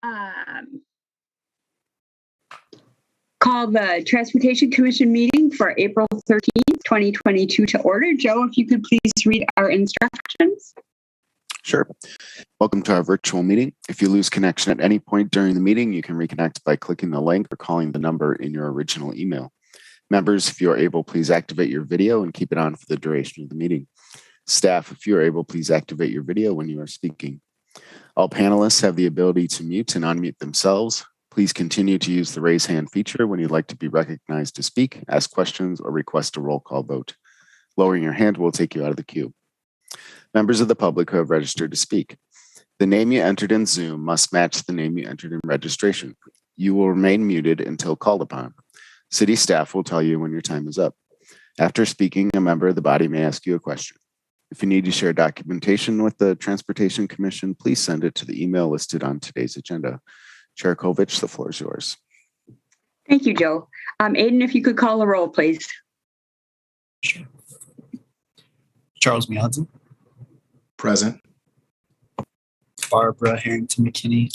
Um, Call the Transportation Commission meeting for April 13th, 2022 to order. Joe, if you could please read our instructions. Sure. Welcome to our virtual meeting. If you lose connection at any point during the meeting, you can reconnect by clicking the link or calling the number in your original email. Members, if you are able, please activate your video and keep it on for the duration of the meeting. Staff, if you are able, please activate your video when you are speaking. All panelists have the ability to mute and unmute themselves. Please continue to use the raise hand feature when you'd like to be recognized to speak, ask questions, or request a roll call vote. Lowering your hand will take you out of the queue. Members of the public who have registered to speak. The name you entered in Zoom must match the name you entered in registration. You will remain muted until called upon. City staff will tell you when your time is up. After speaking, a member of the body may ask you a question. If you need to share documentation with the Transportation Commission, please send it to the email listed on today's agenda. Chair Kovich, the floor is yours. Thank you, Joe. Aiden, if you could call the roll, please. Sure. Charles Miadza. Present. Barbara Harrington McKinney.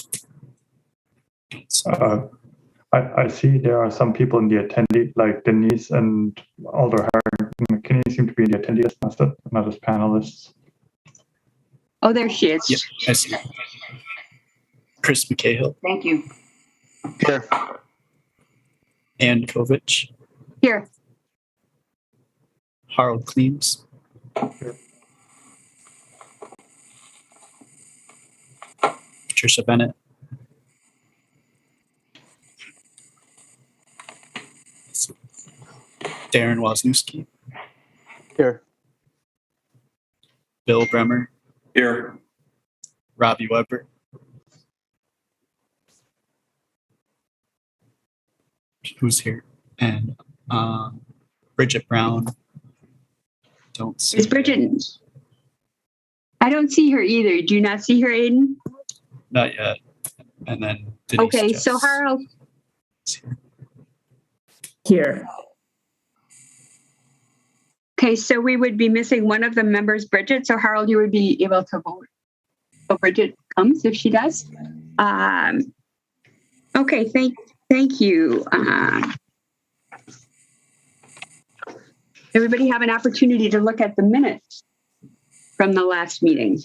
I see there are some people in the attendee, like Denise and Alder Harrington McKinney seem to be in the attendee list, not as panelists. Oh, there she is. Yep, I see. Chris McCahill. Thank you. Here. Ann Kovich. Here. Harold Cleaves. Here. Patricia Bennett. Darren Wozniewski. Here. Bill Bremer. Here. Robbie Weber. Who's here? And Bridget Brown. Don't see. Is Bridget? I don't see her either. Do you not see her, Aiden? Not yet. And then Denise Okay, Jess so Harold. is here. Here. Okay, so we would be missing one of the members, Bridget. So Harold, you would be able to vote. So Bridget comes if she does. Okay, thank you. Everybody have an opportunity to look at the minutes from the last meeting.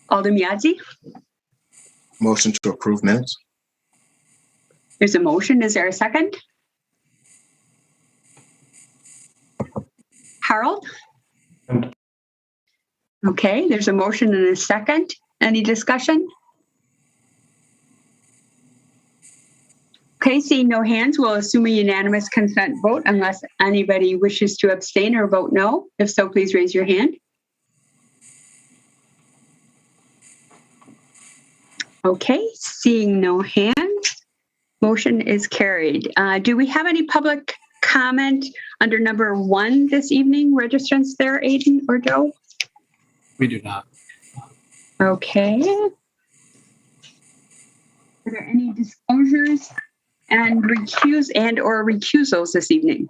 Alder Miadzi? Motion to approve minutes. There's a motion. Is there a second? Harold? And Okay, there's a motion and a second. Any discussion? Okay, seeing no hands, we'll assume a unanimous consent vote unless anybody wishes to abstain or vote no. If so, please raise your hand. Okay, seeing no hands, motion is carried. Do we have any public comment under number 1 this evening? Registrants there, Aiden or Joe? We do not. Okay. Are there any disclosures and recusals this evening?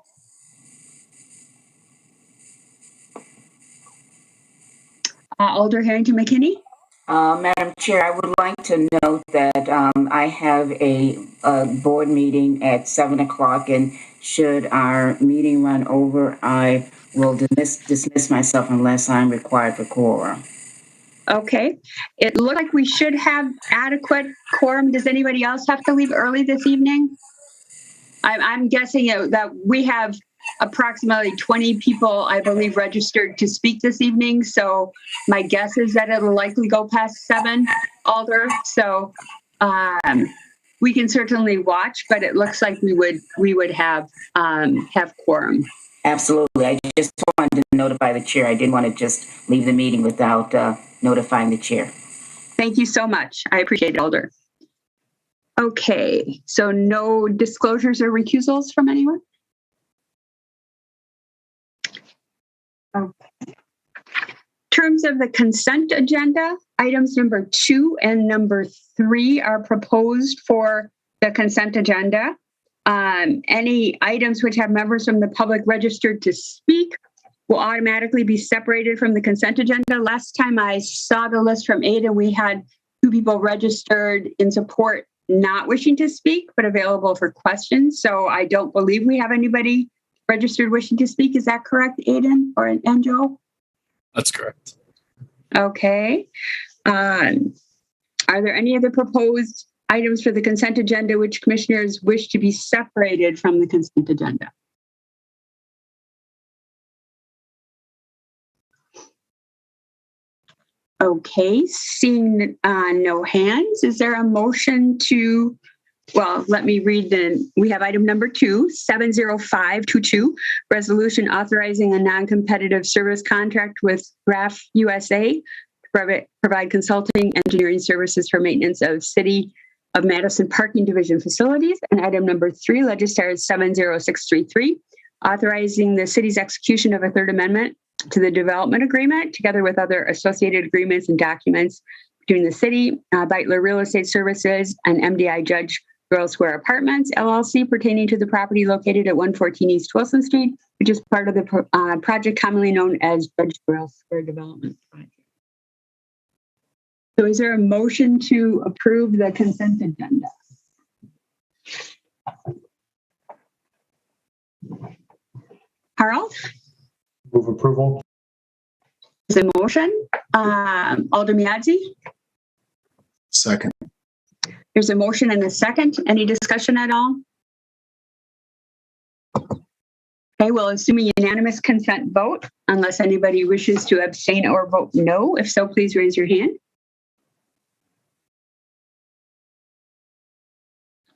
Alder Harrington McKinney? Madam Chair, I would like to note that I have a board meeting at 7 o'clock, and should our meeting run over, I will dismiss myself unless I'm required for quorum. Okay. It looked like we should have adequate quorum. Does anybody else have to leave early this evening? I'm guessing that we have approximately 20 people, I believe, registered to speak this evening. So my guess is that it'll likely go past 7, Alder. So we can certainly watch, but it looks like we would have quorum. Absolutely. I just wanted to notify the chair. I didn't want to just leave the meeting without notifying the chair. Thank you so much. I appreciate it, Alder. Okay, so no disclosures or recusals from anyone? Okay. Terms of the consent agenda, items number 2 and number 3 are proposed for the consent agenda. Any items which have members from the public registered to speak will automatically be separated from the consent agenda. Last time I saw the list from Ada, we had 2 people registered in support, not wishing to speak, but available for questions. So I don't believe we have anybody registered wishing to speak. Is that correct, Aiden and Joe? That's correct. Okay. Are there any other proposed items for the consent agenda which commissioners wish to be separated from the consent agenda? Okay, seeing no hands, is there a motion to, well, let me read we have item number 2, 70522, resolution authorizing a non-competitive service contract with Graph USA to provide consulting engineering services for maintenance of City of Madison Parking Division facilities. And item number 3, Legistar 70633, authorizing the city's execution of a third amendment to the development agreement, together with other associated agreements and documents between the city, Beitler Real Estate Services, and MDI Judge Girl Square Apartments, LLC, pertaining to the property located at 114 East Wilson Street, which is part of the project commonly known as Judge Girl Square Development Project. So is there a motion to approve the consent agenda? Harold? Move approval. Is a motion. Alder Miadzi? Second. There's a motion and a second. Any discussion at all? Okay, well, assuming unanimous consent vote, unless anybody wishes to abstain or vote no. If so, please raise your hand.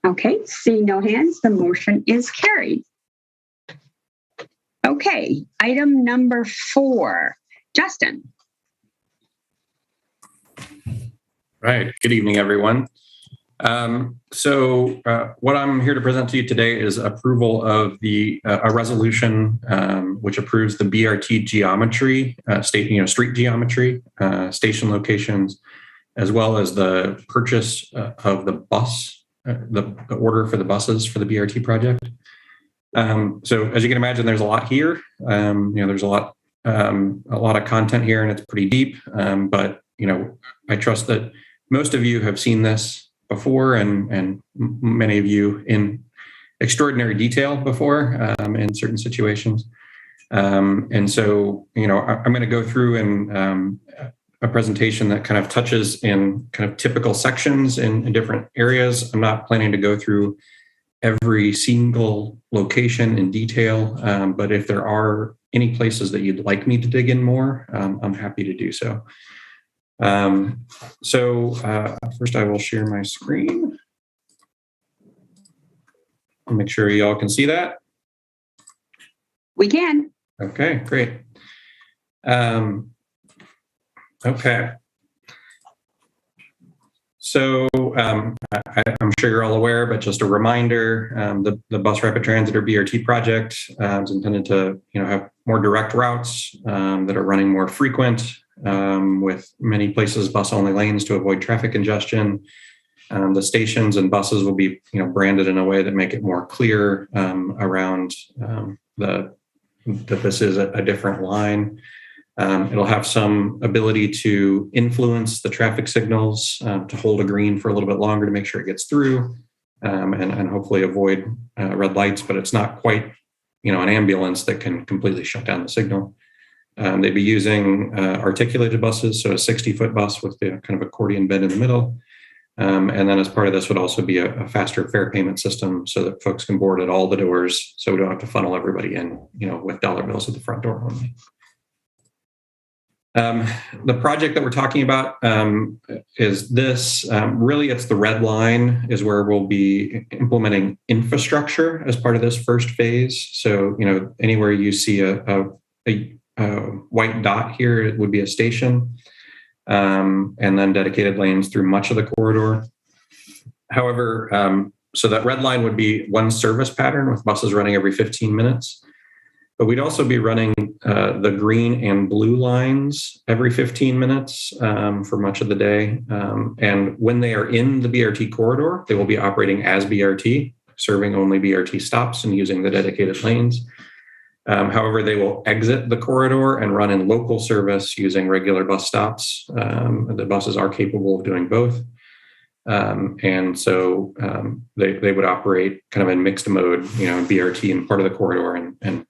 Okay, seeing no hands, the motion is carried. Okay, item number 4, Justin. Right. Good evening, everyone. What I'm here to present to you today is approval of a resolution which approves the BRT geometry, street geometry, station locations, as well as the purchase of the bus, the order for the buses for the BRT project. So as you can imagine, there's a lot here. There's a lot of content here, and it's pretty deep. But I trust that most of you have seen this before, and many of you in extraordinary detail before in certain situations. And so, I'm going to go through and a presentation that kind of touches in kind of typical sections in different areas. I'm not planning to go through every single location in detail, but if there are any places that you'd like me to dig in more, I'm happy to do so. First I will share my screen. I'll make sure you all can see that. We can. Okay, great. Okay. So I'm sure you're all aware, but just a reminder, the Bus Rapid Transit or BRT project is intended to have more direct routes that are running more frequent, with many places bus-only lanes to avoid traffic congestion. The stations and buses will be branded in a way that make it more clear around that this is a different line. It'll have some ability to influence the traffic signals, to hold a green for a little bit longer to make sure it gets through, and hopefully avoid red lights, but it's not quite, an ambulance that can completely shut down the signal. They'd be using articulated buses, so a 60-foot bus with the kind of accordion bed in the middle. And then as part of this would also be a faster fare payment system so that folks can board at all the doors, so we don't have to funnel everybody in, with dollar bills at the front door only. The project that we're talking about is this. Really, it's the red line is where we'll be implementing infrastructure as part of this first phase. So, anywhere you see a white dot here, it would be a station, and then dedicated lanes through much of the corridor. However, so that red line would be one service pattern with buses running every 15 minutes. But we'd also be running the green and blue lines every 15 minutes for much of the day. And when they are in the BRT corridor, they will be operating as BRT, serving only BRT stops and using the dedicated lanes. However, they will exit the corridor and run in local service using regular bus stops. The buses are capable of doing both. And so they would operate kind of in mixed mode, BRT in part of the corridor and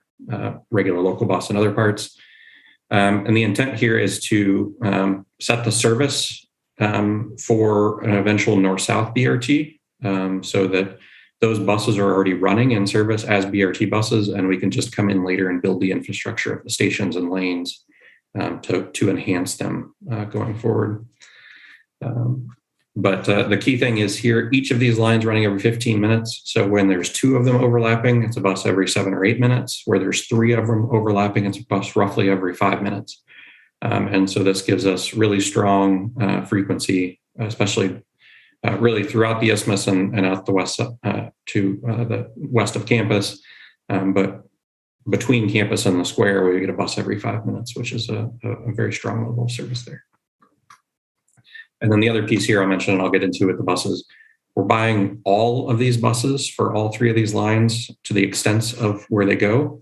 regular local bus in other parts. And the intent here is to set the service for an eventual north-south BRT so that those buses are already running in service as BRT buses, and we can just come in later and build the infrastructure of the stations and lanes to enhance them going forward. But the key thing is here, each of these lines running every 15 minutes. So when there's 2 of them overlapping, it's a bus every 7 or 8 minutes. Where there's 3 of them overlapping, it's a bus roughly every 5 minutes. And so this gives us really strong frequency, especially really throughout the isthmus and out the west to the west of campus. But between campus and the square, we get a bus every 5 minutes, which is a very strong level of service there. And then the other piece here I'll mention, and I'll get into with the buses, we're buying all of these buses for all 3 of these lines to the extent of where they go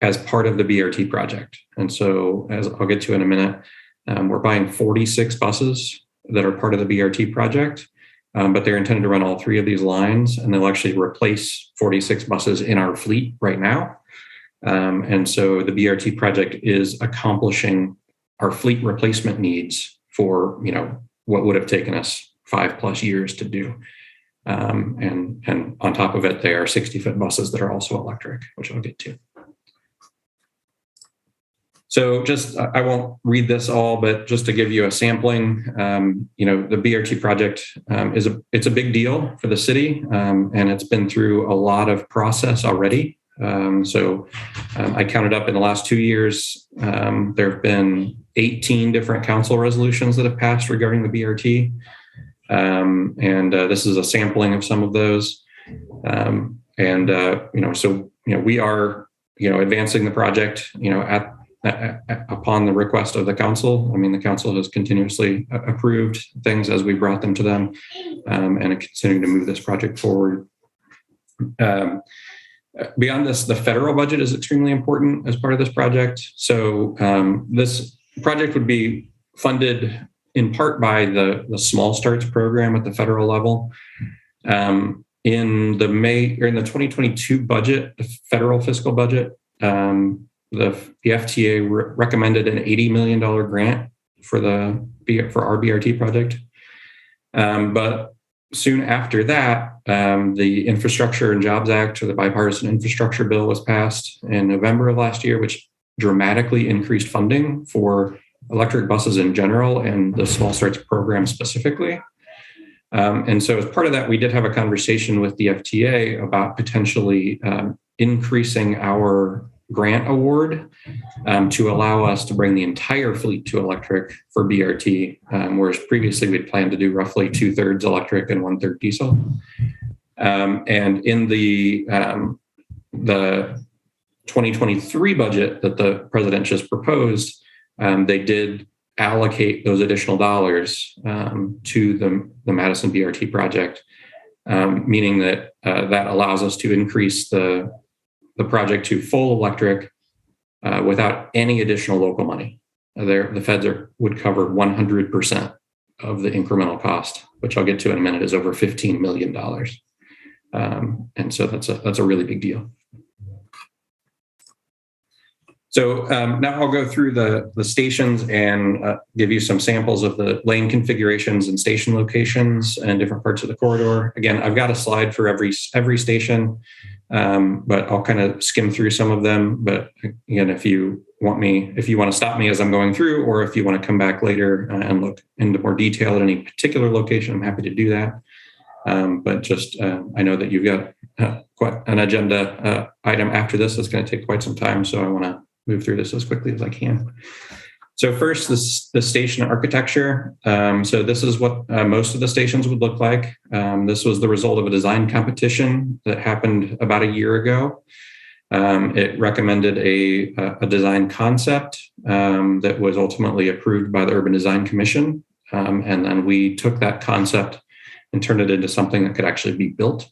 as part of the BRT project. And so, as I'll get to in a minute, we're buying 46 buses that are part of the BRT project, but they're intended to run all 3 of these lines, and they'll actually replace 46 buses in our fleet right now. And so the BRT project is accomplishing our fleet replacement needs for, what would have taken us 5+ years to do. And on top of it, they are 60-foot buses that are also electric, which I'll get to. So I won't read this all, but just to give you a sampling, the BRT project it's a big deal for the city, and it's been through a lot of process already. I counted up in the last 2 years, there have been 18 different council resolutions that have passed regarding the BRT. This is a sampling of some of those. We are, advancing the project, upon the request of the council. I mean, the council has continuously approved things as we brought them to them, and are continuing to move this project forward. Beyond this, the federal budget is extremely important as part of this project. So this project would be funded in part by the Small Starts program at the federal level. In the 2022 budget, the federal fiscal budget, the FTA recommended an $80 million grant for our BRT project. But soon after that, the Infrastructure and Jobs Act, or the Bipartisan Infrastructure Bill, was passed in November of last year, which dramatically increased funding for electric buses in general and the Small Starts program specifically. And so as part of that, we did have a conversation with the FTA about potentially increasing our grant award to allow us to bring the entire fleet to electric for BRT, whereas previously we'd planned to do roughly 2/3 electric and 1/3 diesel. And in the 2023 budget that the president just proposed, they did allocate those additional dollars to the Madison BRT project, meaning that that allows us to increase the project to full electric without any additional local money. The feds would cover 100% of the incremental cost, which I'll get to in a minute, is over $15 million. And so that's a really big deal. So now I'll go through the stations and give you some samples of the lane configurations and station locations and different parts of the corridor. Again, I've got a slide for every station, but I'll kind of skim through some of them. But again, if you want to stop me as I'm going through, or if you want to come back later and look into more detail at any particular location, I'm happy to do that. But just I know that you've got quite an agenda item after this that's going to take quite some time, so I want to move through this as quickly as I can. So first, the station architecture. So this is what most of the stations would look like. This was the result of a design competition that happened about a year ago. It recommended a design concept that was ultimately approved by the Urban Design Commission. And then we took that concept and turned it into something that could actually be built.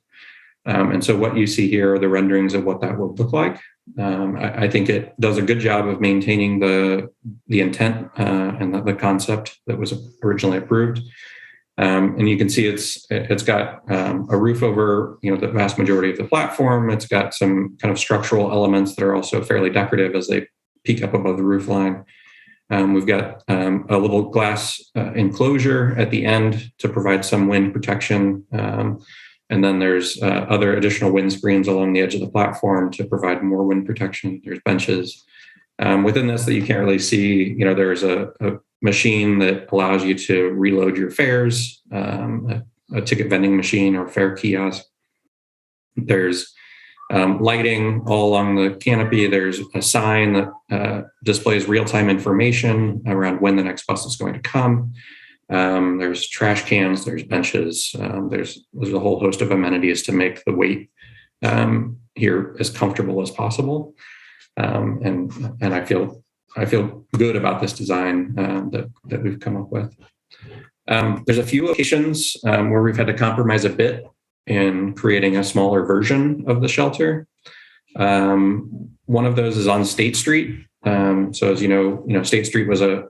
And so what you see here are the renderings of what that would look like. I think it does a good job of maintaining the intent and the concept that was originally approved. And you can see it's got a roof over the vast majority of the platform. It's got some kind of structural elements that are also fairly decorative as they peak up above the roof line. We've got a little glass enclosure at the end to provide some wind protection. And then there's other additional wind screens along the edge of the platform to provide more wind protection. There's benches. Within this that you can't really see, there's a machine that allows you to reload your fares, a ticket vending machine or fare kiosk. There's lighting all along the canopy. There's a sign that displays real-time information around when the next bus is going to come. There's trash cans, there's benches, there's a whole host of amenities to make the wait here as comfortable as possible. And I feel good about this design that we've come up with. There's a few locations where we've had to compromise a bit in creating a smaller version of the shelter. One of those is on State Street. So as you know, State Street was a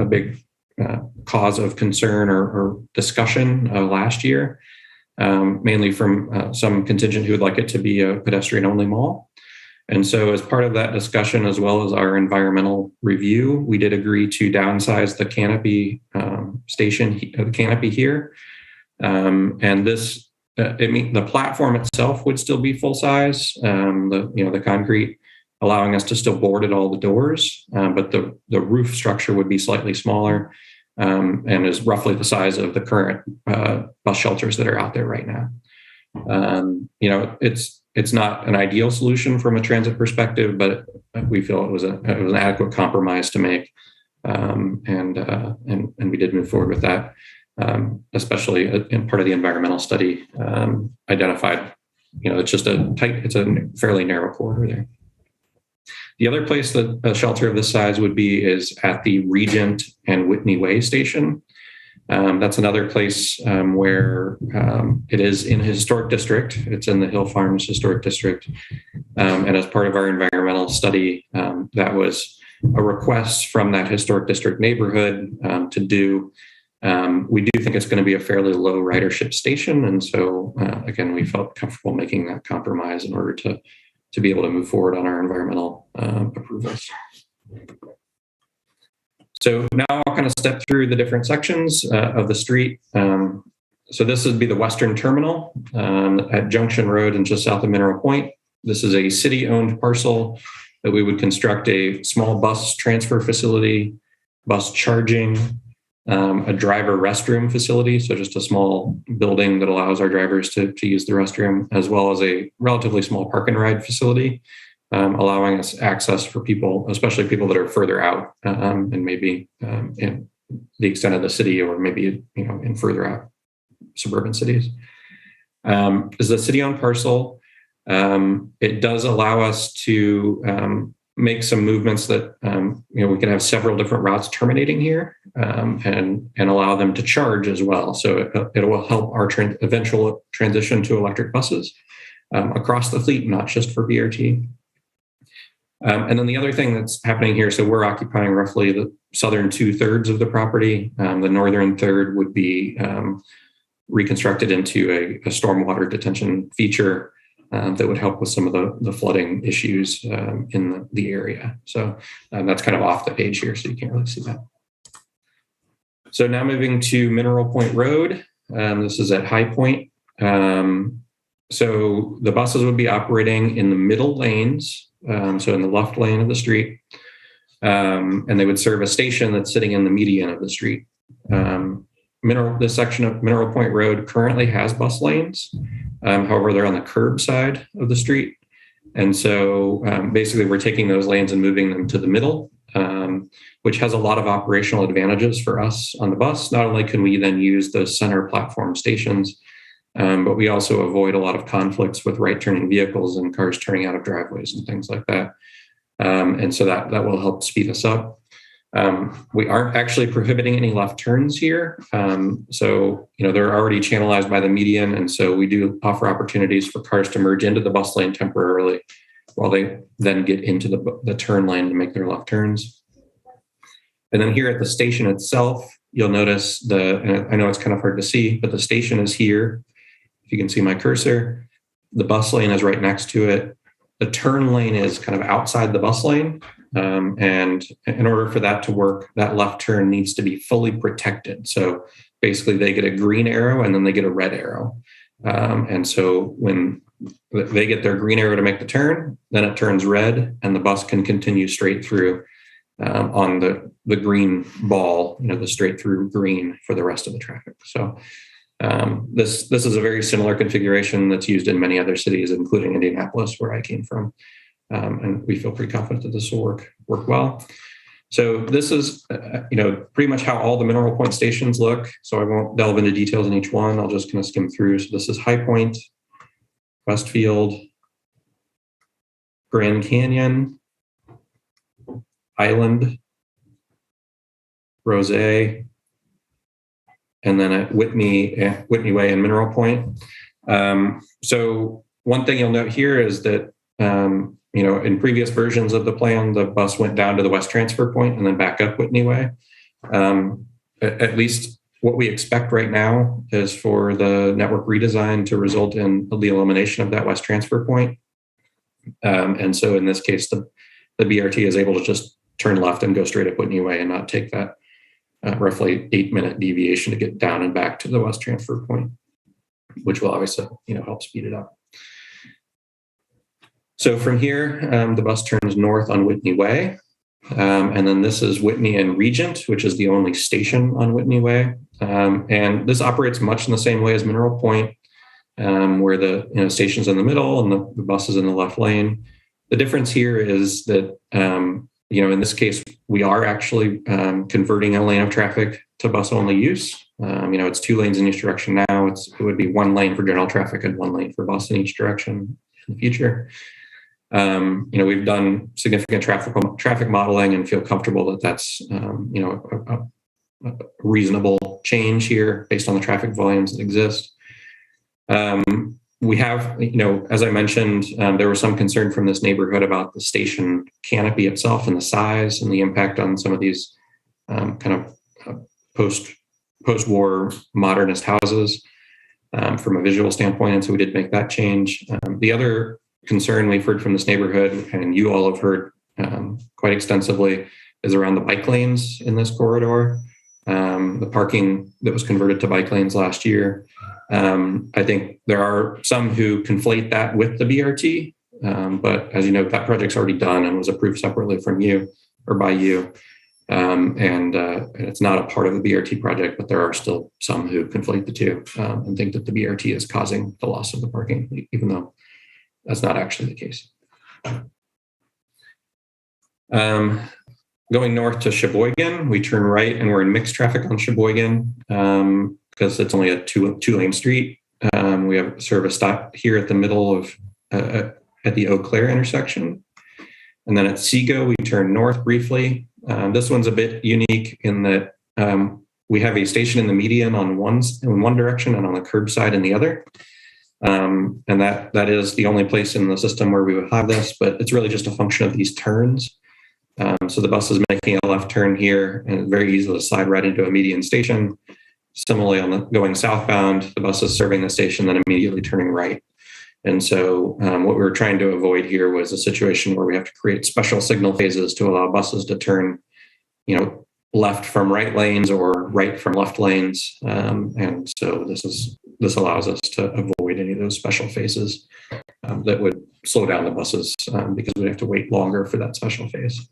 big cause of concern or discussion last year, mainly from some contingent who would like it to be a pedestrian-only mall. And so as part of that discussion, as well as our environmental review, we did agree to downsize the canopy the canopy here. And this, the platform itself would still be full size, the concrete, allowing us to still board at all the doors, but the roof structure would be slightly smaller and is roughly the size of the current bus shelters that are out there right now. It's not an ideal solution from a transit perspective, but we feel it was an adequate compromise to make, and we did move forward with that. Especially in part of the environmental study identified, it's a fairly narrow corridor there. The other place that a shelter of this size would be is at the Regent and Whitney Way station. That's another place where it is in a historic district. It's in the Hill Farms Historic District. And as part of our environmental study, that was a request from that historic district neighborhood to do. We do think it's going to be a fairly low ridership station. And so, again, we felt comfortable making that compromise in order to be able to move forward on our environmental approvals. So now I'll kind of step through the different sections of the street. So this would be the Western Terminal at Junction Road and just south of Mineral Point. This is a city-owned parcel that we would construct a small bus transfer facility, bus charging, a driver restroom facility, so just a small building that allows our drivers to use the restroom, as well as a relatively small park and ride facility, allowing us access for people, especially people that are further out and maybe in the extent of the city, or maybe in further out suburban cities. This is a city-owned parcel. It does allow us to make some movements that we can have several different routes terminating here and allow them to charge as well. So it will help our eventual transition to electric buses across the fleet, not just for BRT. And then the other thing that's happening here, so we're occupying roughly the southern 2/3 of the property. The northern third would be reconstructed into a stormwater detention feature that would help with some of the flooding issues in the area. So that's kind of off the page here, so you can't really see that. So now moving to Mineral Point Road. This is at High Point. So the buses would be operating in the middle lanes, so in the left lane of the street, and they would serve a station that's sitting in the median of the street. This section of Mineral Point Road currently has bus lanes. However, they're on the curb side of the street. And so basically we're taking those lanes and moving them to the middle, which has a lot of operational advantages for us on the bus. Not only can we then use those center platform stations, but we also avoid a lot of conflicts with right turning vehicles and cars turning out of driveways and things like that. And so that will help speed us up. We aren't actually prohibiting any left turns here. So, they're already channelized by the median. And so we do offer opportunities for cars to merge into the bus lane temporarily while they then get into the turn lane to make their left turns. And then here at the station itself, you'll notice and I know it's kind of hard to see, but the station is here. If you can see my cursor, the bus lane is right next to it. The turn lane is kind of outside the bus lane. And in order for that to work, that left turn needs to be fully protected. So basically they get a green arrow and then they get a red arrow. And so when they get their green arrow to make the turn, then it turns red and the bus can continue straight through on the green ball, the straight through green for the rest of the traffic. So this is a very similar configuration that's used in many other cities, including Indianapolis, where I came from. And we feel pretty confident that this will work well. So this is, pretty much how all the Mineral Point stations look. So I won't delve into details in each one. I'll just kind of skim through. So this is High Point, Westfield, Grand Canyon, Island, Rose, and then at Whitney Way and Mineral Point. So one thing you'll note here is that in previous versions of the plan, the bus went down to the West Transfer Point and then back up Whitney Way. At least what we expect right now is for the network redesign to result in the elimination of that West Transfer Point. And so in this case, the BRT is able to just turn left and go straight up Whitney Way and not take that roughly 8-minute deviation to get down and back to the West Transfer Point, which will obviously help speed it up. So from here, the bus turns north on Whitney Way. And then this is Whitney and Regent, which is the only station on Whitney Way. And this operates much in the same way as Mineral Point, where the station's in the middle and the bus is in the left lane. The difference here is that, in this case, we are actually converting a lane of traffic to bus-only use. It's 2 lanes in each direction now. It would be 1 lane for general traffic and 1 lane for bus in each direction in the future. We've done significant traffic modeling and feel comfortable that that's, a reasonable change here based on the traffic volumes that exist. We have, as I mentioned, there was some concern from this neighborhood about the station canopy itself and the size and the impact on some of these post-war modernist houses from a visual standpoint. And so we did make that change. The other concern we've heard from this neighborhood, and you all have heard quite extensively, is around the bike lanes in this corridor. The parking that was converted to bike lanes last year. I think there are some who conflate that with the BRT, but as you know, that project's already done and was approved separately from you or by you. And it's not a part of the BRT project, but there are still some who conflate the two and think that the BRT is causing the loss of the parking, even though that's not actually the case. Going north to Sheboygan, we turn right and we're in mixed traffic on Sheboygan because it's only a two-lane street. We have service stop here at the middle of at the Eau Claire intersection. And then at Seago, we turn north briefly. This one's a bit unique in that we have a station in the median in one direction and on the curbside in the other. And that is the only place in the system where we would have this, but it's really just a function of these turns. So the bus is making a left turn here and it's very easy to slide right into a median station. Similarly, going southbound, the bus is serving the station, then immediately turning right. And so what we were trying to avoid here was a situation where we have to create special signal phases to allow buses to turn, left from right lanes or right from left lanes. And so this allows us to avoid any of those special phases that would slow down the buses because we have to wait longer for that special phase.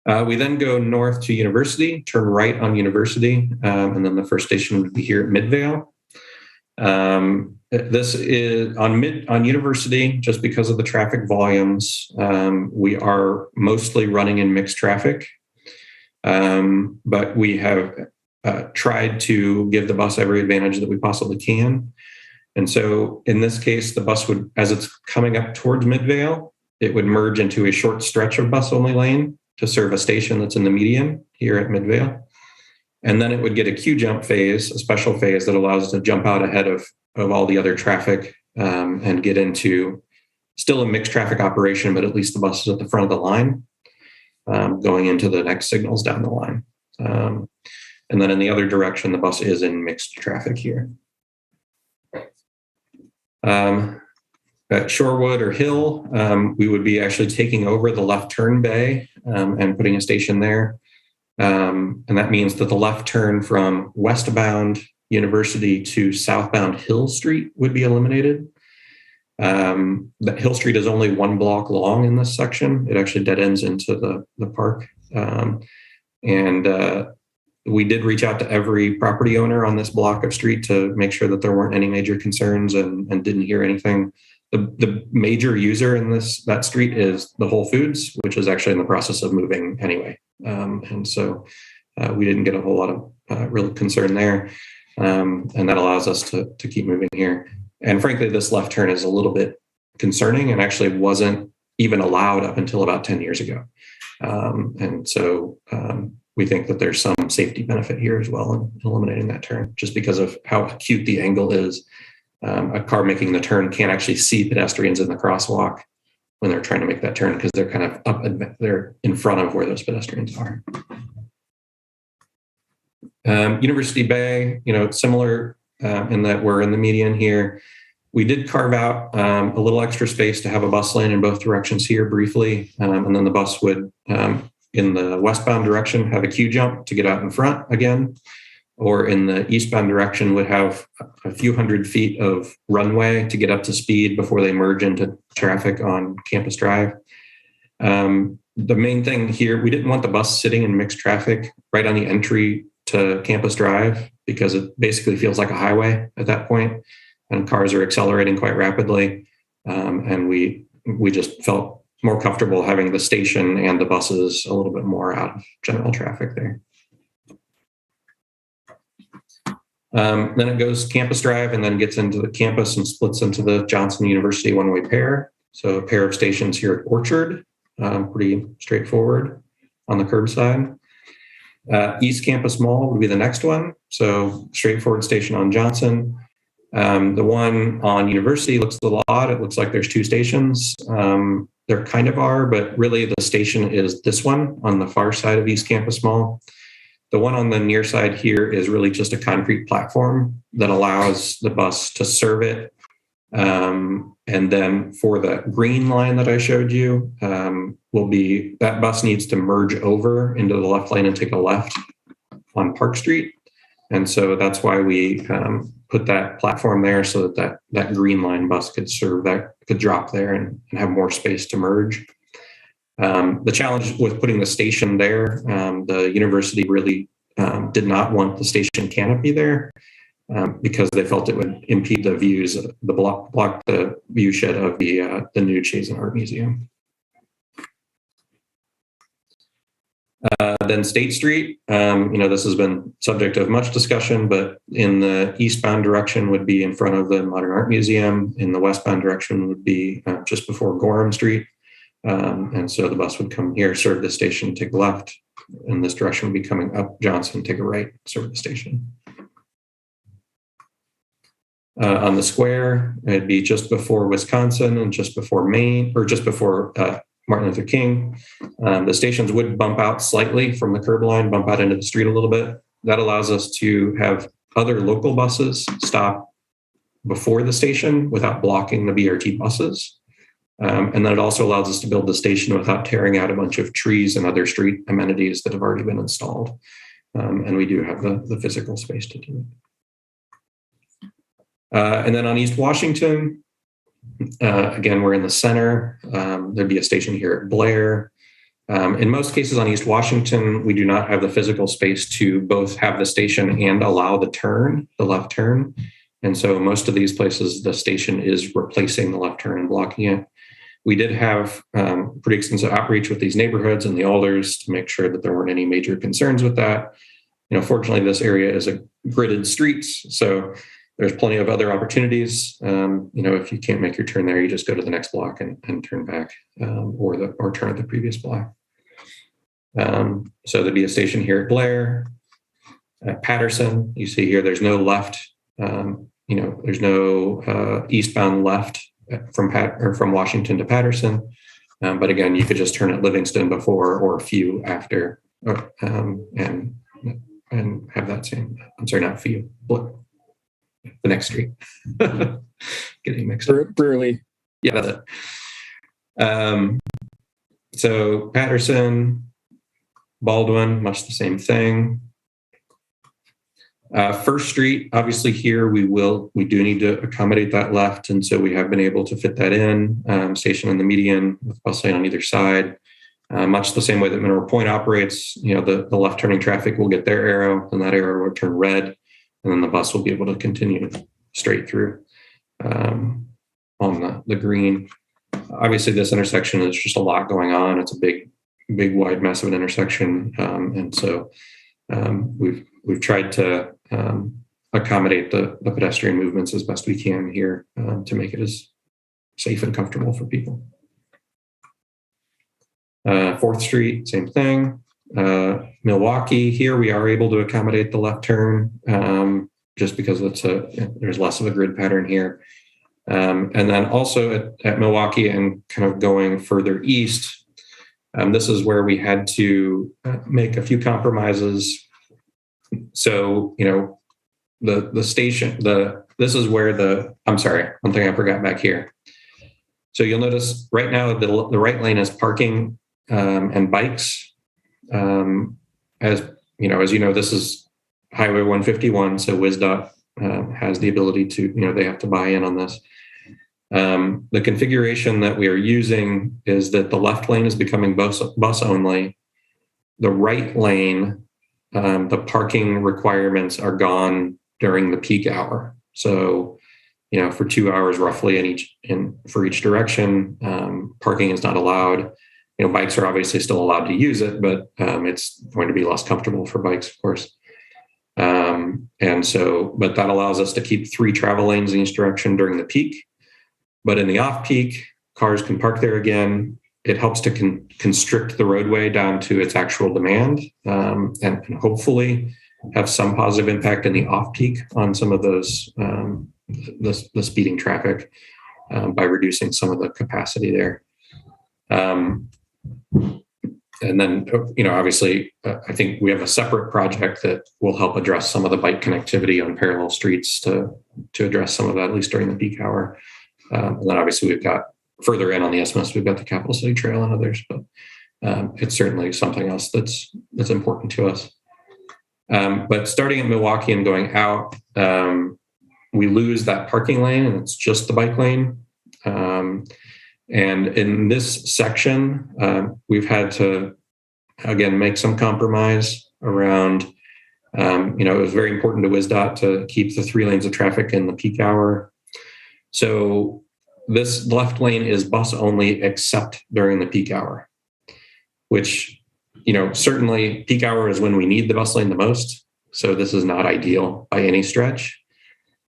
We then go north to University, turn right on University, and then the first station would be here at Midvale. This is on University, just because of the traffic volumes. We are mostly running in mixed traffic, but we have tried to give the bus every advantage that we possibly can. And so in this case, the bus would, as it's coming up towards Midvale, it would merge into a short stretch of bus-only lane to serve a station that's in the median here at Midvale. And then it would get a Q jump phase, a special phase that allows it to jump out ahead of all the other traffic and get into still a mixed traffic operation, but at least the bus is at the front of the line, going into the next signals down the line. And then in the other direction, the bus is in mixed traffic here. At Shorewood or Hill, we would be actually taking over the left turn bay and putting a station there. And that means that the left turn from westbound University to southbound Hill Street would be eliminated. That Hill Street is only 1 block long in this section. It actually dead ends into the park. We did reach out to every property owner on this block of street to make sure that there weren't any major concerns and didn't hear anything. The major user in that street is the Whole Foods, which is actually in the process of moving anyway. And so we didn't get a whole lot of real concern there. And that allows us to keep moving here. And frankly, this left turn is a little bit concerning and actually wasn't even allowed up until about 10 years ago. And so we think that there's some safety benefit here as well in eliminating that turn, just because of how acute the angle is. A car making the turn can't actually see pedestrians in the crosswalk when they're trying to make that turn because they're kind of up and they're in front of where those pedestrians are. University Bay, similar in that we're in the median here. We did carve out a little extra space to have a bus lane in both directions here briefly. And then the bus would, in the westbound direction, have a queue jump to get out in front again. Or in the eastbound direction would have a few hundred feet of runway to get up to speed before they merge into traffic on Campus Drive. The main thing here, we didn't want the bus sitting in mixed traffic right on the entry to Campus Drive because it basically feels like a highway at that point, and cars are accelerating quite rapidly. And we just felt more comfortable having the station and the buses a little bit more out of general traffic there. Then it goes Campus Drive and then gets into the campus and splits into the Johnson University one-way pair. So a pair of stations here at Orchard, pretty straightforward on the curbside. East Campus Mall would be the next one. So straightforward station on Johnson. The one on University looks a little odd. It looks like there's 2 stations. There kind of are, but really the station is this one on the far side of East Campus Mall. The one on the near side here is really just a concrete platform that allows the bus to serve it. And then for the green line that I showed you, that bus needs to merge over into the left lane and take a left on Park Street. And so that's why we put that platform there so that green line bus could drop there and have more space to merge. The challenge with putting the station there, the university really did not want the station canopy there because they felt it would impede the views, block the view shed of the new Chazen Art Museum. Then State Street, this has been subject of much discussion, but in the eastbound direction would be in front of the Modern Art Museum. In the westbound direction would be just before Gorham Street. And so the bus would come here, serve the station, take a left. In this direction would be coming up Johnson, take a right, serve the station. On the square, it'd be just before Wisconsin and just before Maine, or just before Martin Luther King. The stations would bump out slightly from the curb line, bump out into the street a little bit. That allows us to have other local buses stop before the station without blocking the BRT buses. And then it also allows us to build the station without tearing out a bunch of trees and other street amenities that have already been installed. And we do have the physical space to do it. And then on East Washington, again, we're in the center. There'd be a station here at Blair. In most cases on East Washington, we do not have the physical space to both have the station and allow the left turn. And so most of these places, the station is replacing the left turn and blocking it. We did have pretty extensive outreach with these neighborhoods and the alders to make sure that there weren't any major concerns with that. Fortunately, this area is a gridded streets, so there's plenty of other opportunities. If you can't make your turn there, you just go to the next block and turn back, or turn at the previous block. So there'd be a station here at Blair. At Patterson, you see here, there's no left there's no eastbound left from Washington to Patterson. But again, you could just turn at Livingston before or a few after, and have that same. I'm sorry, not few. The next street. Getting mixed up. Brewerly. Yeah, that's it. So Patterson, Baldwin, much the same thing. First Street, obviously here we do need to accommodate that left, and so we have been able to fit that in, station in the median with bus lane on either side. Much the same way that Mineral Point operates, the left turning traffic will get their arrow, and that arrow will turn red, and then the bus will be able to continue straight through on the green. Obviously, this intersection is just a lot going on. It's a big, wide, massive intersection, and so we've tried to accommodate the pedestrian movements as best we can here to make it as safe and comfortable for people. 4th Street, same thing. Milwaukee, here we are able to accommodate the left turn just because there's less of a grid pattern here. And then also at Milwaukee and kind of going further east, this is where we had to make a few compromises. So, the station, this is where I'm sorry, one thing I forgot back here. So you'll notice right now the right lane is parking and bikes. As you know, this is Highway 151, so WSDOT has the ability to, they have to buy in on this. The configuration that we are using is that the left lane is becoming bus only. The right lane, the parking requirements are gone during the peak hour. So, for 2 hours roughly for each direction, parking is not allowed. Bikes are obviously still allowed to use it, but it's going to be less comfortable for bikes, of course. But that allows us to keep 3 travel lanes in each direction during the peak. But in the off-peak, cars can park there again. It helps to constrict the roadway down to its actual demand, and hopefully have some positive impact in the off-peak on some of those the speeding traffic by reducing some of the capacity there. And then, obviously, I think we have a separate project that will help address some of the bike connectivity on parallel streets to address some of that, at least during the peak hour. And then obviously we've got further in on the isthmus, we've got the Capital City Trail and others, but it's certainly something else that's important to us. But starting at Milwaukee and going out, we lose that parking lane and it's just the bike lane. And in this section, we've had to, again, make some compromise around, it was very important to WSDOT to keep the 3 lanes of traffic in the peak hour. So this left lane is bus only except during the peak hour, which, certainly peak hour is when we need the bus lane the most. So this is not ideal by any stretch.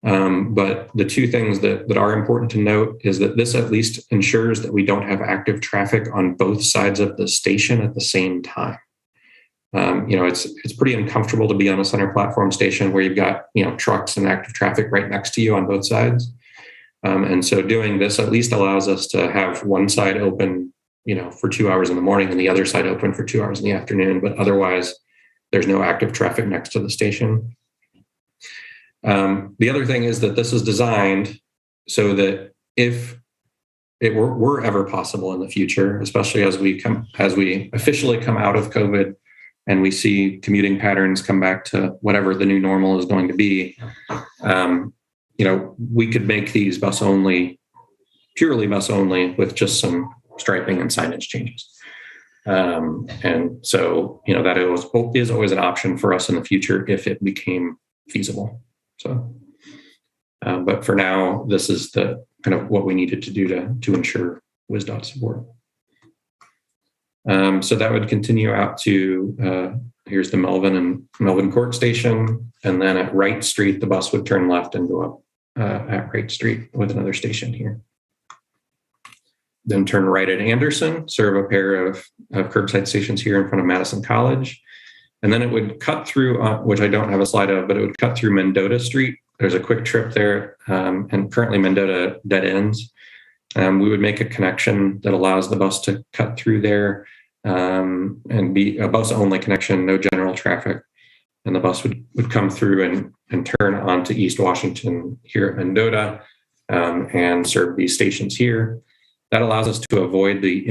But the 2 things that are important to note is that this at least ensures that we don't have active traffic on both sides of the station at the same time. It's pretty uncomfortable to be on a center platform station where you've got, trucks and active traffic right next to you on both sides. And so doing this at least allows us to have one side open, for 2 hours in the morning and the other side open for 2 hours in the afternoon. But otherwise, there's no active traffic next to the station. The other thing is that this is designed so that if it were ever possible in the future, especially as we officially come out of COVID and we see commuting patterns come back to whatever the new normal is going to be, we could make these purely bus only with just some striping and signage changes. And so, that is always an option for us in the future if it became feasible. So, but for now, this is the kind of what we needed to do to ensure WSDOT support. So that would continue out to, here's the Melvin Court Station. And then at Wright Street, the bus would turn left and go up at Wright Street with another station here. Then turn right at Anderson, serve a pair of curbside stations here in front of Madison College. And then it would cut through, which I don't have a slide of, but it would cut through Mendota Street there's a quick trip there, and currently Mendota dead ends. We would make a connection that allows the bus to cut through there and be a bus only connection, no general traffic. And the bus would come through and turn onto East Washington here at Mendota and serve these stations here. That allows us to avoid the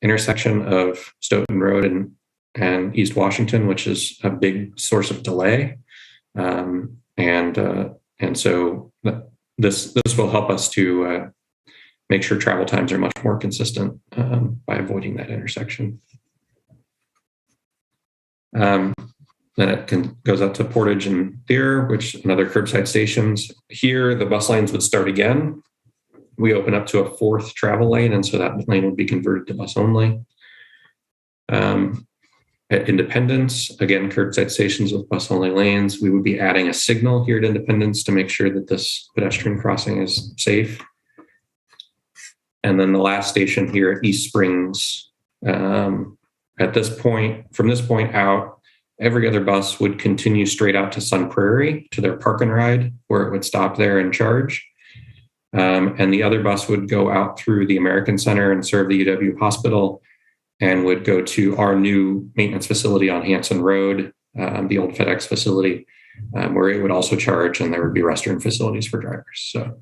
intersection of Stoughton Road and East Washington, which is a big source of delay. And so this will help us to make sure travel times are much more consistent by avoiding that intersection. Then it goes up to Portage and Thayer, which another curbside stations. Here, the bus lanes would start again. We open up to a fourth travel lane, and so that lane would be converted to bus only. At Independence, again, curbside stations with bus only lanes. We would be adding a signal here at Independence to make sure that this pedestrian crossing is safe. And then the last station here at East Springs. At this point, from this point out, every other bus would continue straight out to Sun Prairie to their park and ride, where it would stop there and charge. And the other bus would go out through the American Center and serve the UW Hospital and would go to our new maintenance facility on Hanson Road, the old FedEx facility, where it would also charge, and there would be restroom facilities for drivers. So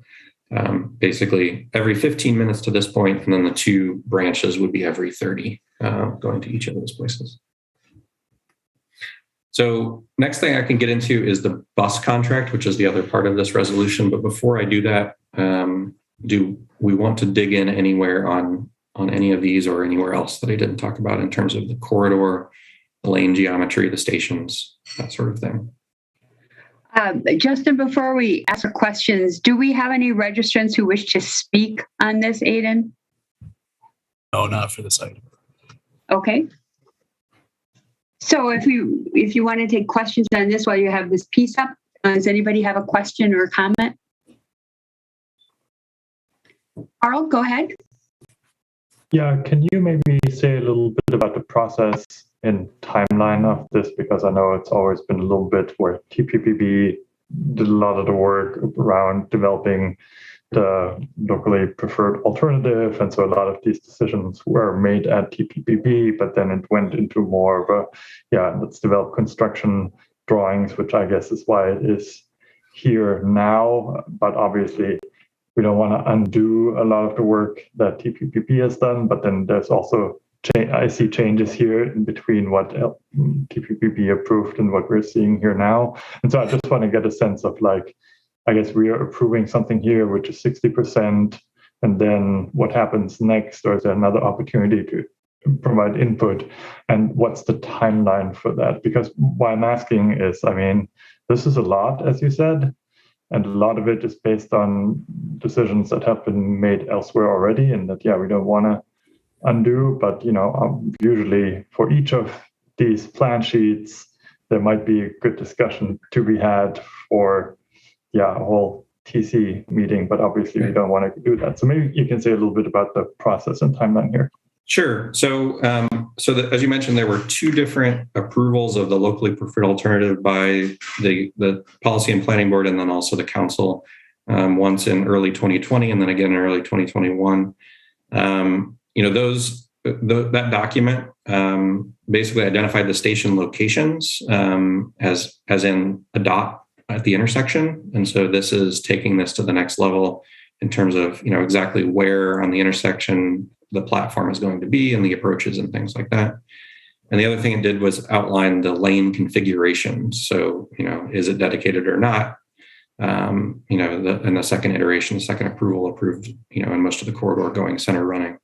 basically every 15 minutes to this point, and then the two branches would be every 30 going to each of those places. So next thing I can get into is the bus contract, which is the other part of this resolution. But before I do that, do we want to dig in anywhere on any of these or anywhere else that I didn't talk about in terms of the corridor, the lane geometry, the stations, that sort of thing? Justin, before we ask questions, do we have any registrants who wish to speak on this, Aiden? No, not for this item. Okay. So if you want to take questions on this while you have this piece up, does anybody have a question or comment? Carl, go ahead. Yeah, can you maybe say a little bit about the process and timeline of this? Because I know it's always been a little bit where TPPB did a lot of the work around developing the locally preferred alternative. And so a lot of these decisions were made at TPPB, but then it went into more of a, let's develop construction drawings, which I guess is why it is here now. But obviously, we don't want to undo a lot of the work that TPPB has done, but then there's also, I see changes here in between what TPPB approved and what we're seeing here now. And so I just want to get a sense of like, I guess we are approving something here, which is 60%, and then what happens next, or is there another opportunity to provide input, and what's the timeline for that? Because why I'm asking is, I mean, this is a lot, as you said, and a lot of it is based on decisions that have been made elsewhere already, and that, we don't want to undo, but, usually for each of these plan sheets, there might be a good discussion to be had for, a whole TC meeting, but obviously we don't want to do that. So maybe you can say a little bit about the process and timeline here. Sure. So, as you mentioned, there were two different approvals of the locally preferred alternative by the Policy and Planning Board, and then also the Council, once in early 2020, and then again in early 2021. That document basically identified the station locations as in a dot at the intersection, and so this is taking this to the next level in terms of exactly where on the intersection the platform is going to be and the approaches and things like that. And the other thing it did was outline the lane configuration. So, is it dedicated or not? In the second iteration, the second approval approved, in most of the corridor going center running.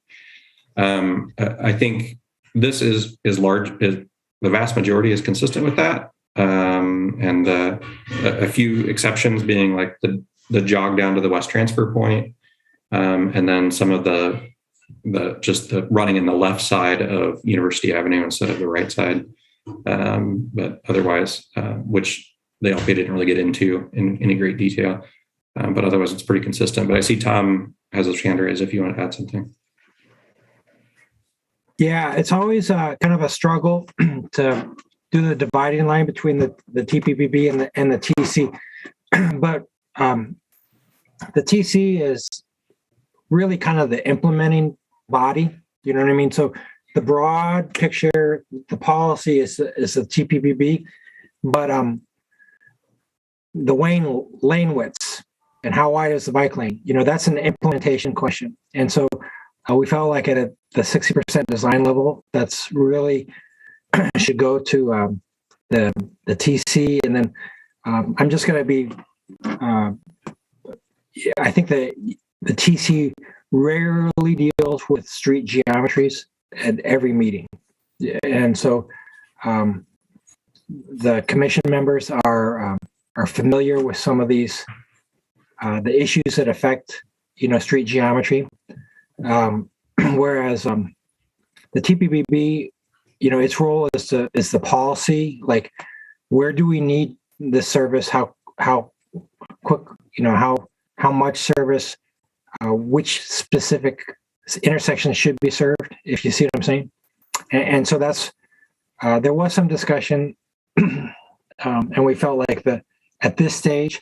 I think this is large. The vast majority is consistent with that. And a few exceptions being like the jog down to the west transfer point, and then some of the running in the left side of University Avenue instead of the right side. But otherwise, which the LP didn't really get into in any great detail. But otherwise, it's pretty consistent. But I see Tom has his hand raised if you want to add something. Yeah, it's always kind of a struggle to do the dividing line between the TPPB and the TC. But the TC is really kind of the implementing body. You know what I mean? So the broad picture, the policy is the TPPB, but the lane widths and how wide is the bike lane? You know, that's an implementation question. And so we felt like at the 60% design level, that's really should go to the TC. And then I'm just going to be, I think the TC rarely deals with street geometries at every meeting. And so the commission members are familiar with some of these, the issues that affect, street geometry. Whereas the TPPB, its role is the policy, like where do we need this service? How quick, how much service, which specific intersections should be served, if you see what I'm saying. And so that's, there was some discussion and we felt like at this stage,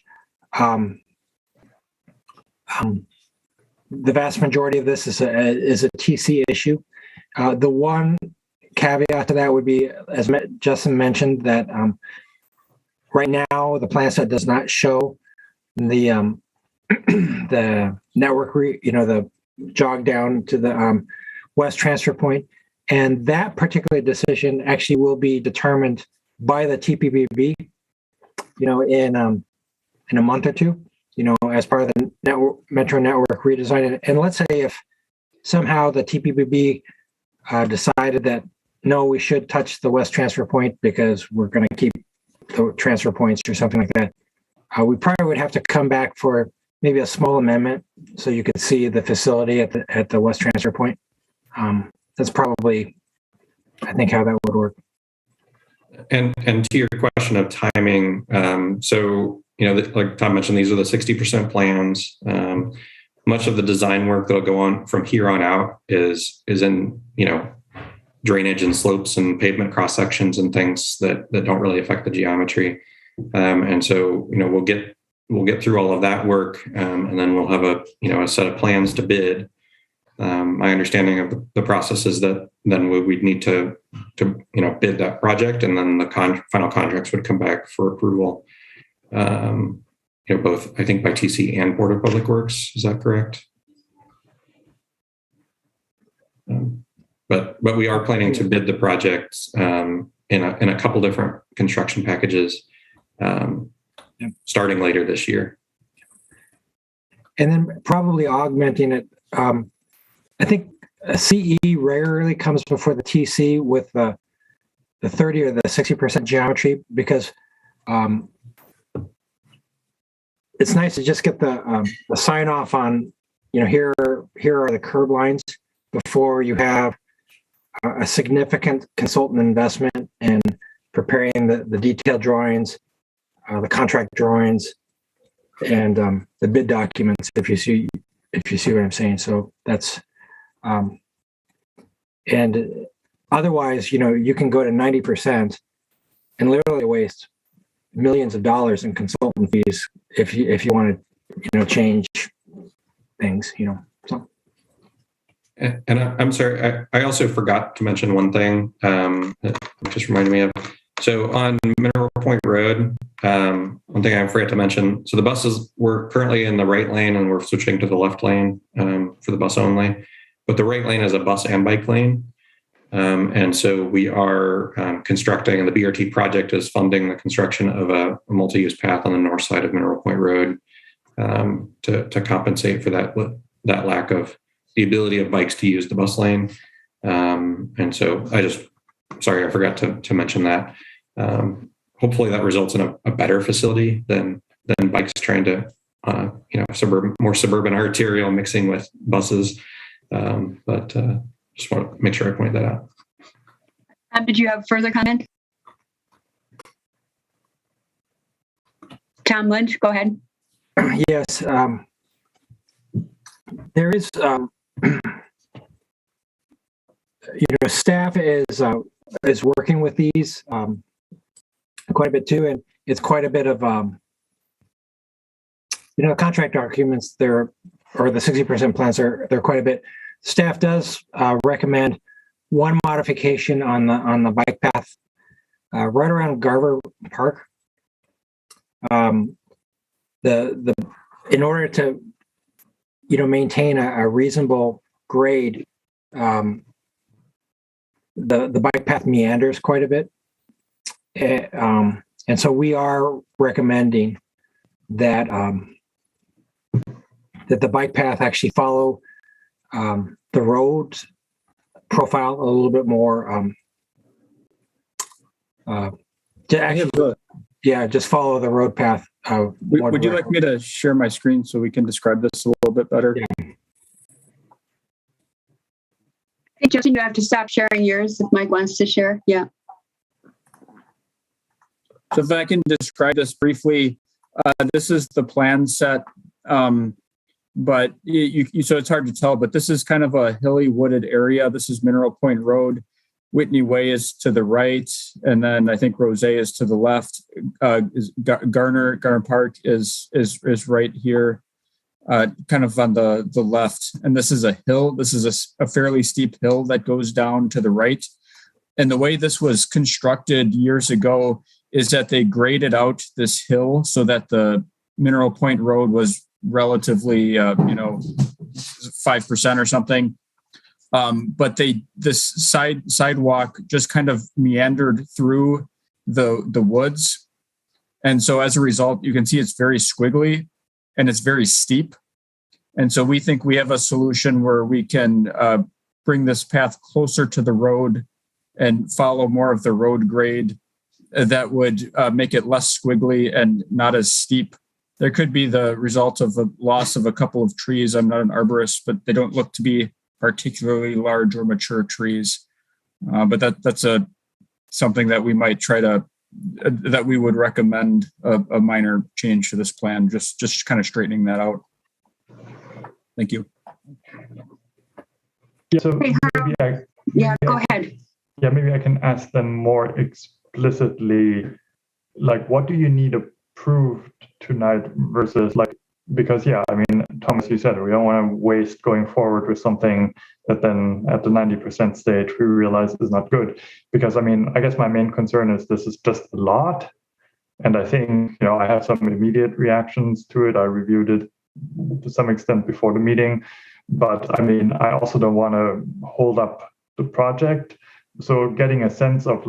the vast majority of this is a TC issue. The one caveat to that would be, as Justin mentioned, that right now the plan set does not show the the network, the jog down to the west transfer point, and that particular decision actually will be determined by the TPPB, in a month or two, as part of the metro network redesign. And let's say if somehow the TPPB decided that no, we should touch the west transfer point because we're going to keep the transfer points or something like that, we probably would have to come back for maybe a small amendment so you could see the facility at the west transfer point. That's probably, I think, how that would work. And to your question of timing, so like Tom mentioned, these are the 60% plans. Much of the design work that'll go on from here on out is in drainage and slopes and pavement cross sections and things that don't really affect the geometry. And so we'll get through all of that work, and then we'll have a set of plans to bid. My understanding of the process is that then we'd need to bid that project, and then the final contracts would come back for approval. Both I think by TC and Board of Public Works. Is that correct? But we are planning to bid the projects in a couple different construction packages, starting later this year. And then probably augmenting it. I think a CE rarely comes before the TC with the 30 or the 60% geometry, because it's nice to just get the sign off on, here are the curb lines before you have a significant consultant investment in preparing the detailed drawings, the contract drawings, and the bid documents. If you see what I'm saying. So that's and otherwise, you can go to 90% and literally waste millions of dollars in consultant fees if you want to change things. So. And I'm sorry, I also forgot to mention one thing that just reminded me of. So on Mineral Point Road, one thing I forgot to mention, so the buses were currently in the right lane and we're switching to the left lane for the bus only, but the right lane is a bus and bike lane. And so we are constructing, and the BRT project is funding the construction of a multi-use path on the north side of Mineral Point Road to compensate for that lack of the ability of bikes to use the bus lane. And so I forgot to mention that. Hopefully that results in a better facility than bikes trying to, more suburban arterial mixing with buses. But just want to make sure I point that out. Did you have further comment? Tom Lynch, go ahead. Yes. There is, staff is working with these quite a bit too, and it's quite a bit of the contract documents, or the 60% plans they're quite a bit. Staff does recommend one modification on the bike path right around Garver Park. In order to maintain a reasonable grade, the bike path meanders quite a bit, and so we are recommending that that the bike path actually follow the road profile a little bit more. Just follow the road path. Would you like me to share my screen so we can describe this a little bit better? Yeah. Hey, Justin, you have to stop sharing yours if Mike wants to share. Yeah. So if I can describe this briefly, this is the plan set, but so it's hard to tell, but this is kind of a hilly wooded area. This is Mineral Point Road. Whitney Way is to the right, and then I think Rose is to the left. Garner Park is right here, kind of on the left. And this is a hill. This is a fairly steep hill that goes down to the right. And the way this was constructed years ago is that they graded out this hill so that the Mineral Point Road was relatively, 5% or something. But this sidewalk just kind of meandered through the woods. And so as a result, you can see it's very squiggly and it's very steep. And so we think we have a solution where we can bring this path closer to the road and follow more of the road grade that would make it less squiggly and not as steep. There could be the result of a loss of a couple of trees. I'm not an arborist, but they don't look to be particularly large or mature trees. But that's something that we might try to, that we would recommend a minor change to this plan, just kind of straightening that out. Thank you. Yeah, so Hey, go ahead. Yeah, maybe I can ask them more explicitly, like, what do you need approved tonight versus because Thomas, you said we don't want to waste going forward with something that then at the 90% stage we realize is not good. Because I guess my main concern is this is just a lot. And I think, I have some immediate reactions to it. I reviewed it to some extent before the meeting, but I also don't want to hold up the project. So getting a sense of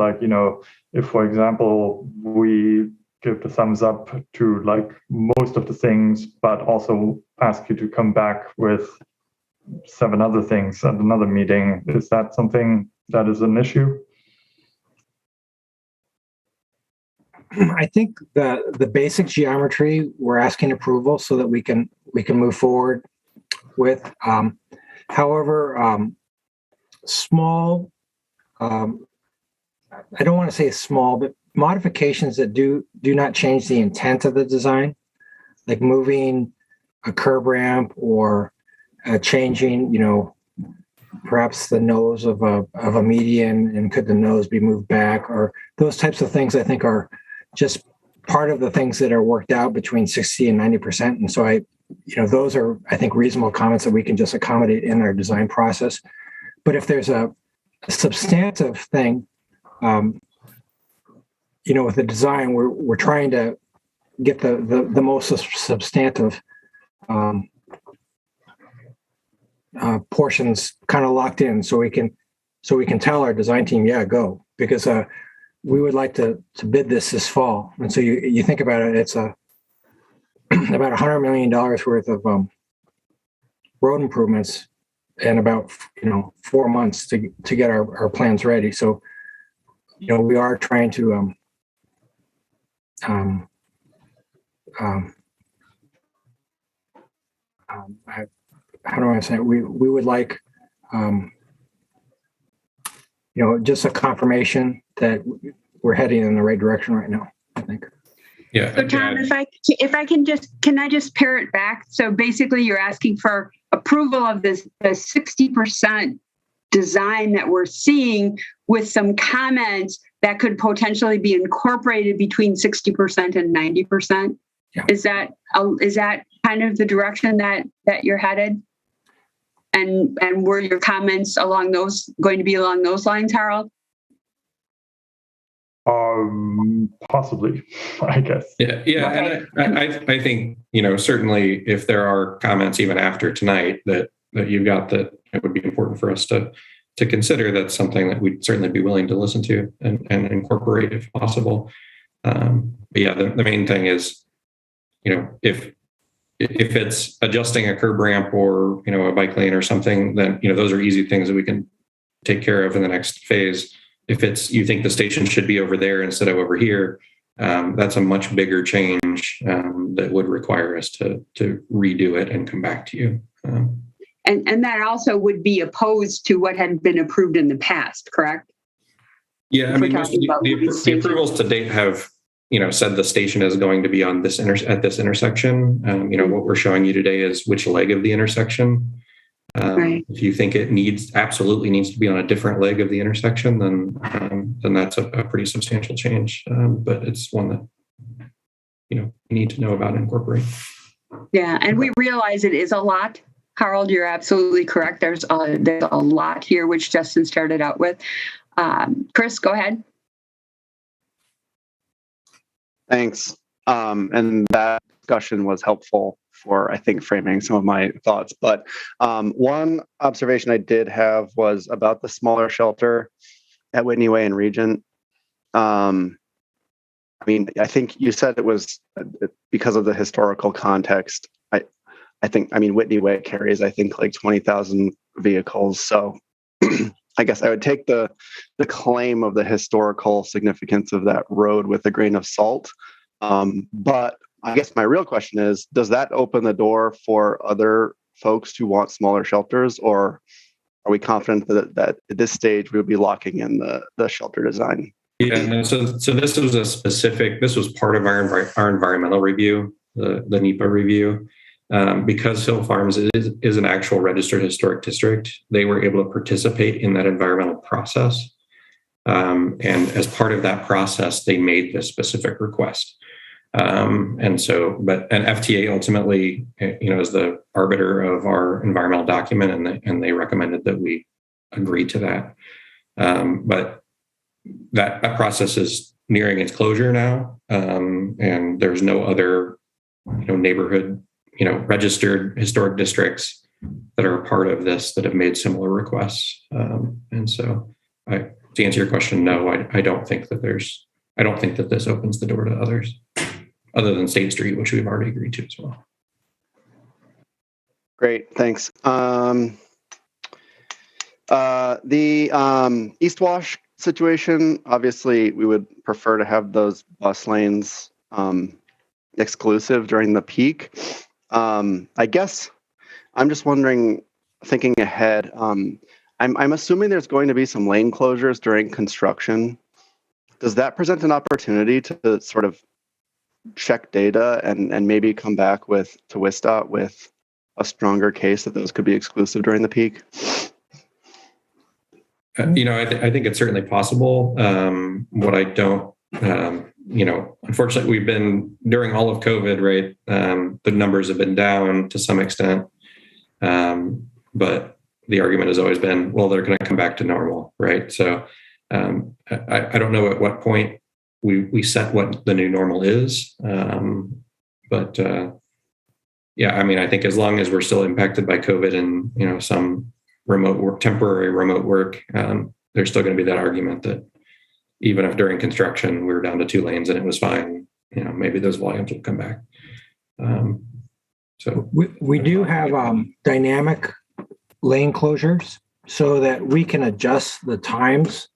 if, for example, we give the thumbs up to most of the things, but also ask you to come back with 7 other things at another meeting. Is that something that is an issue? I think the basic geometry we're asking approval so that we can move forward with. However, small, I don't want to say small, but modifications that do not change the intent of the design, like moving a curb ramp or changing, perhaps the nose of a median, and could the nose be moved back, or those types of things I think are just part of the things that are worked out between 60 and 90%. And so those are, I think, reasonable comments that we can just accommodate in our design process. But if there's a substantive thing, with the design, we're trying to get the most substantive portions kind of locked in, so we can tell our design team, yeah, go, because we would like to bid this fall. And so you think about it, it's about $100 million worth of road improvements and about 4 months to get our plans ready. So we are trying to how do I say it? We would like just a confirmation that we're heading in the right direction right now, I think. Yeah. So Tom, if I can I just pare it back? So basically you're asking for approval of the 60% design that we're seeing, with some comments that could potentially be incorporated between 60% and 90%. Yeah. Is that kind of the direction that you're headed? And were your comments going to be along those lines, Harold? Possibly, I guess. Yeah. Okay. And I think, certainly if there are comments even after tonight that you've got, that it would be important for us to consider. That's something that we'd certainly be willing to listen to and incorporate if possible. But yeah, the main thing is, if it's adjusting a curb ramp or, a bike lane or something, then, those are easy things that we can take care of in the next phase. If you think the station should be over there instead of over here, that's a much bigger change that would require us to redo it and come back to you. And that also would be opposed to what had been approved in the past, correct? Yeah, I mean, the approvals to date have, said the station is going to be on this at this intersection. What we're showing you today is which leg of the intersection. Right. If you think it absolutely needs to be on a different leg of the intersection, then that's a pretty substantial change. But it's one that, you need to know about and incorporate. Yeah, and we realize it is a lot. Harold, you're absolutely correct. There's a lot here, which Justin started out with. Chris, go ahead. Thanks. And that discussion was helpful for, I think, framing some of my thoughts. But one observation I did have was about the smaller shelter at Whitney Way and Regent. I think you said it was because of the historical context. Whitney Way carries, like 20,000 vehicles. So I guess I would take the claim of the historical significance of that road with a grain of salt. But I guess my real question is, does that open the door for other folks who want smaller shelters, or are we confident that at this stage we would be locking in the shelter design? Yeah, no, so this was part of our environmental review, the NEPA review. Because Hill Farms is an actual registered historic district, they were able to participate in that environmental process. And as part of that process, they made this specific request. And FTA ultimately, is the arbiter of our environmental document, and they recommended that we agree to that. But that process is nearing its closure now, and there's no other, neighborhood, registered historic districts that are a part of this that have made similar requests. And so, to answer your question, no, I don't think that this opens the door to others, other than State Street, which we've already agreed to as well. Great, thanks. The East Wash situation, obviously, we would prefer to have those bus lanes exclusive during the peak. I guess I'm just wondering, thinking ahead, I'm assuming there's going to be some lane closures during construction. Does that present an opportunity to sort of check data and maybe come back to WSDOT with a stronger case that those could be exclusive during the peak? I think it's certainly possible. What I don't, unfortunately, we've been, during all of COVID, right, the numbers have been down to some extent. But the argument has always been, well, they're going to come back to normal, right? So I don't know at what point we set what the new normal is. But I think as long as we're still impacted by COVID and, some temporary remote work, there's still going to be that argument that even if during construction we were down to 2 lanes and it was fine, maybe those volumes will come back. So we do have dynamic lane closures so that we can adjust the times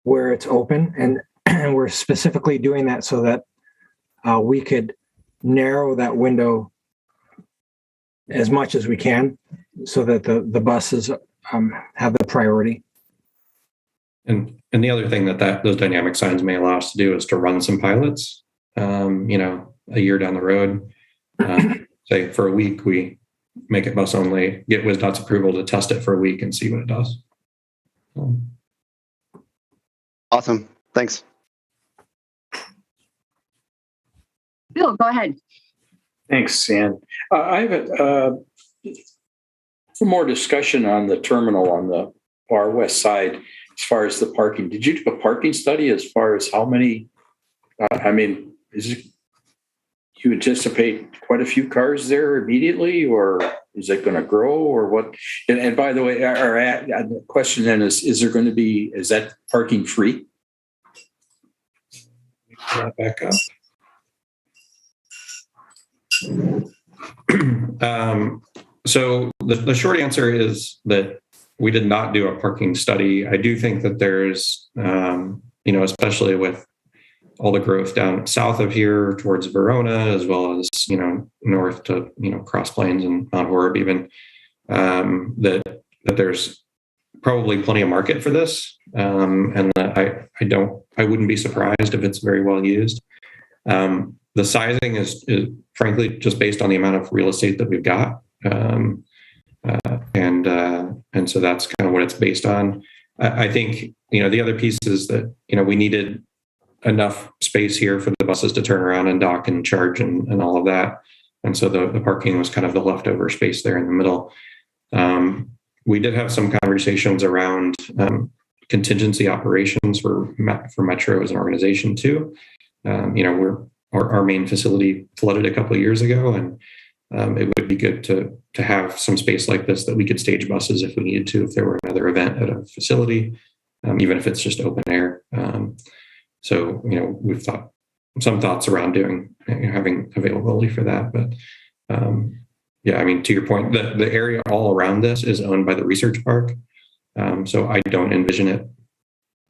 where it's open, and we're specifically doing that so that we could narrow that window as much as we can, so that the buses have the priority. And the other thing that those dynamic signs may allow us to do is to run some pilots, a year down the road. Say for a week, we make it bus only, get WSDOT's approval to test it for a week and see what it does. Awesome. Thanks. Bill, go ahead. Thanks, Ann. I have more discussion on the terminal on the far west side as far as the parking. Did you do a parking study as far as how many? You anticipate quite a few cars there immediately, or is it going to grow, or what? And by the way, the question then is there going to be, is that parking free? Back up. So the short answer is that we did not do a parking study. I do think that there's, especially with all the growth down south of here towards Verona, as well as, north to, Cross Plains and Mount Horeb even, that there's probably plenty of market for this. And I wouldn't be surprised if it's very well used. The sizing is frankly just based on the amount of real estate that we've got. And so that's kind of what it's based on. I think, the other piece is that, we needed enough space here for the buses to turn around and dock and charge and all of that. And so the parking was kind of the leftover space there in the middle. We did have some conversations around contingency operations for Metro as an organization too. Our main facility flooded a couple of years ago, and it would be good to have some space like this that we could stage buses if we needed to, if there were another event at a facility, even if it's just open air. So, we've thought some thoughts around having availability for that. But to your point, the area all around this is owned by the research park. So I don't envision it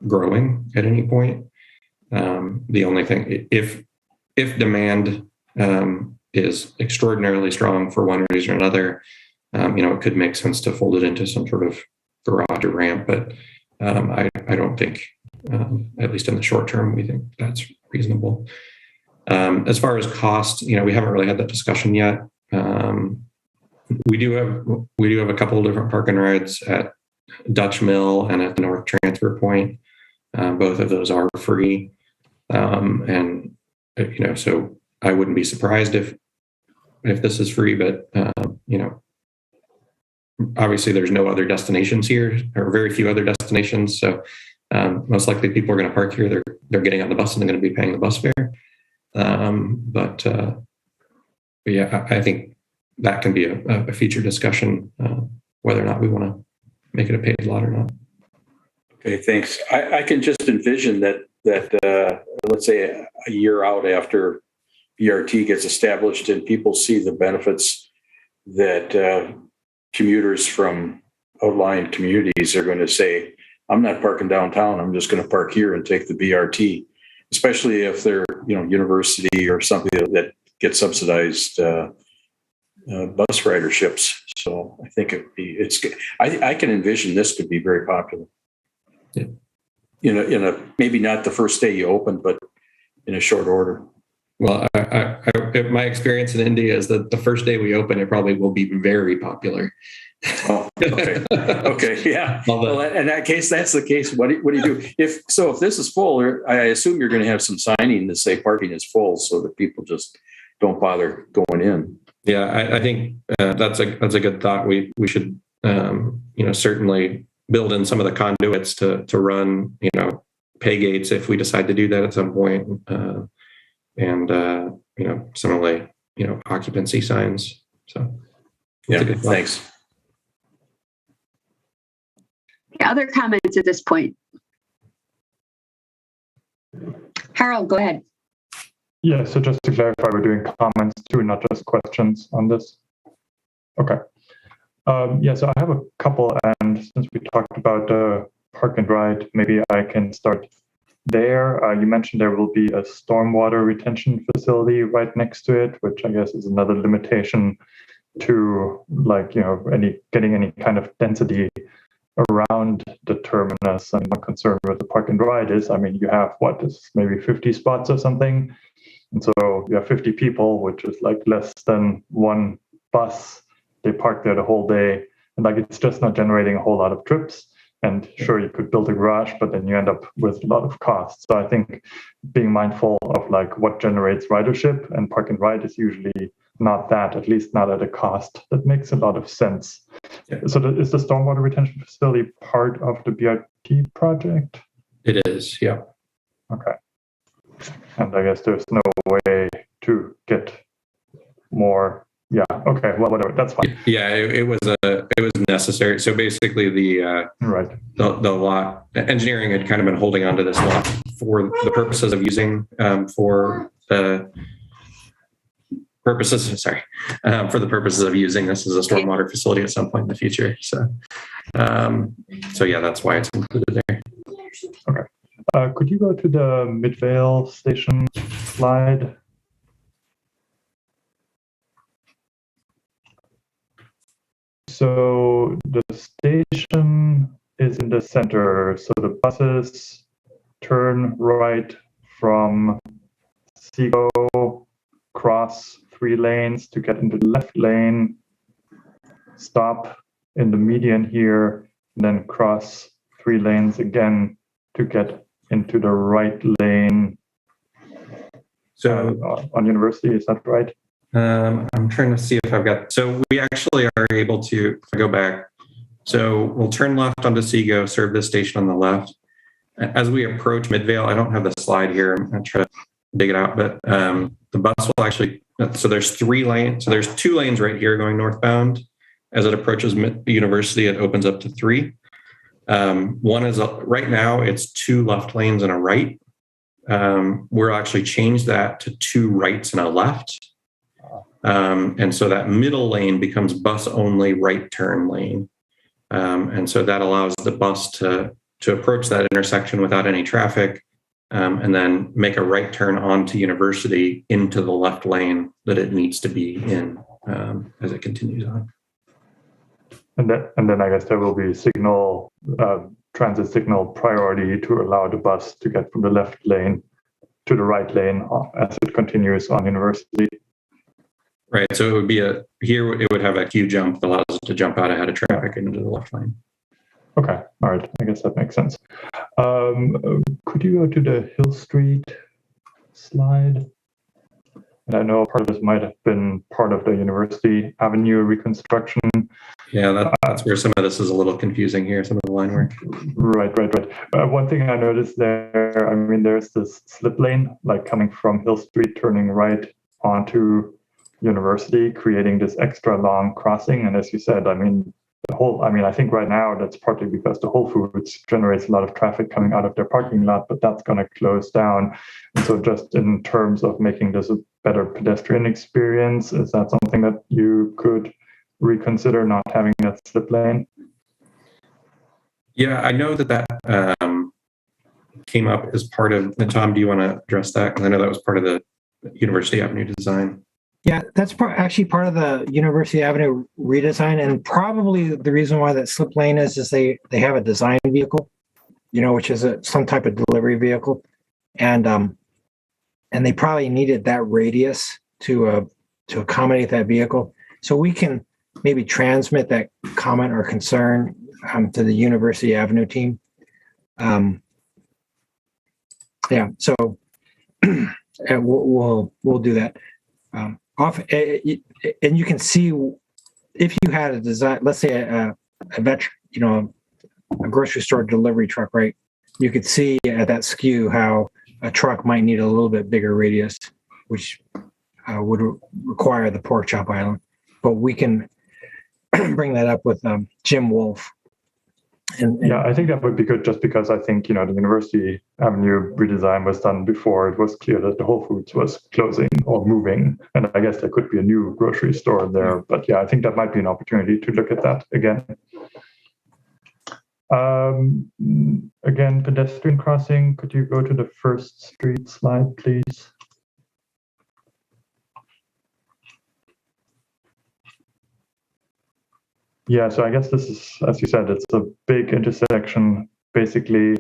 growing at any point. The only thing, if demand is extraordinarily strong for one reason or another, it could make sense to fold it into some sort of garage or ramp. But I don't think, at least in the short term, we think that's reasonable. As far as cost, we haven't really had that discussion yet. We do have a couple of different park and rides at Dutch Mill and at the North Transfer Point. Both of those are free. So I wouldn't be surprised if this is free, but obviously there's no other destinations here, or very few other destinations. So most likely people are going to park here. They're getting on the bus and they're going to be paying the bus fare. But I think that can be a future discussion, whether or not we want to make it a paid lot or not. Okay, thanks. I can just envision that let's say a year out after BRT gets established and people see the benefits that commuters from outlying communities are going to say, I'm not parking downtown, I'm just going to park here and take the BRT, especially if they're, university or something that gets subsidized bus riderships. So I think I can envision this could be very popular. Yeah. In a maybe not the first day you open, but in a short order. Well, my experience in India is that the first day we open, it probably will be very popular. Oh, okay. Okay. Yeah. Well, in that case, that's the case. What do you do? If this is full, I assume you're going to have some signing to say parking is full so that people just don't bother going in. Yeah, I think that's a good thought. We should, certainly build in some of the conduits to run, pay gates if we decide to do that at some point. Similarly, occupancy signs. So yeah, thanks. Other comments at this point? Harold, go ahead. Yeah, so just to clarify, we're doing comments too, not just questions on this. Okay. So I have a couple, and since we talked about park and ride, maybe I can start there. You mentioned there will be a stormwater retention facility right next to it, which I guess is another limitation to getting any kind of density around the terminus. And my concern with the park and ride is, you have maybe 50 spots or something. And so you have 50 people, which is like less than one bus. They park there the whole day. And it's just not generating a whole lot of trips. And sure, you could build a garage, but then you end up with a lot of costs. So I think being mindful of what generates ridership, and park and ride is usually not that, at least not at a cost. That makes a lot of sense. Yeah. So is the stormwater retention facility part of the BRT project? It is, yeah. Okay. And I guess there's no way to get more. Yeah. Okay. Well, whatever. That's fine. Yeah, it was necessary. So basically, the lot engineering had kind of been holding onto this lot for the purposes of using for the purposes of using this as a stormwater facility at some point in the future. So yeah, that's why it's included there. Okay. Could you go to the Midvale station slide? So the station is in the center. So the buses turn right from Seago, cross 3 lanes to get into the left lane, stop in the median here, and then cross 3 lanes again to get into the right lane. So on University, is that right? I'm trying to see if I've got, so we actually are able to, if I go back, so we'll turn left onto Seago, serve this station on the left. As we approach Midvale, I don't have the slide here. I'm going to try to dig it out, but the bus will actually, so there's 3 lanes. So there's 2 lanes right here going northbound. As it approaches University, it opens up to 3. One is, right now, it's 2 left lanes and a right. We'll actually change that to 2 rights and a left. And so that middle lane becomes bus only right turn lane. And so that allows the bus to approach that intersection without any traffic, and then make a right turn onto University into the left lane that it needs to be in as it continues on. And then I guess there will be transit signal priority to allow the bus to get from the left lane to the right lane as it continues on University. Right. So it would be here it would have a queue jump that allows it to jump out ahead of traffic into the left lane. Okay. All right. I guess that makes sense. Could you go to the Hill Street slide? And I know part of this might have been part of the University Avenue reconstruction. Yeah, that's where some of this is a little confusing here, some of the line work. Right. One thing I noticed there, I mean, there's this slip lane, like coming from Hill Street, turning right onto University, creating this extra long crossing. And as you said, I mean, I think right now that's partly because the Whole Foods generates a lot of traffic coming out of their parking lot, but that's going to close down. And so just in terms of making this a better pedestrian experience, is that something that you could reconsider, not having that slip lane? Yeah, I know that came up as part of, and Tom, do you want to address that? Because I know that was part of the University Avenue design. Yeah, that's actually part of the University Avenue redesign, and probably the reason why that slip lane is they have a design vehicle, which is some type of delivery vehicle, and they probably needed that radius to accommodate that vehicle. So we can maybe transmit that comment or concern to the University Avenue team. Yeah, so we'll do that. And you can see if you had a design, let's say a grocery store delivery truck, right? You could see at that skew how a truck might need a little bit bigger radius, which would require the pork chop island. But we can bring that up with Jim Wolf. And yeah, I think that would be good, just because I think, the University Avenue redesign was done before it was clear that the Whole Foods was closing or moving. And I guess there could be a new grocery store there. But yeah, I think that might be an opportunity to look at that again. Again, pedestrian crossing, could you go to the First Street slide, please? Yeah, so I guess this is, as you said, it's a big intersection. Basically,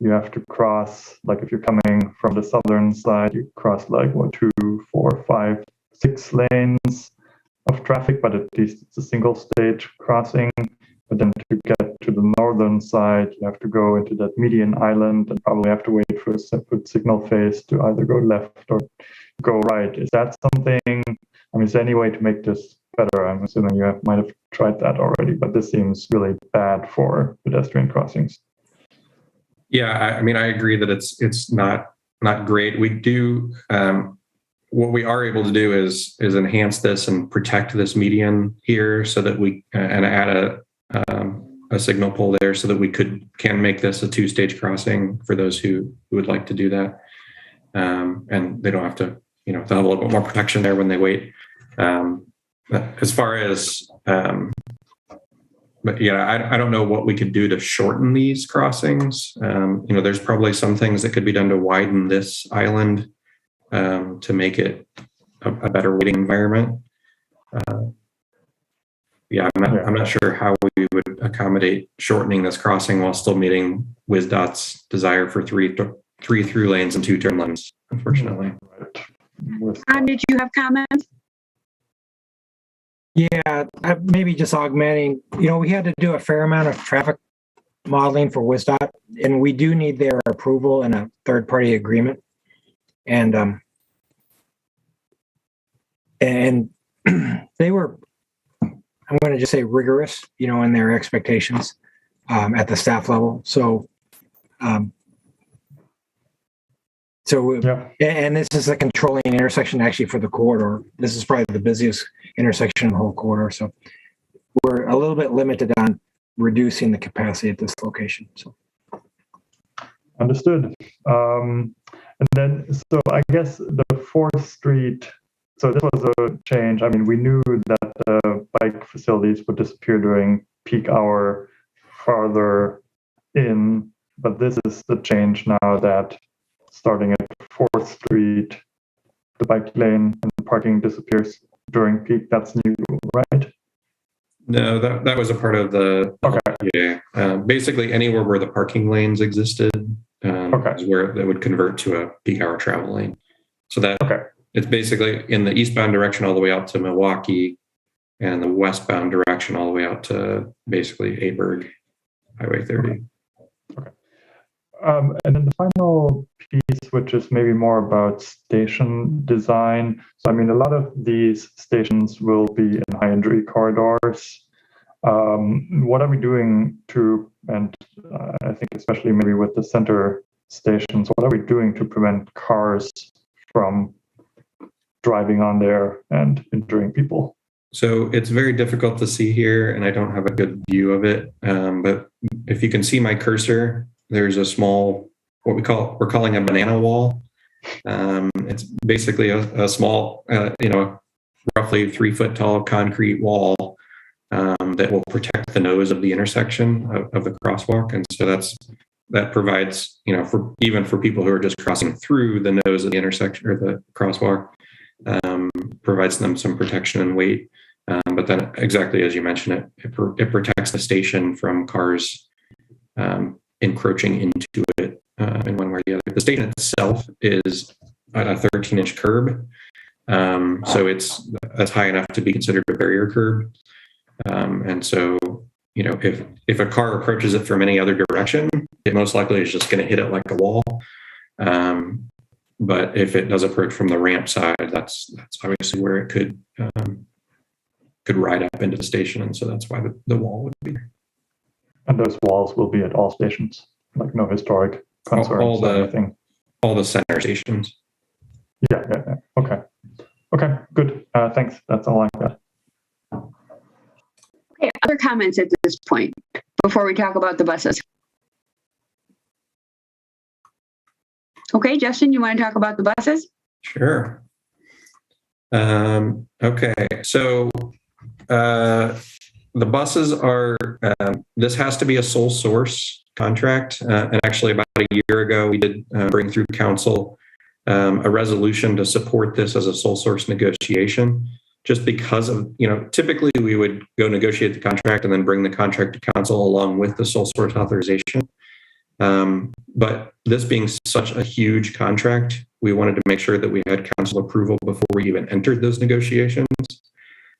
you have to cross, like if you're coming from the southern side, you cross like 2, 4, 5, 6 lanes of traffic, but at least it's a single stage crossing. But then to get to the northern side, you have to go into that median island and probably have to wait for a separate signal phase to either go left or go right. Is that something I mean, is there any way to make this better? I'm assuming you might have tried that already, but this seems really bad for pedestrian crossings. Yeah, I mean, I agree that it's not great. We do what we are able to do is enhance this and protect this median here, so that we and add a signal pole there, so that we can make this a 2-stage crossing for those who would like to do that, and they don't have to, they'll have a little bit more protection there when they wait. As far as but yeah, I don't know what we could do to shorten these crossings. There's probably some things that could be done to widen this island to make it a better waiting environment. I'm not sure how we would accommodate shortening this crossing while still meeting WisDOT's desire for three through lanes and 2 turn lanes, unfortunately. Did you have comments? Yeah, maybe just augmenting. We had to do a fair amount of traffic modeling for WisDOT, and we do need their approval and a third-party agreement. And they were, I'm going to just say, rigorous, in their expectations at the staff level. And this is a controlling intersection actually for the corridor. This is probably the busiest intersection in the whole corridor. So we're a little bit limited on reducing the capacity at this location. So understood. And then, so I guess the 4th Street, so this was a change. I mean, we knew that the bike facilities would disappear during peak hour farther in, but this is the change now that starting at 4th Street, the bike lane and parking disappears during peak. That's new, right? No, that was a part of the. Okay. Yeah. Basically, anywhere where the parking lanes existed is where they would convert to a peak hour travel lane. So it's basically in the eastbound direction all the way out to Milwaukee, and the westbound direction all the way out to basically Aberg, Highway 30. Okay. And then the final piece, which is maybe more about station design. So, I mean, a lot of these stations will be in high injury corridors. What are we doing and I think especially maybe with the center stations, what are we doing to prevent cars from driving on there and injuring people? So it's very difficult to see here, and I don't have a good view of it. But if you can see my cursor, there's a small, we're calling a banana wall. It's basically a small, roughly 3 foot tall concrete wall that will protect the nose of the intersection of the crosswalk. And so that provides, for people who are just crossing through the nose of the intersection or the crosswalk, provides them some protection and weight. But then exactly as you mentioned, it protects the station from cars encroaching into it in one way or the other. The station itself is at a 13-inch curb. So that's high enough to be considered a barrier curb. And so, if a car approaches it from any other direction, it most likely is just going to hit it like a wall. But if it does approach from the ramp side, that's obviously where it could ride up into the station. And so that's why the wall would be there. And those walls will be at all stations, like no historic concerns or anything? All the center stations. Yeah. Okay, good. Thanks. That's all I got. Okay, other comments at this point before we talk about the buses? Okay, Justin, you want to talk about the buses? Sure. Okay, so the buses are, this has to be a sole source contract. And actually about a year ago, we did bring through council a resolution to support this as a sole source negotiation, just because of, typically we would go negotiate the contract and then bring the contract to council along with the sole source authorization. But this being such a huge contract, we wanted to make sure that we had council approval before we even entered those negotiations.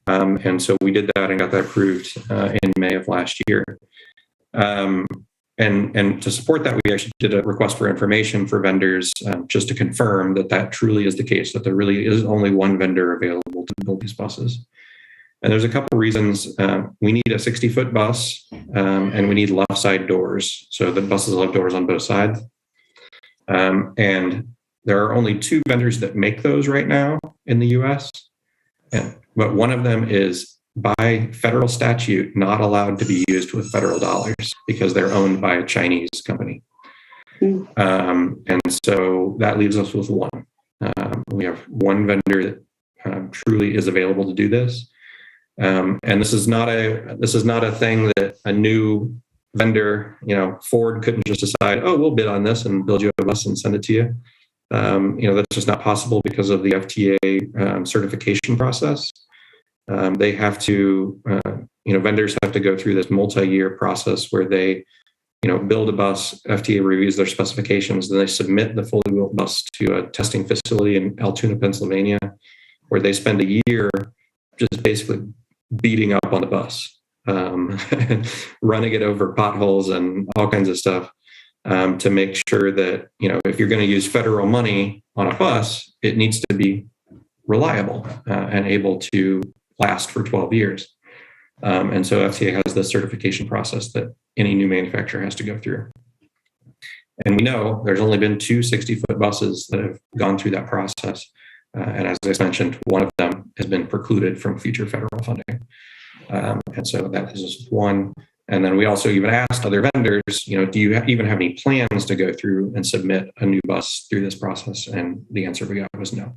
And so we did that and got that approved in May of last year. And to support that, we actually did a request for information for vendors just to confirm that that truly is the case, that there really is only one vendor available to build these buses. And there's a couple reasons. We need a 60-foot bus, and we need left side doors. So the buses will have doors on both sides. And there are only 2 vendors that make those right now in the US. But one of them is by federal statute not allowed to be used with federal dollars because they're owned by a Chinese company. And so that leaves us with one. We have one vendor that truly is available to do this. And this is not a thing that a new vendor, Ford couldn't just decide, oh, we'll bid on this and build you a bus and send it to you. That's just not possible because of the FTA certification process. They have to, vendors have to go through this multi-year process where they, build a bus, FTA reviews their specifications, then they submit the fully built bus to a testing facility in Altoona, Pennsylvania, where they spend a year just basically beating up on the bus, running it over potholes and all kinds of stuff to make sure that, if you're going to use federal money on a bus, it needs to be reliable and able to last for 12 years. And so FTA has this certification process that any new manufacturer has to go through. And we know there's only been 2 60-foot buses that have gone through that process. And as I mentioned, one of them has been precluded from future federal funding. And so that is just one. And then we also even asked other vendors, do you even have any plans to go through and submit a new bus through this process? And the answer we got was no.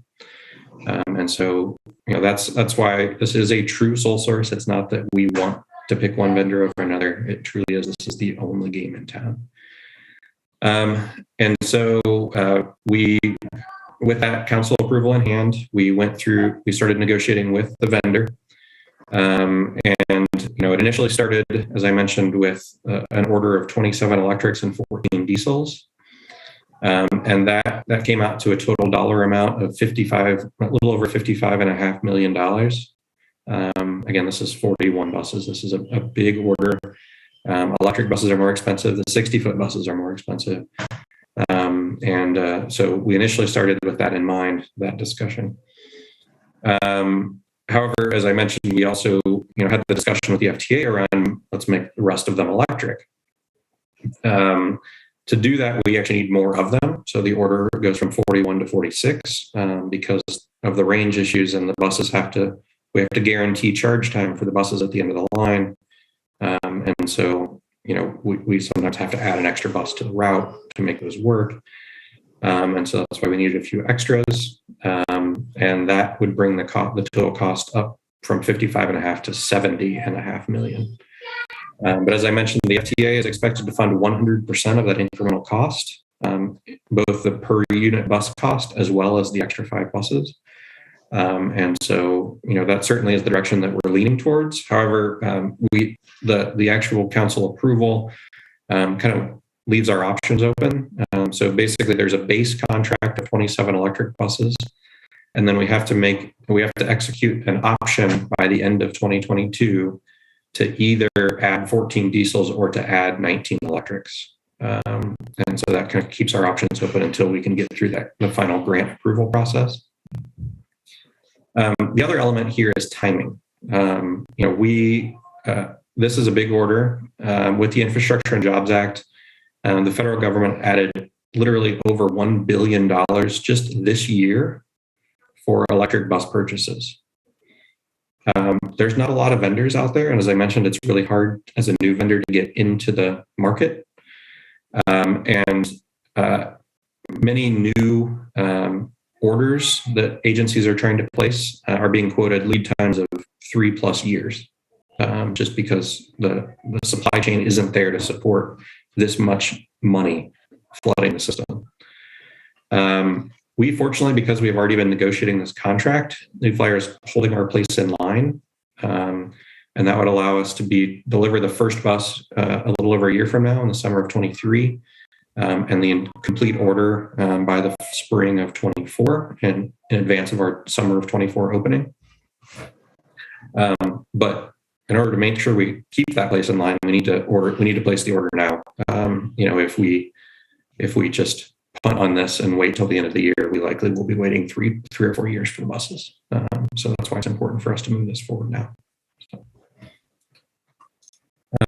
And so, that's why this is a true sole source. It's not that we want to pick one vendor over another. It truly is. This is the only game in town. And so with that council approval in hand, we started negotiating with the vendor. It initially started, as I mentioned, with an order of 27 electrics and 14 diesels. And that came out to a total dollar amount of a little over $55.5 million. Again, this is 41 buses. This is a big order. Electric buses are more expensive. The 60-foot buses are more expensive. So we initially started with that in mind, that discussion. However, as I mentioned, we also had the discussion with the FTA around let's make the rest of them electric. To do that, we actually need more of them. So the order goes from 41 to 46 because of the range issues, and the buses we have to guarantee charge time for the buses at the end of the line. And so, we sometimes have to add an extra bus to the route to make those work. And so that's why we needed a few extras. And that would bring the total cost up from 55.5 to 70.5 million. But as I mentioned, the FTA is expected to fund 100% of that incremental cost, both the per unit bus cost as well as the extra 5 buses. And so, that certainly is the direction that we're leaning towards. However, the actual council approval kind of leaves our options open. So basically, there's a base contract of 27 electric buses, and then we have to execute an option by the end of 2022 to either add 14 diesels or to add 19 electrics. And so that kind of keeps our options open until we can get through the final grant approval process. The other element here is timing. This is a big order. With the Infrastructure and Jobs Act, the federal government added literally over $1 billion just this year for electric bus purchases. There's not a lot of vendors out there. And as I mentioned, it's really hard as a new vendor to get into the market. Many new orders that agencies are trying to place are being quoted lead times of 3+ years, just because the supply chain isn't there to support this much money flooding the system. We fortunately, because we have already been negotiating this contract, New Flyer is holding our place in line. And that would allow us to deliver the first bus a little over a year from now in the summer of 23, and the complete order by the spring of 24 and in advance of our summer of 24 opening. But in order to make sure we keep that place in line, we need to place the order now. If we just punt on this and wait till the end of the year, we likely will be waiting three or 4 years for the buses. So that's why it's important for us to move this forward now. So,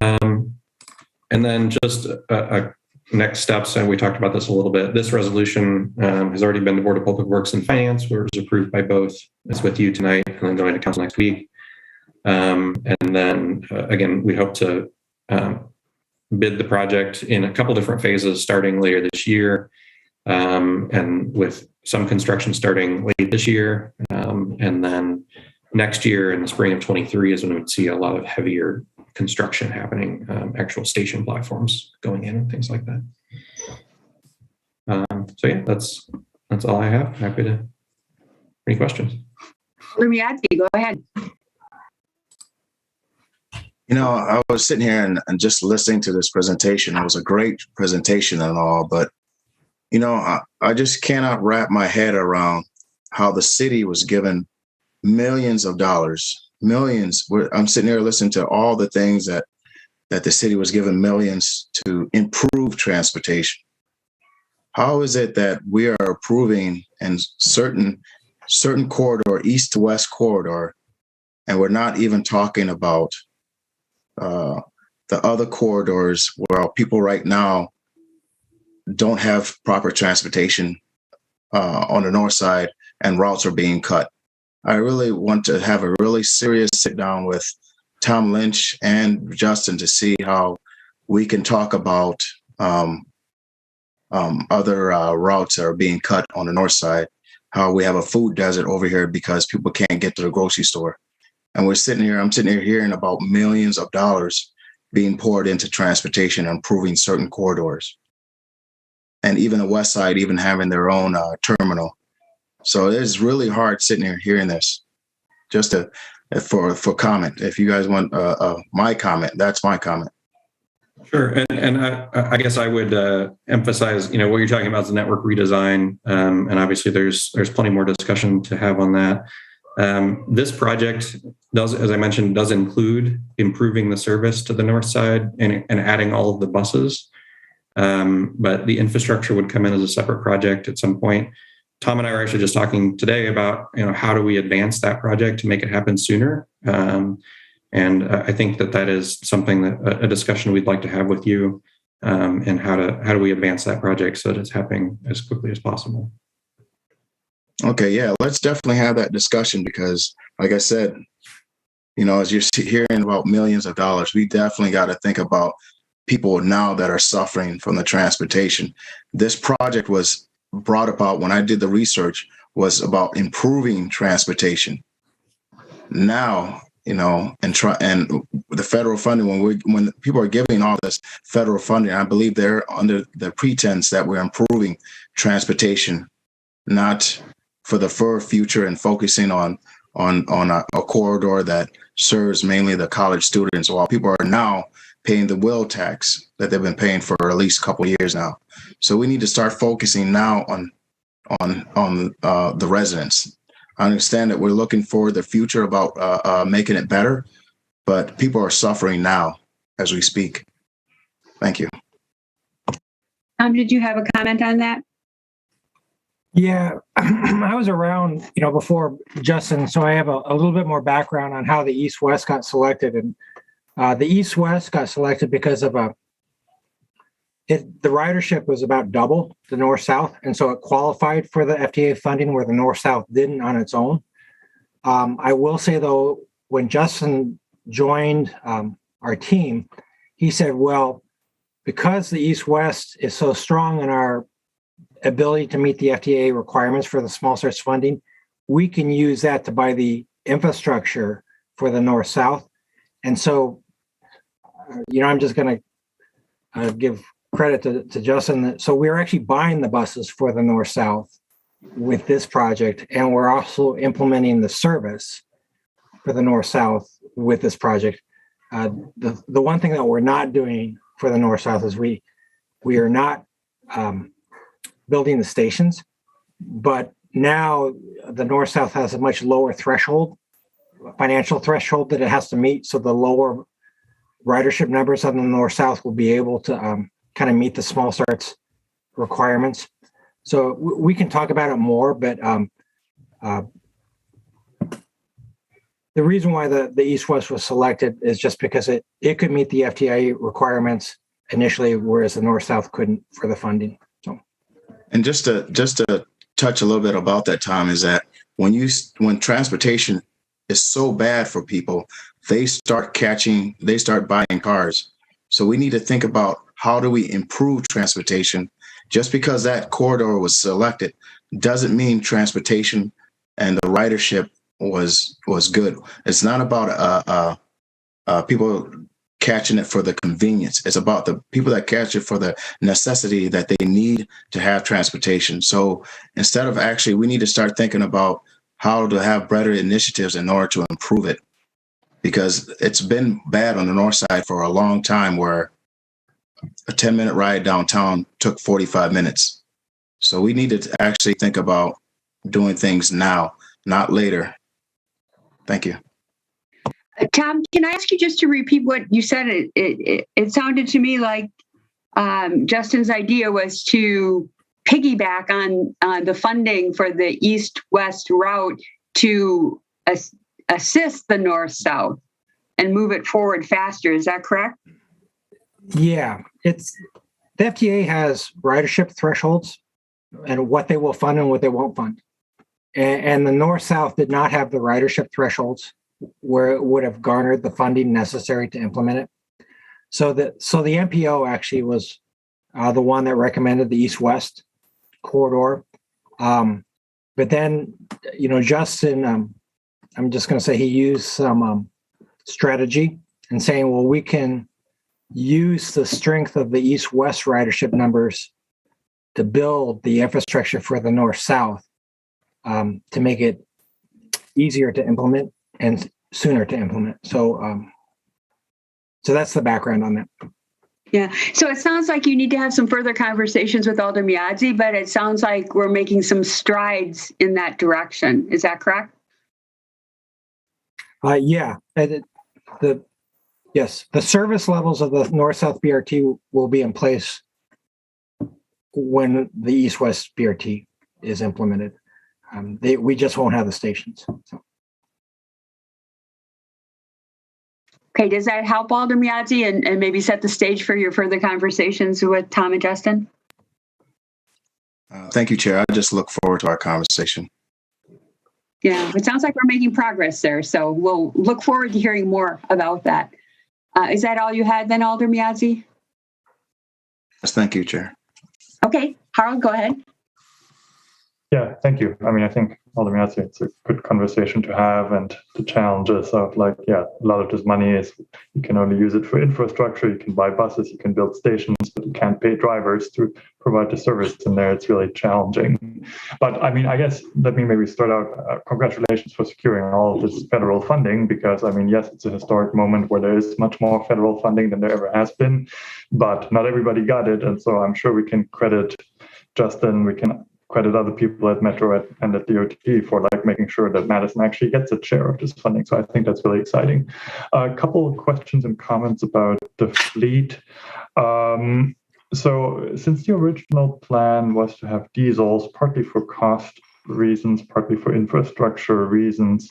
and then just a next steps, and we talked about this a little bit. This resolution has already been to Board of Public Works and Finance, where it was approved by both. It's with you tonight, and then going to council next week. And then again, we hope to bid the project in a couple different phases starting later this year, and with some construction starting late this year, and then next year in the spring of 23 is when we would see a lot of heavier construction happening, actual station platforms going in and things like that. So yeah, that's all I have. Happy to any questions. Lumiadzki, go ahead. You know, I was sitting here and just listening to this presentation. It was a great presentation and all, but, you know, I just cannot wrap my head around how the city was given millions of dollars, millions. I'm sitting here listening to all the things that the city was given millions to improve transportation. How is it that we are approving in certain corridor, east to west corridor, and we're not even talking about the other corridors where people right now don't have proper transportation on the north side and routes are being cut? I really want to have a really serious sit down with Tom Lynch and Justin to see how we can talk about other routes that are being cut on the north side, how we have a food desert over here because people can't get to the grocery store. And I'm sitting here hearing about millions of dollars being poured into transportation and improving certain corridors. And even the west side, even having their own terminal. So it's really hard sitting here hearing this. Just for comment, if you guys want my comment, that's my comment. Sure, and I guess I would emphasize, what you're talking about is the network redesign, and obviously there's plenty more discussion to have on that. This project does, as I mentioned, does include improving the service to the north side and adding all of the buses, but the infrastructure would come in as a separate project at some point. Tom and I were actually just talking today about, how do we advance that project to make it happen sooner? And I think that is something that a discussion we'd like to have with you, and how do we advance that project so that it's happening as quickly as possible. Okay, yeah, let's definitely have that discussion because, like I said, as you're hearing about millions of dollars, we definitely got to think about people now that are suffering from the transportation. This project was brought about when I did the research was about improving transportation. Now, and the federal funding, when people are giving all this federal funding, I believe they're under the pretense that we're improving transportation, not for the future and focusing on a corridor that serves mainly the college students, while people are now paying the wheel tax that they've been paying for at least a couple of years now. So we need to start focusing now on the residents. I understand that we're looking for the future about making it better, but people are suffering now as we speak. Thank you. Tom, did you have a comment on that? Yeah, I was around, before Justin, so I have a little bit more background on how the East-West got selected. And the East-West got selected because of the ridership was about double the North-South, and so it qualified for the FTA funding where the North-South didn't on its own. I will say, though, when Justin joined our team, he said, well, because the East-West is so strong in our ability to meet the FTA requirements for the small starts funding, we can use that to buy the infrastructure for the North-South. And so, I'm just going to give credit to Justin. So we're actually buying the buses for the North-South with this project, and we're also implementing the service for the North-South with this project. The one thing that we're not doing for the North-South is we are not building the stations, but now the North-South has a much lower financial threshold that it has to meet. So the lower ridership numbers on the North-South will be able to kind of meet the small starts requirements. So we can talk about it more, but the reason why the East-West was selected is just because it could meet the FTA requirements initially, whereas the North-South couldn't for the funding. So, And just to touch a little bit about that, Tom, is that when transportation is so bad for people, they start buying cars. So we need to think about how do we improve transportation. Just because that corridor was selected doesn't mean transportation and the ridership was good. It's not about people catching it for the convenience. It's about the people that catch it for the necessity that they need to have transportation. So instead of we need to start thinking about how to have better initiatives in order to improve it, because it's been bad on the north side for a long time, where a 10-minute ride downtown took 45 minutes. So we need to actually think about doing things now, not later. Thank you. Tom, can I ask you just to repeat what you said? It sounded to me like Justin's idea was to piggyback on the funding for the east-west route to assist the north-south and move it forward faster. Is that correct? yeah, the FTA has ridership thresholds and what they will fund and what they won't fund. And the North-South did not have the ridership thresholds where it would have garnered the funding necessary to implement it. So the MPO actually was the one that recommended the East-West corridor. But then, Justin, I'm just going to say he used some strategy and saying, well, we can use the strength of the East-West ridership numbers to build the infrastructure for the North-South to make it easier to implement and sooner to implement. So that's the background on that. Yeah. So it sounds like you need to have some further conversations with Alder Miadzi, but it sounds like we're making some strides in that direction. Is that correct? Yeah. The service levels of the North-South BRT will be in place when the East-West BRT is implemented. We just won't have the stations. So. Okay, does that help, Alder Miadzi, and maybe set the stage for your further conversations with Tom and Justin? Thank you, Chair. I just look forward to our conversation. Yeah, it sounds like we're making progress there, so we'll look forward to hearing more about that. Is that all you had then, Alder Miadzi? Yes, thank you, Chair. Okay, Harold, go ahead. Yeah, thank you. I mean, I think ultimately it's a good conversation to have, and the challenges of a lot of this money is you can only use it for infrastructure. You can buy buses, you can build stations, but you can't pay drivers to provide the service in there. It's really challenging. But I mean, I guess let me maybe start out. Congratulations for securing all of this federal funding, because I mean, yes, it's a historic moment where there is much more federal funding than there ever has been, but not everybody got it. And so I'm sure we can credit Justin, we can credit other people at Metro and at DOT for making sure that Madison actually gets a share of this funding. So I think that's really exciting. A couple of questions and comments about the fleet. So since the original plan was to have diesels, partly for cost reasons, partly for infrastructure reasons,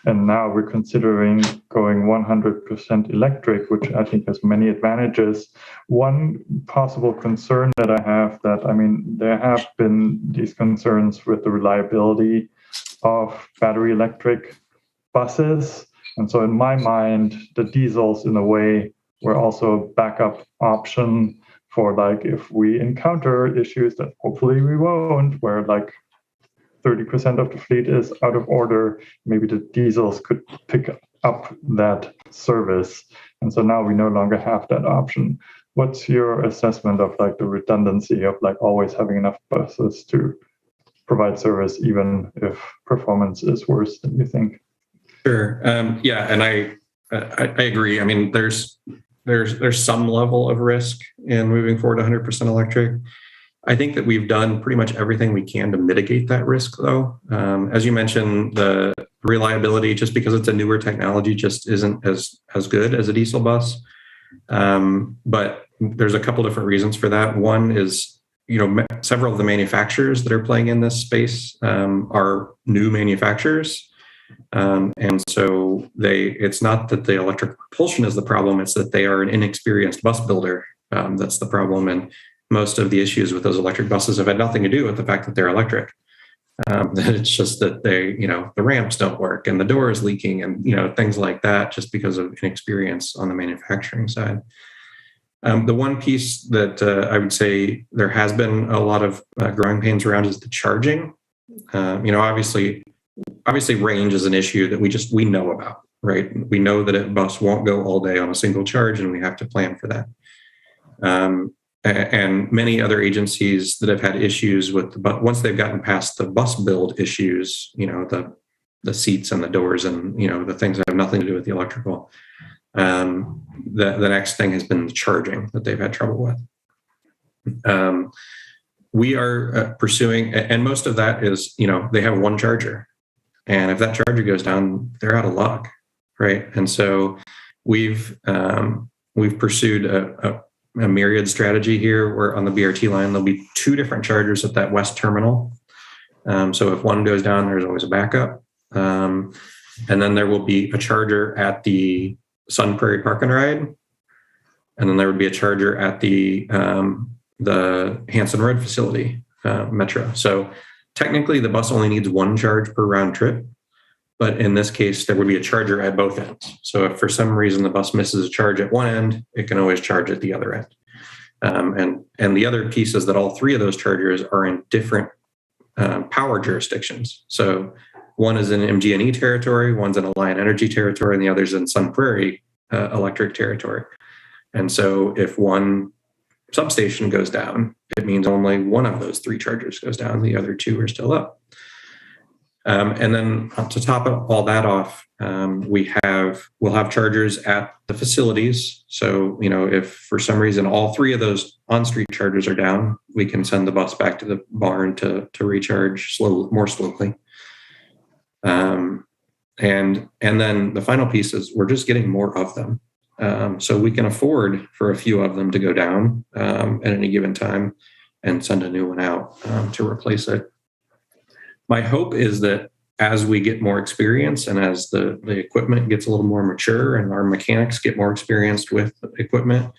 and now we're considering going 100% electric, which I think has many advantages. One possible concern that I have there have been these concerns with the reliability of battery electric buses. And so in my mind, the diesels in a way were also a backup option for if we encounter issues that hopefully we won't, where 30% of the fleet is out of order, maybe the diesels could pick up that service. And so now we no longer have that option. What's your assessment of the redundancy of always having enough buses to provide service, even if performance is worse than you think? Sure. Yeah, and I agree. I mean, there's some level of risk in moving forward to 100% electric. I think that we've done pretty much everything we can to mitigate that risk, though. As you mentioned, the reliability, just because it's a newer technology, just isn't as good as a diesel bus. But there's a couple different reasons for that. One is, several of the manufacturers that are playing in this space are new manufacturers. And so it's not that the electric propulsion is the problem, it's that they are an inexperienced bus builder. That's the problem. And most of the issues with those electric buses have had nothing to do with the fact that they're electric. That it's just that the ramps don't work and the door is leaking and, things like that, just because of inexperience on the manufacturing side. The one piece that I would say there has been a lot of growing pains around is the charging. Obviously range is an issue that we know about, right? We know that a bus won't go all day on a single charge, and we have to plan for that. And many other agencies that have had issues with once they've gotten past the bus build issues, the seats and the doors and, the things that have nothing to do with the electrical. The next thing has been the charging that they've had trouble with. We are pursuing, and most of that is, they have one charger. And if that charger goes down, they're out of luck, right? And so we've pursued a myriad strategy here where on the BRT line, there'll be 2 different chargers at that west terminal. So if one goes down, there's always a backup. And then there will be a charger at the Sun Prairie Park and Ride. And then there would be a charger at the Hanson Road facility, Metro. So technically the bus only needs 1 charge per round trip. But in this case, there would be a charger at both ends. So if for some reason the bus misses a charge at one end, it can always charge at the other end. And the other piece is that all 3 of those chargers are in different power jurisdictions. So one is in MG&E territory, one's in Alliant Energy territory, and the other's in Sun Prairie electric territory. And so if one substation goes down, it means only one of those 3 chargers goes down. The other 2 are still up. And then to top all that off, we'll have chargers at the facilities. So, if for some reason all 3 of those on-street chargers are down, we can send the bus back to the barn to recharge more slowly. And then the final piece is we're just getting more of them. So we can afford for a few of them to go down at any given time and send a new one out to replace it. My hope is that as we get more experience and as the equipment gets a little more mature and our mechanics get more experienced with the equipment,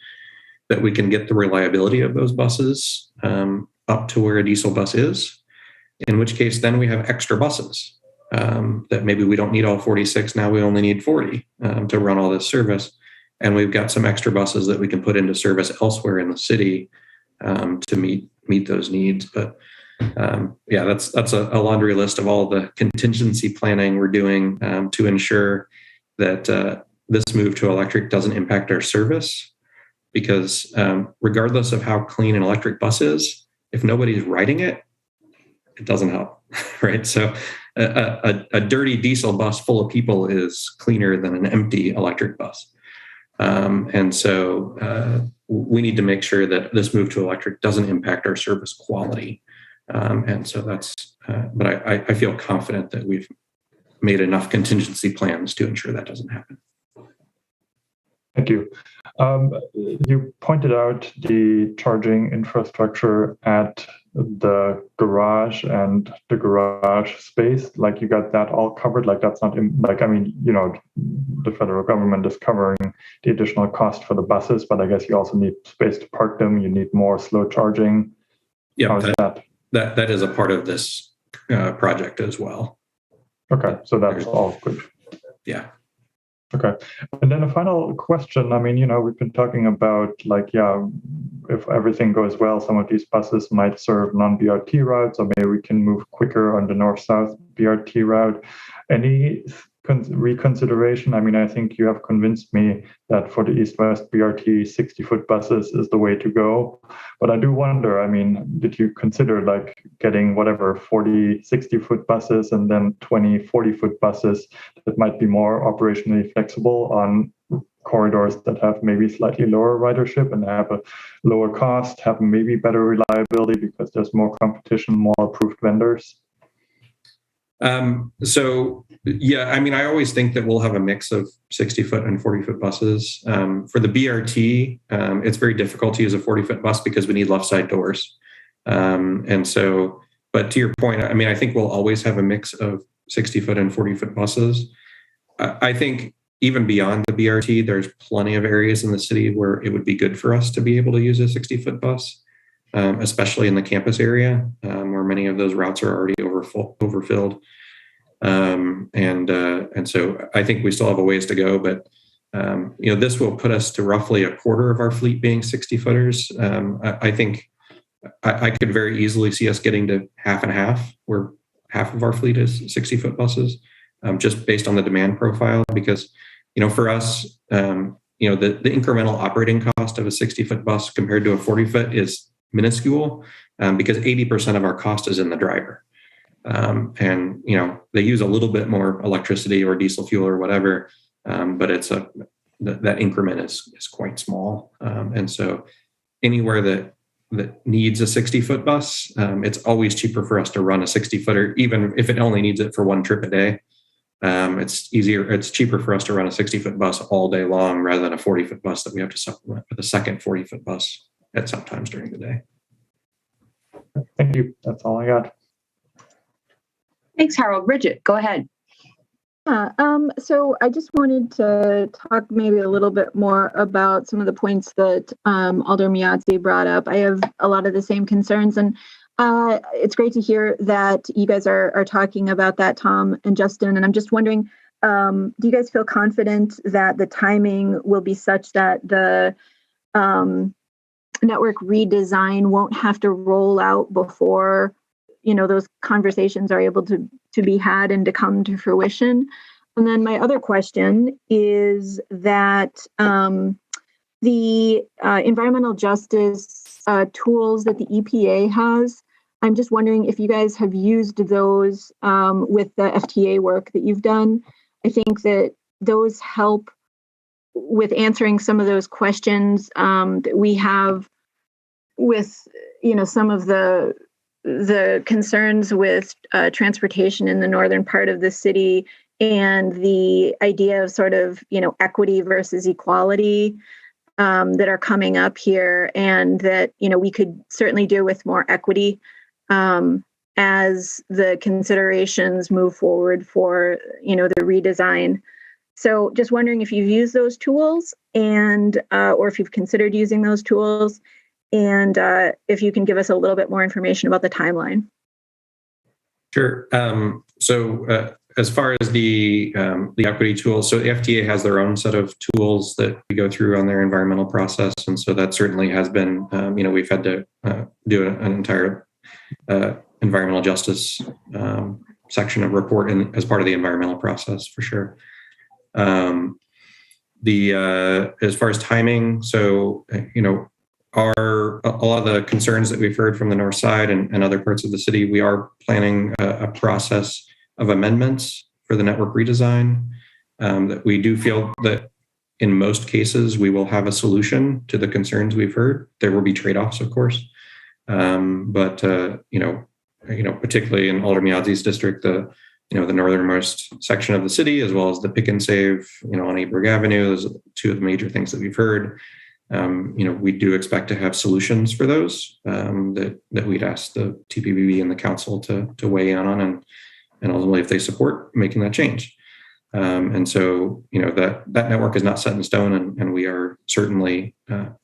that we can get the reliability of those buses up to where a diesel bus is, in which case then we have extra buses that maybe we don't need all 46. Now we only need 40 to run all this service. And we've got some extra buses that we can put into service elsewhere in the city to meet those needs. But that's a laundry list of all the contingency planning we're doing to ensure that this move to electric doesn't impact our service. Because regardless of how clean an electric bus is, if nobody's riding it, it doesn't help, right? So a dirty diesel bus full of people is cleaner than an empty electric bus. And so we need to make sure that this move to electric doesn't impact our service quality. And so but I feel confident that we've made enough contingency plans to ensure that doesn't happen. Thank you. You pointed out the charging infrastructure at the garage and the garage space. Like you got that all covered. Like that's not the federal government is covering the additional cost for the buses, but I guess you also need space to park them. You need more slow charging. Yeah, that is a part of this project as well. Okay, so that's all good. Yeah. Okay. And then a final question. I mean, we've been talking about if everything goes well, some of these buses might serve non-BRT routes, or maybe we can move quicker on the north-south BRT route. Any reconsideration? I mean, I think you have convinced me that for the east-west BRT, 60-foot buses is the way to go. But I do wonder, I mean, did you consider getting 40, 60-foot buses and then 20, 40-foot buses that might be more operationally flexible on corridors that have maybe slightly lower ridership and have a lower cost, have maybe better reliability because there's more competition, more approved vendors? So yeah, I mean, I always think that we'll have a mix of 60-foot and 40-foot buses. For the BRT, it's very difficult to use a 40-foot bus because we need left side doors. And so, but to your point, I mean, I think we'll always have a mix of 60-foot and 40-foot buses. I think even beyond the BRT, there's plenty of areas in the city where it would be good for us to be able to use a 60-foot bus, especially in the campus area, where many of those routes are already overfilled. And so I think we still have a ways to go, but this will put us to roughly a quarter of our fleet being 60-footers. I think I could very easily see us getting to half and half, where half of our fleet is 60-foot buses, just based on the demand profile. Because, for us, the incremental operating cost of a 60-foot bus compared to a 40-foot is minuscule, because 80% of our cost is in the driver. And they use a little bit more electricity or diesel fuel or whatever, but that increment is quite small. And so anywhere that needs a 60-foot bus, it's always cheaper for us to run a 60-footer, even if it only needs it for one trip a day. It's cheaper for us to run a 60-foot bus all day long rather than a 40-foot bus that we have to supplement with a second 40-foot bus at some times during the day. Thank you. That's all I got. Thanks, Harold. Bridget, go ahead. So I just wanted to talk maybe a little bit more about some of the points that Alder Miazzi brought up. I have a lot of the same concerns, and it's great to hear that you guys are talking about that, Tom and Justin. And I'm just wondering, do you guys feel confident that the timing will be such that the network redesign won't have to roll out before those conversations are able to be had and to come to fruition? And then my other question is that the environmental justice tools that the EPA has, I'm just wondering if you guys have used those with the FTA work that you've done. I think that those help with answering some of those questions that we have with, some of the concerns with transportation in the northern part of the city, and the idea of sort of, equity versus equality that are coming up here, and that, we could certainly do with more equity as the considerations move forward for, the redesign. So just wondering if you've used those tools and, or if you've considered using those tools, and if you can give us a little bit more information about the timeline. Sure. So as far as the equity tools, so the FTA has their own set of tools that we go through on their environmental process. And so that certainly has been, we've had to do an entire environmental justice section of report as part of the environmental process, for sure. As far as timing, so, a lot of the concerns that we've heard from the north side and other parts of the city, we are planning a process of amendments for the network redesign, that we do feel that in most cases we will have a solution to the concerns we've heard. There will be trade-offs, of course, but particularly in Alder Miazzi's district, the northernmost section of the city, as well as the Pick and Save, on Aberg Avenue, those are two of the major things that we've heard. We do expect to have solutions for those that we'd ask the TPPB and the council to weigh in on, and ultimately if they support making that change. And so, that network is not set in stone, and we are certainly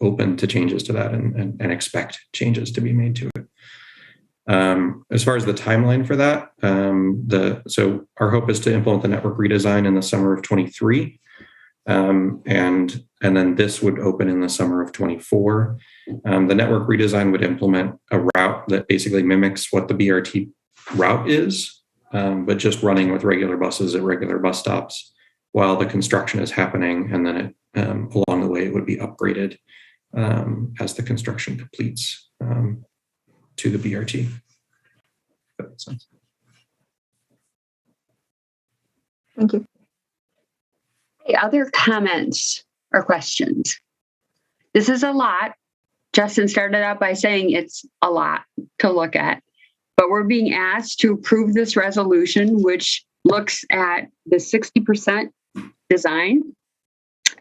open to changes to that and expect changes to be made to it. As far as the timeline for that, so our hope is to implement the network redesign in the summer of 23. And then this would open in the summer of 24. The network redesign would implement a route that basically mimics what the BRT route is, but just running with regular buses at regular bus stops while the construction is happening. And then along the way, it would be upgraded as the construction completes to the BRT. If that makes sense. Thank you. Other comments or questions? This is a lot. Justin started out by saying it's a lot to look at, but So we're being asked to approve this resolution, which looks at the 60% design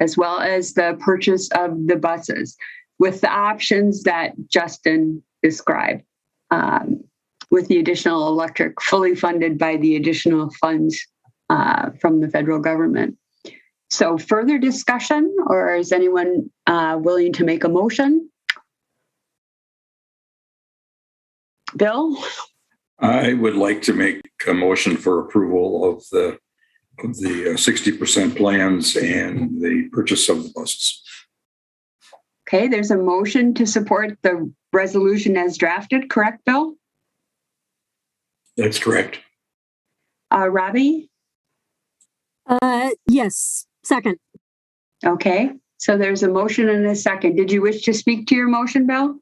as well as the purchase of the buses with the options that Justin described, with the additional electric fully funded by the additional funds from the federal government. So further discussion, or is anyone willing to make a motion? Bill? I would like to make a motion for approval of the 60% plans and the purchase of the buses. Okay, there's a motion to support the resolution as drafted, correct, Bill? That's correct. Robbie? Yes, second. Okay, so there's a motion and a second. Did you wish to speak to your motion, Bill?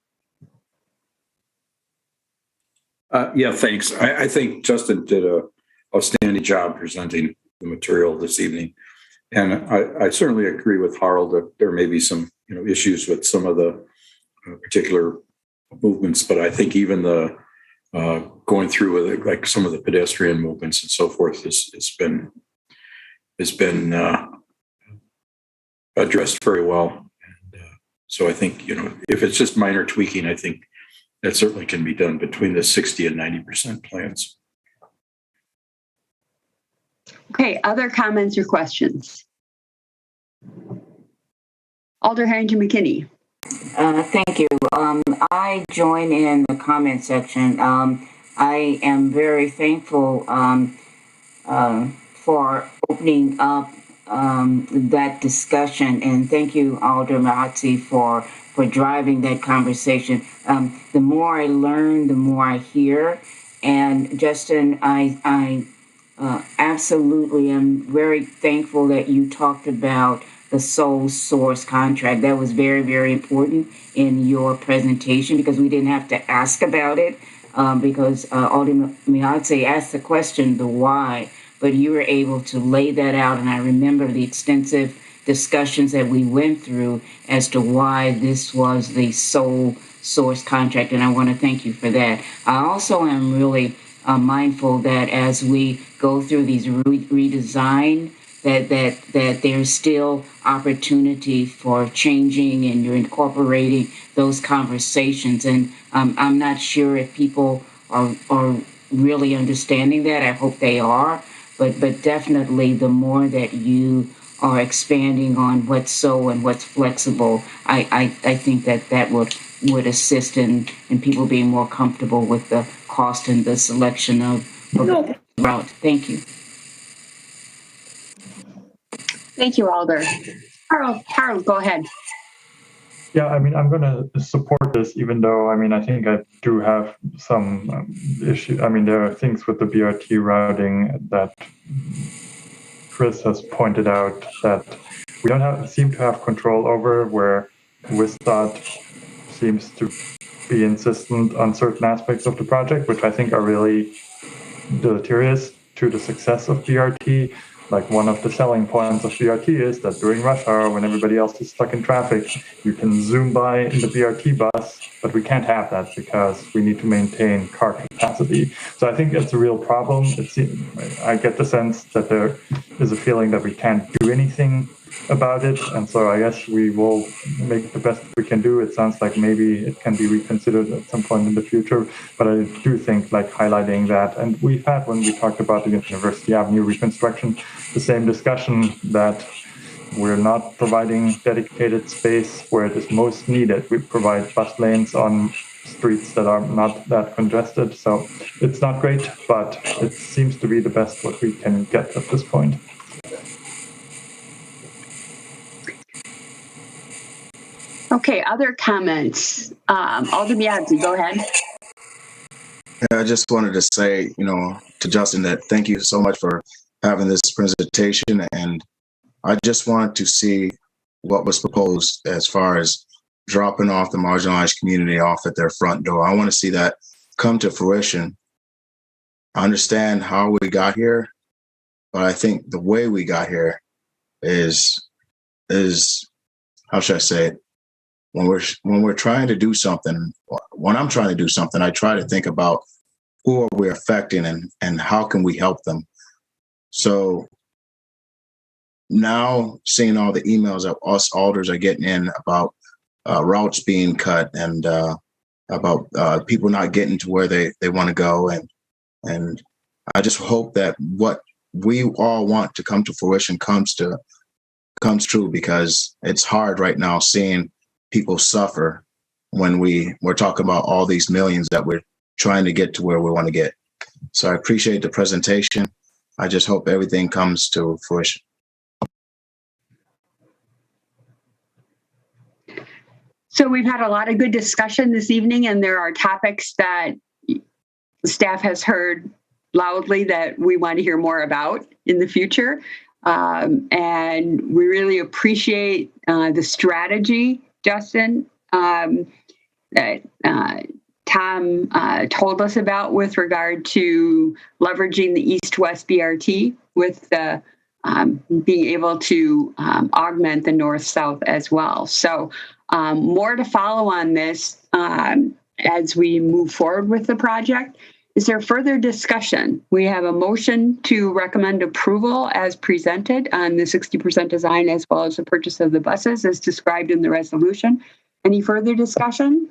Yeah, thanks. I think Justin did a outstanding job presenting the material this evening. And I certainly agree with Harold that there may be some issues with some of the particular movements, but I think even the going through with it, like some of the pedestrian movements and so forth has been addressed very well. And so I think, if it's just minor tweaking, I think that certainly can be done between the 60 and 90% plans. Okay, other comments or questions? Alder Harrington McKinney. Thank you. I join in the comment section. I am very thankful for opening up that discussion, and thank you, Alder Mahatsi, for driving that conversation. The more I learn, the more I hear. And Justin, I absolutely am very thankful that you talked about the sole source contract. That was very, very important in your presentation because we didn't have to ask about it because Alder Mahatsi asked the question, the why, but you were able to lay that out. And I remember the extensive discussions that we went through as to why this was the sole source contract, and I want to thank you for that. I also am really mindful that as we go through these redesign, that there's still opportunity for changing, and you're incorporating those conversations. And I'm not sure if people are really understanding that. I hope they are, but definitely the more that you are expanding on what's so and what's flexible, I think that would assist in people being more comfortable with the cost and the selection of the route. Thank you. Thank you, Alder. Harold, go ahead. Yeah, I mean, I'm going to support this, even though, I mean, I think I do have some issues. I mean, there are things with the BRT routing that Chris has pointed out that we don't seem to have control over, where WisDOT seems to be insistent on certain aspects of the project, which I think are really deleterious to the success of BRT. Like, one of the selling points of BRT is that during rush hour, when everybody else is stuck in traffic, you can zoom by in the BRT bus, but we can't have that because we need to maintain car capacity. So I think it's a real problem. I get the sense that there is a feeling that we can't do anything about it, and so I guess we will make the best we can do. It sounds like maybe it can be reconsidered at some point in the future, but I do think like highlighting that, and we've had, when we talked about the University Avenue reconstruction, the same discussion that we're not providing dedicated space where it is most needed. We provide bus lanes on streets that are not that congested, so it's not great, but it seems to be the best what we can get at this point. Okay, other comments? Alder Biadzi, go ahead. I just wanted to say, to Justin, that thank you so much for having this presentation. And I just wanted to see what was proposed as far as dropping off the marginalized community off at their front door. I want to see that come to fruition. I understand how we got here, but I think the way we got here is how should I say it? When we're trying to do something, when I'm trying to do something, I try to think about who are we affecting and how can we help them? So now seeing all the emails that us alders are getting in about routes being cut and about people not getting to where they want to go. And I just hope that what we all want to come to fruition comes true, because it's hard right now seeing people suffer when we're talking about all these millions that we're trying to get to where we want to get. So I appreciate the presentation. I just hope everything comes to fruition. So we've had a lot of good discussion this evening, and there are topics that staff has heard loudly that we want to hear more about in the future. And we really appreciate the strategy, Justin, that Tom told us about with regard to leveraging the East-West BRT with the being able to augment the North-South as well. So more to follow on this as we move forward with the project. Is there further discussion? We have a motion to recommend approval as presented on the 60% design as well as the purchase of the buses as described in the resolution. Any further discussion?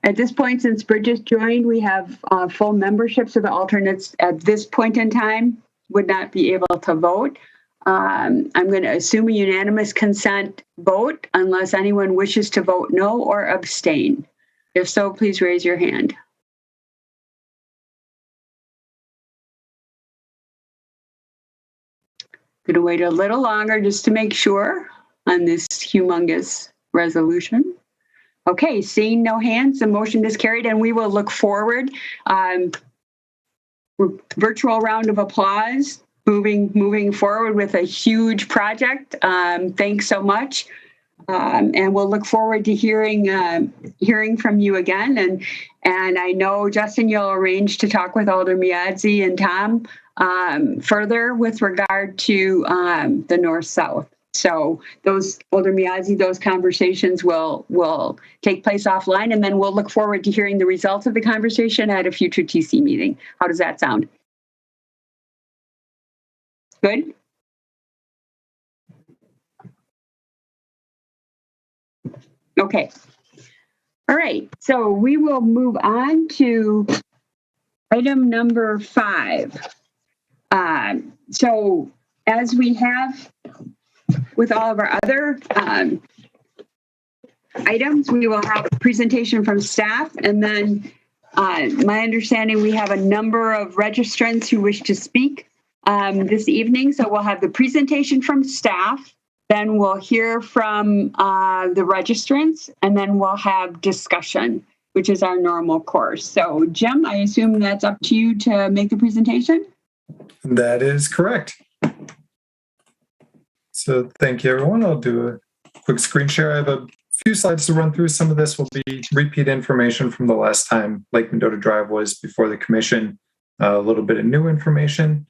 At this point, since Bridget's joined, we have full membership, so the alternates at this point in time would not be able to vote. I'm going to assume a unanimous consent vote unless anyone wishes to vote no or abstain. If so, please raise your hand. Going to wait a little longer just to make sure on this humongous resolution. Okay, seeing no hands, the motion is carried, and we will look forward. Virtual round of applause, moving forward with a huge project. Thanks so much. And we'll look forward to hearing from you again. And I know, Justin, you'll arrange to talk with Alder Miadzi and Tom further with regard to the North-South. So those Alder Miadzi, those conversations will take place offline, and then we'll look forward to hearing the results of the conversation at a future TC meeting. How does that sound? Good? Okay. All right. So we will move on to item number 5. So as we have with all of our other items, we will have a presentation from staff, and then my understanding we have a number of registrants who wish to speak this evening. So we'll have the presentation from staff, then we'll hear from the registrants, and then we'll have discussion, which is our normal course. So Jim, I assume that's up to you to make the presentation? That is correct. So thank you, everyone. I'll do a quick screen share. I have a few slides to run through. Some of this will be repeat information from the last time Lake Mendota Drive was before the commission, a little bit of new information.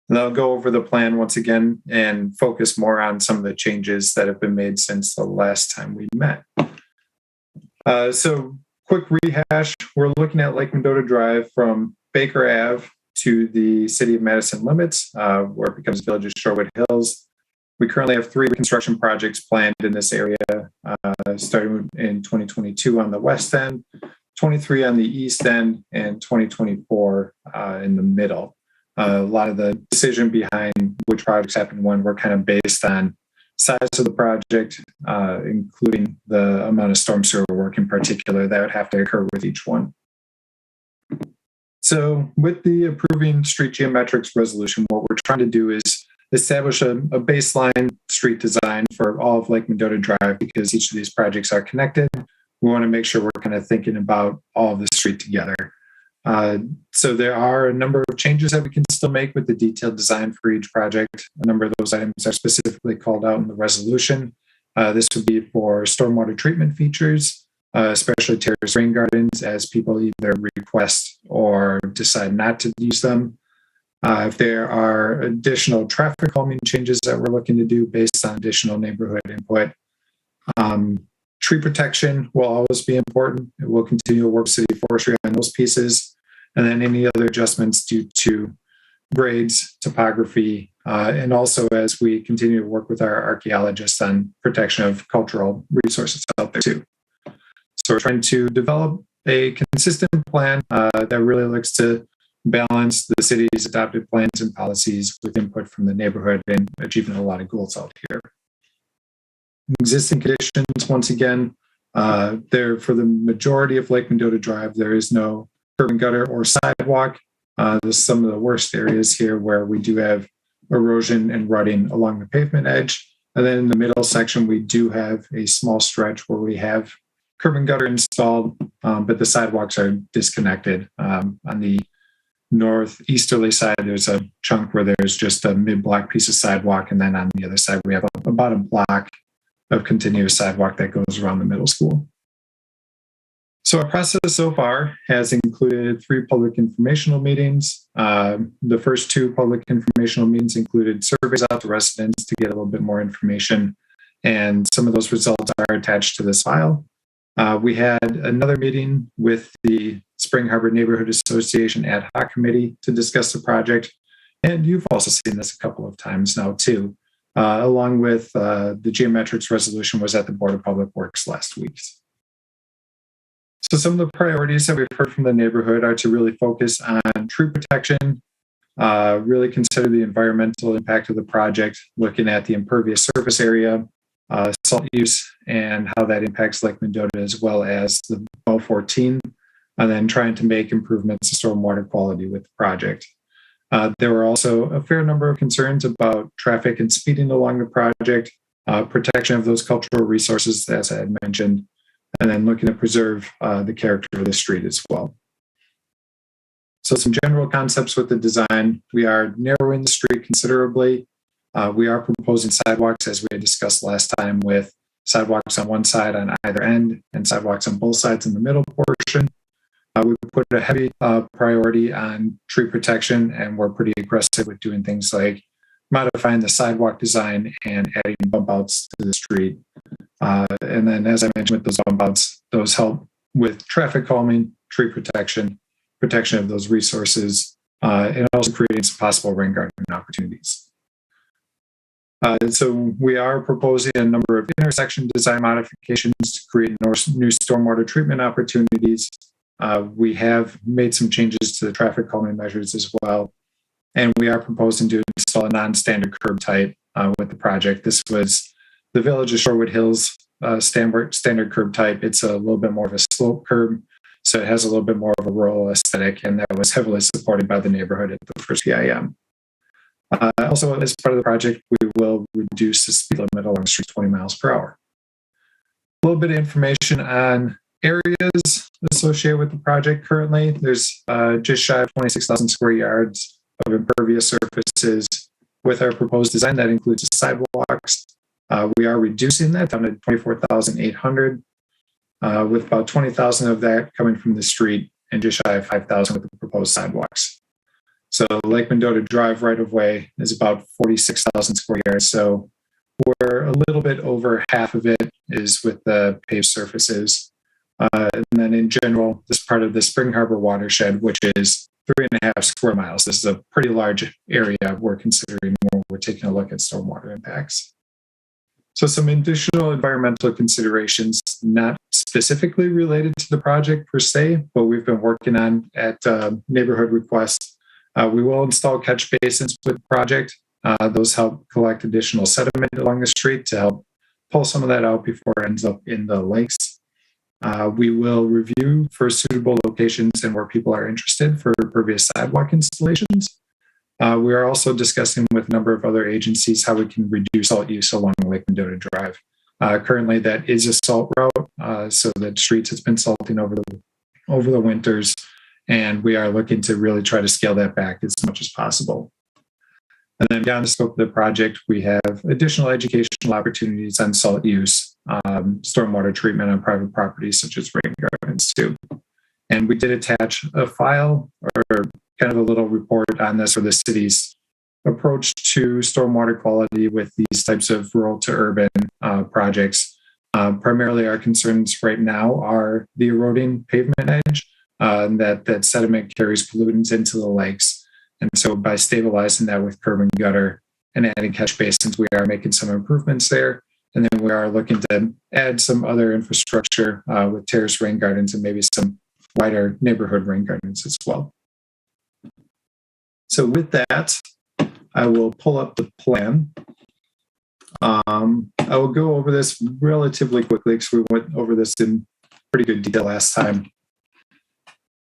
And I'll go over the plan once again and focus more on some of the changes that have been made since the last time we met. So quick rehash, we're looking at Lake Mendota Drive from Baker Ave to the City of Madison limits, where it becomes Village of Shorewood Hills. We currently have 3 construction projects planned in this area, starting in 2022 on the west end, 23 on the east end, and 2024 in the middle. A lot of the decision behind which projects happen when were kind of based on size of the project, including the amount of storm sewer work in particular that would have to occur with each one. So with the approving street geometrics resolution, what we're trying to do is establish a baseline street design for all of Lake Mendota Drive, because each of these projects are connected. We want to make sure we're kind of thinking about all of the street together. So there are a number of changes that we can still make with the detailed design for each project. A number of those items are specifically called out in the resolution. This would be for stormwater treatment features, especially terrace rain gardens, as people either request or decide not to use them. If there are additional traffic calming changes that we're looking to do based on additional neighborhood input, Tree protection will always be important. We'll continue to work with city forestry on those pieces. And then any other adjustments due to grades, topography, and also as we continue to work with our archaeologists on protection of cultural resources out there too. So we're trying to develop a consistent plan that really looks to balance the city's adopted plans and policies with input from the neighborhood and achieving a lot of goals out here. Existing conditions, once again, there for the majority of Lake Mendota Drive, there is no curb and gutter or sidewalk. There's some of the worst areas here where we do have erosion and rutting along the pavement edge. And then in the middle section, we do have a small stretch where we have curb and gutter installed, but the sidewalks are disconnected. On the northeasterly side, there's a chunk where there's just a mid-block piece of sidewalk. And then on the other side, we have about a block of continuous sidewalk that goes around the middle school. So our process so far has included 3 public informational meetings. The first 2 public informational meetings included surveys out to residents to get a little bit more information, and some of those results are attached to this file. We had another meeting with the Spring Harbor Neighborhood Association Ad Hoc Committee to discuss the project, and you've also seen this a couple of times now too, along with the geometrics resolution was at the Board of Public Works last week. So some of the priorities that we've heard from the neighborhood are to really focus on tree protection, really consider the environmental impact of the project, looking at the impervious surface area, salt use, and how that impacts Lake Mendota, as well as the Bell 14, and then trying to make improvements to stormwater quality with the project. There were also a fair number of concerns about traffic and speeding along the project, protection of those cultural resources, as I had mentioned, and then looking to preserve the character of the street as well. So some general concepts with the design. We are narrowing the street considerably. We are proposing sidewalks, as we had discussed last time, with sidewalks on one side on either end and sidewalks on both sides in the middle portion. We put a heavy priority on tree protection, and we're pretty aggressive with doing things like modifying the sidewalk design and adding bump outs to the street. And then, as I mentioned with those bump outs, those help with traffic calming, tree protection, protection of those resources, and also creating some possible rain gardening opportunities. So we are proposing a number of intersection design modifications to create new stormwater treatment opportunities. We have made some changes to the traffic calming measures as well. And we are proposing to install a non-standard curb type with the project. This was the Village of Shorewood Hills standard curb type. It's a little bit more of a slope curb, so it has a little bit more of a rural aesthetic, and that was heavily supported by the neighborhood at the first PIM. Also, as part of the project, we will reduce the speed limit along the street 20 miles per hour. A little bit of information on areas associated with the project currently. There's just shy of 26,000 square yards of impervious surfaces. With our proposed design, that includes sidewalks. We are reducing that down to 24,800, with about 20,000 of that coming from the street and just shy of 5,000 with the proposed sidewalks. So Lake Mendota Drive right of way is about 46,000 square yards. So we're a little bit over half of it is with the paved surfaces. And then in general, this part of the Spring Harbor watershed, which is 3.5 square miles. This is a pretty large area we're considering when we're taking a look at stormwater impacts. So some additional environmental considerations, not specifically related to the project per se, but we've been working on at neighborhood requests. We will install catch basins with the project. Those help collect additional sediment along the street to help pull some of that out before it ends up in the lakes. We will review for suitable locations and where people are interested for impervious sidewalk installations. We are also discussing with a number of other agencies how we can reduce salt use along Lake Mendota Drive. Currently, that is a salt route, so the streets has been salting over the winters, and we are looking to really try to scale that back as much as possible. And then beyond the scope of the project, we have additional educational opportunities on salt use, stormwater treatment on private properties such as rain gardens too. And we did attach a file or kind of a little report on this for the city's approach to stormwater quality with these types of rural to urban projects. Primarily, our concerns right now are the eroding pavement edge, and that sediment carries pollutants into the lakes. And so by stabilizing that with curb and gutter and adding catch basins, we are making some improvements there. And then we are looking to add some other infrastructure with terrace rain gardens and maybe some wider neighborhood rain gardens as well. So with that, I will pull up the plan. I will go over this relatively quickly because we went over this in pretty good detail last time.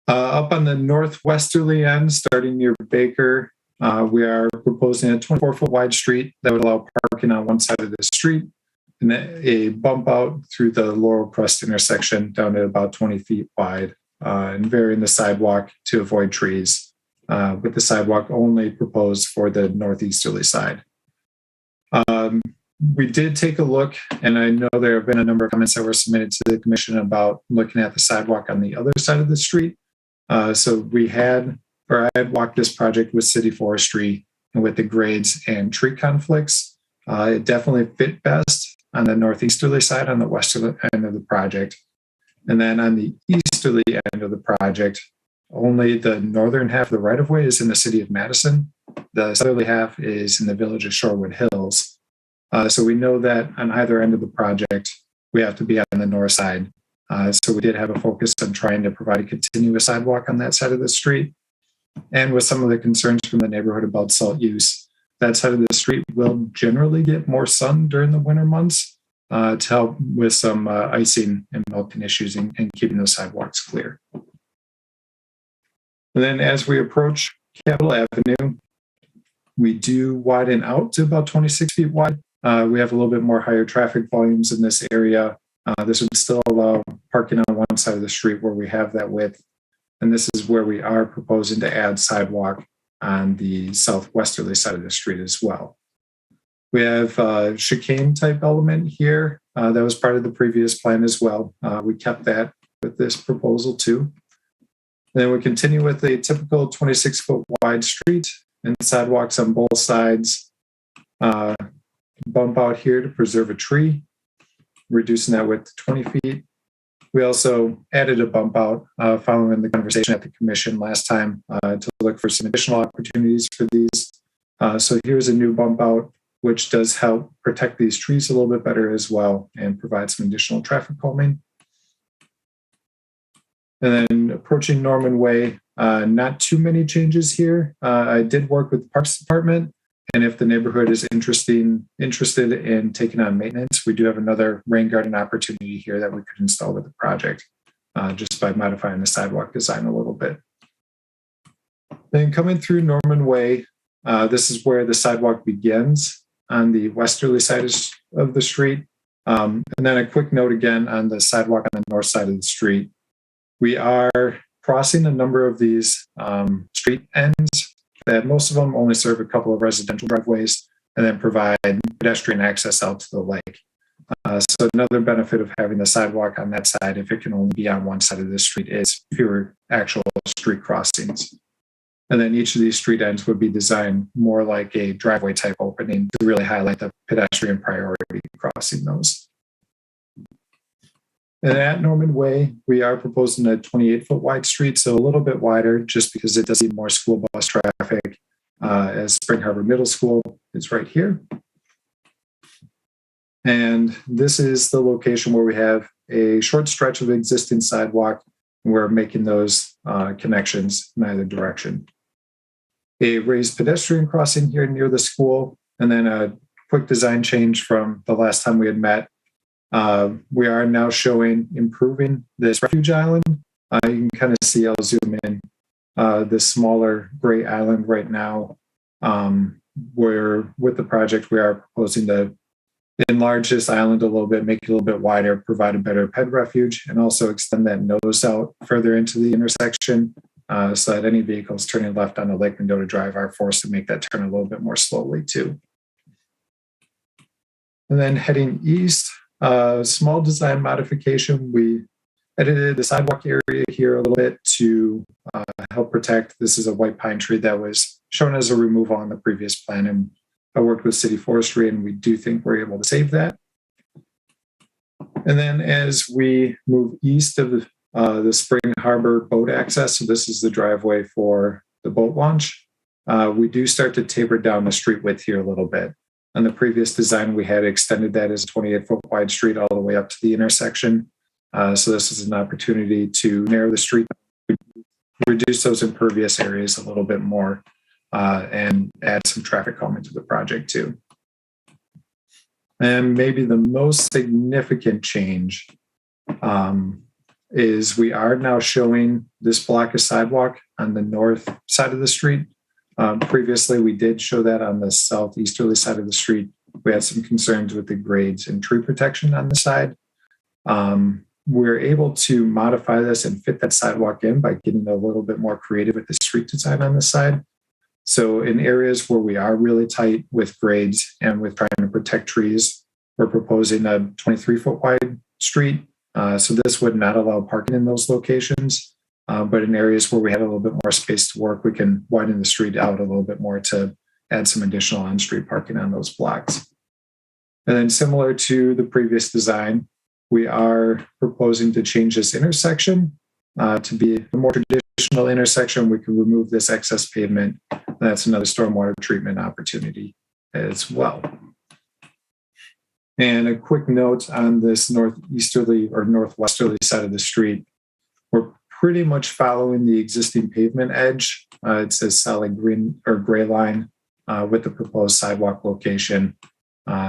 Up on the northwesterly end, starting near Baker, we are proposing a 24-foot wide street that would allow parking on one side of the street and a bump out through the Laurel Crest intersection down to about 20 feet wide, and varying the sidewalk to avoid trees, with the sidewalk only proposed for the northeasterly side. We did take a look, and I know there have been a number of comments that were submitted to the commission about looking at the sidewalk on the other side of the street. So I had walked this project with city forestry and with the grades and tree conflicts. It definitely fit best on the northeasterly side, on the westerly end of the project. And then on the easterly end of the project, only the northern half of the right of way is in the city of Madison. The southerly half is in the village of Shorewood Hills. So we know that on either end of the project, we have to be on the north side. So we did have a focus on trying to provide a continuous sidewalk on that side of the street. And with some of the concerns from the neighborhood about salt use, that side of the street will generally get more sun during the winter months to help with some icing and melting issues and keeping those sidewalks clear. And then as we approach Capitol Avenue, we do widen out to about 26 feet wide. We have a little bit more higher traffic volumes in this area. This would still allow parking on one side of the street where we have that width. And this is where we are proposing to add sidewalk on the southwesterly side of the street as well. We have a chicane type element here. That was part of the previous plan as well. We kept that with this proposal too. And then we continue with a typical 26-foot wide street and sidewalks on both sides. Bump out here to preserve a tree, reducing that width to 20 feet. We also added a bump out following the conversation at the commission last time to look for some additional opportunities for these. So here's a new bump out, which does help protect these trees a little bit better as well and provide some additional traffic calming. And then approaching Norman Way, not too many changes here. I did work with the Parks Department, and if the neighborhood is interested in taking on maintenance, we do have another rain garden opportunity here that we could install with the project just by modifying the sidewalk design a little bit. Then coming through Norman Way, this is where the sidewalk begins on the westerly side of the street. And then a quick note again on the sidewalk on the north side of the street. We are crossing a number of these street ends that most of them only serve a couple of residential driveways and then provide pedestrian access out to the lake. So another benefit of having the sidewalk on that side, if it can only be on one side of the street, is fewer actual street crossings. And then each of these street ends would be designed more like a driveway type opening to really highlight the pedestrian priority crossing those. And at Norman Way, we are proposing a 28-foot wide street, so a little bit wider just because it does need more school bus traffic, as Spring Harbor Middle School is right here. And this is the location where we have a short stretch of existing sidewalk. We're making those connections in either direction. A raised pedestrian crossing here near the school, and then a quick design change from the last time we had met. We are now showing improving this refuge island. You can kind of see, I'll zoom in, this smaller gray island right now, where with the project, we are proposing to enlarge this island a little bit, make it a little bit wider, provide a better ped refuge, and also extend that nose out further into the intersection so that any vehicles turning left onto Lake Mendota Drive are forced to make that turn a little bit more slowly too. And then heading east, small design modification. We edited the sidewalk area here a little bit to help protect. This is a white pine tree that was shown as a removal on the previous plan, and I worked with city forestry, and we do think we're able to save that. And then as we move east of the Spring Harbor boat access, so this is the driveway for the boat launch, we do start to taper down the street width here a little bit. On the previous design, we had extended that as a 28-foot wide street all the way up to the intersection. So this is an opportunity to narrow the street, reduce those impervious areas a little bit more, and add some traffic calming to the project too. And maybe the most significant change is we are now showing this block of sidewalk on the north side of the street. Previously, we did show that on the southeasterly side of the street. We had some concerns with the grades and tree protection on the side. We're able to modify this and fit that sidewalk in by getting a little bit more creative with the street design on the side. So in areas where we are really tight with grades and with trying to protect trees, we're proposing a 23-foot wide street. So this would not allow parking in those locations. But in areas where we had a little bit more space to work, we can widen the street out a little bit more to add some additional on-street parking on those blocks. And then similar to the previous design, we are proposing to change this intersection to be a more traditional intersection. We can remove this excess pavement. That's another stormwater treatment opportunity as well. And a quick note on this northeasterly or northwesterly side of the street, we're pretty much following the existing pavement edge. It says solid green or gray line with the proposed sidewalk location.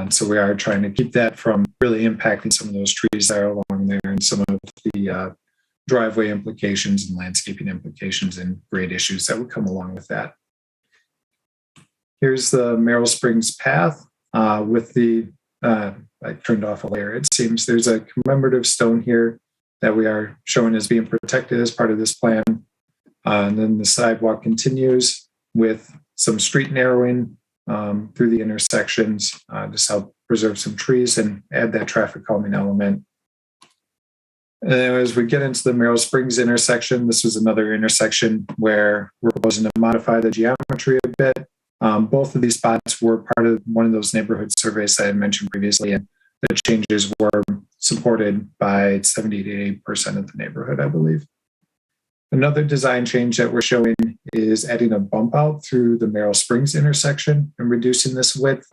So we are trying to keep that from really impacting some of those trees that are along there and some of the driveway implications and landscaping implications and grade issues that would come along with that. Here's the Merrill Springs path with the, I turned off a layer. It seems there's a commemorative stone here that we are showing as being protected as part of this plan. And then the sidewalk continues with some street narrowing through the intersections to help preserve some trees and add that traffic calming element. And then as we get into the Merrill Springs intersection, this was another intersection where we're proposing to modify the geometry a bit. Both of these spots were part of one of those neighborhood surveys that I mentioned previously, and the changes were supported by 70 to 80% of the neighborhood, I believe. Another design change that we're showing is adding a bump out through the Merrill Springs intersection and reducing this width.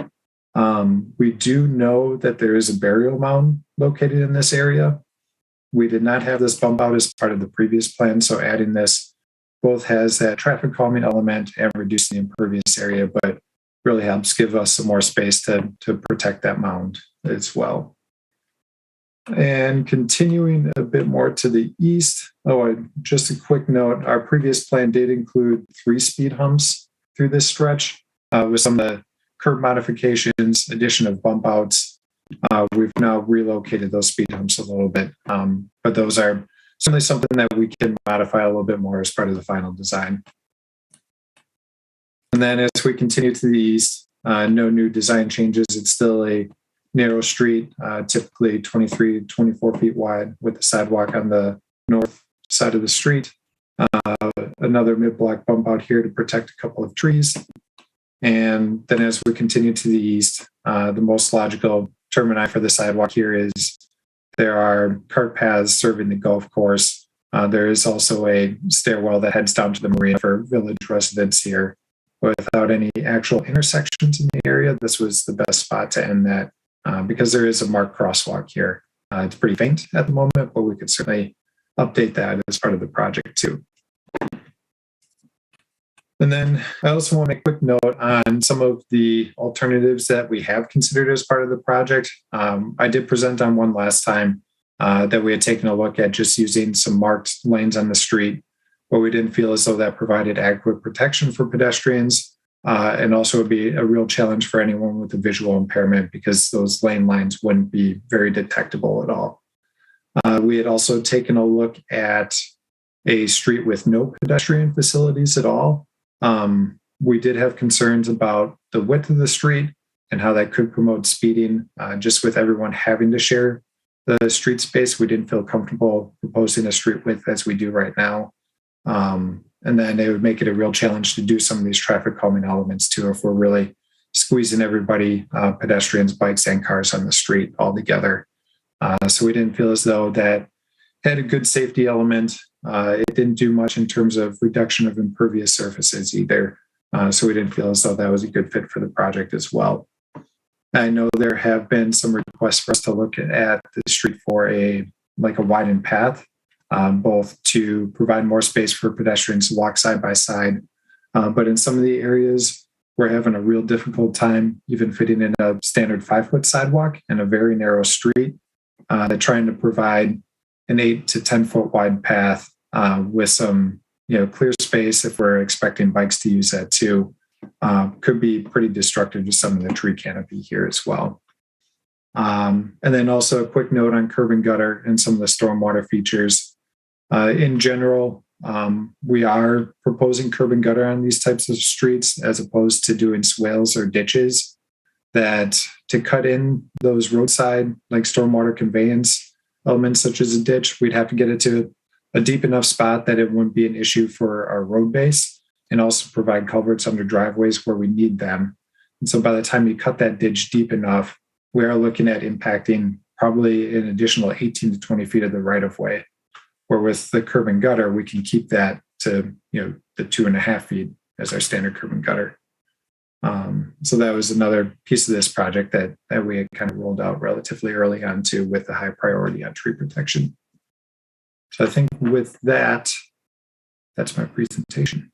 We do know that there is a burial mound located in this area. We did not have this bump out as part of the previous plan, so adding this both has that traffic calming element and reduce the impervious area, but really helps give us some more space to protect that mound as well. And continuing a bit more to the east, just a quick note, our previous plan did include 3 speed humps through this stretch with some of the curb modifications, addition of bump outs. We've now relocated those speed humps a little bit, but those are certainly something that we can modify a little bit more as part of the final design. And then as we continue to the east, no new design changes. It's still a narrow street, typically 23 to 24 feet wide with the sidewalk on the north side of the street. Another mid-block bump out here to protect a couple of trees. And then as we continue to the east, the most logical termini for the sidewalk here is there are cart paths serving the golf course. There is also a stairwell that heads down to the marina for village residents here. Without any actual intersections in the area, this was the best spot to end that because there is a marked crosswalk here. It's pretty faint at the moment, but we could certainly update that as part of the project too. And then I also want to make a quick note on some of the alternatives that we have considered as part of the project. I did present on one last time that we had taken a look at just using some marked lanes on the street, but we didn't feel as though that provided adequate protection for pedestrians. And also would be a real challenge for anyone with a visual impairment because those lane lines wouldn't be very detectable at all. We had also taken a look at a street with no pedestrian facilities at all. We did have concerns about the width of the street and how that could promote speeding. Just with everyone having to share the street space, we didn't feel comfortable proposing a street width as we do right now. And then it would make it a real challenge to do some of these traffic calming elements too, if we're really squeezing everybody, pedestrians, bikes, and cars on the street all together. So we didn't feel as though that had a good safety element. It didn't do much in terms of reduction of impervious surfaces either. So we didn't feel as though that was a good fit for the project as well. I know there have been some requests for us to look at the street for a widened path, both to provide more space for pedestrians to walk side by side. But in some of the areas, we're having a real difficult time even fitting in a standard 5-foot sidewalk in a very narrow street. They're trying to provide an 8 to 10 foot wide path with some clear space if we're expecting bikes to use that too. Could be pretty destructive to some of the tree canopy here as well. And then also a quick note on curb and gutter and some of the stormwater features. In general, we are proposing curb and gutter on these types of streets as opposed to doing swales or ditches, that to cut in those roadside like stormwater conveyance elements such as a ditch, we'd have to get it to a deep enough spot that it wouldn't be an issue for our road base, and also provide culverts under driveways where we need them. And so by the time you cut that ditch deep enough, we are looking at impacting probably an additional 18 to 20 feet of the right of way, where with the curb and gutter, we can keep that to the 2.5 feet as our standard curb and gutter. So that was another piece of this project that we had kind of rolled out relatively early on too, with the high priority on tree protection. So I think with that, that's my presentation.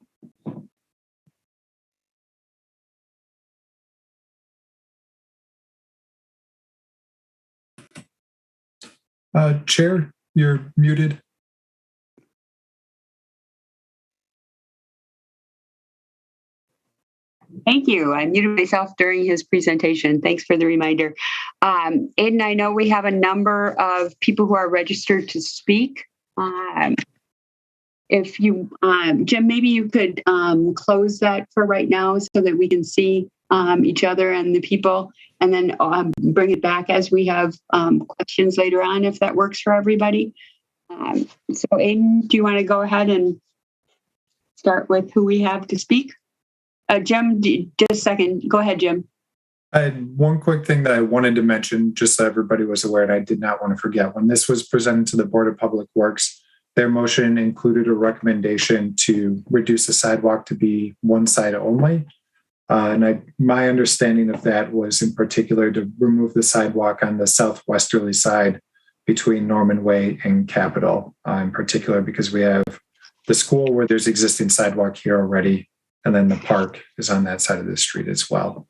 Chair, you're muted. Thank you. I muted myself during his presentation. Thanks for the reminder. Aiden, I know we have a number of people who are registered to speak. If you, Jim, maybe you could close that for right now so that we can see each other and the people, and then bring it back as we have questions later on, if that works for everybody. So Aiden, do you want to go ahead and start with who we have to speak? Jim, just a second. Go ahead, Jim. I had one quick thing that I wanted to mention, just so everybody was aware, and I did not want to forget. When this was presented to the Board of Public Works, their motion included a recommendation to reduce the sidewalk to be one side only. My understanding of that was in particular to remove the sidewalk on the southwesterly side between Norman Way and Capitol, in particular because we have the school where there's existing sidewalk here already, and then the park is on that side of the street as well.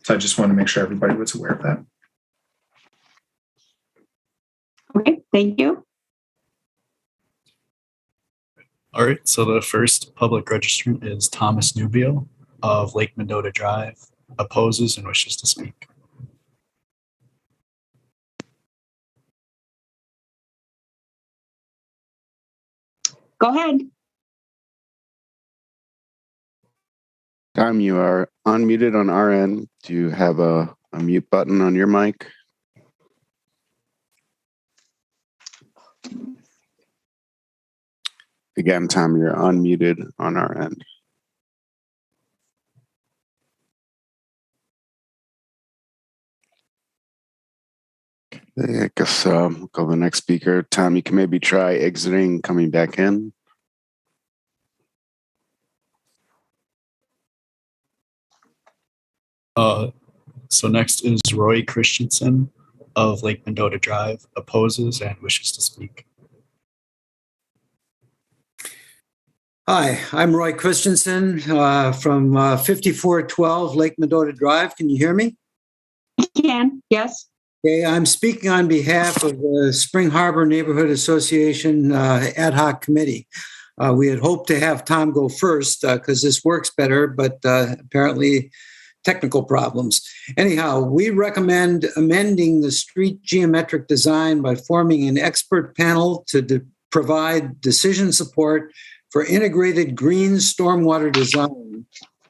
So I just want to make sure everybody was aware of that. Okay, thank you. All right, so the first public registrant is Thomas Nubio of Lake Mendota Drive, opposes and wishes to speak. Go ahead. Tom, you are unmuted on our end. Do you have a mute button on your mic? Again, Tom, you're unmuted on our end. I guess we'll go to the next speaker. Tom, you can maybe try exiting, coming back in. So next is Roy Christensen of Lake Mendota Drive, opposes and wishes to speak. Hi, I'm Roy Christensen from 5412 Lake Mendota Drive. Can you hear me? I can, yes. Okay, I'm speaking on behalf of the Spring Harbor Neighborhood Association Ad Hoc Committee. We had hoped to have Tom go first because this works better, but apparently technical problems. Anyhow, we recommend amending the street geometric design by forming an expert panel to provide decision support for integrated green stormwater design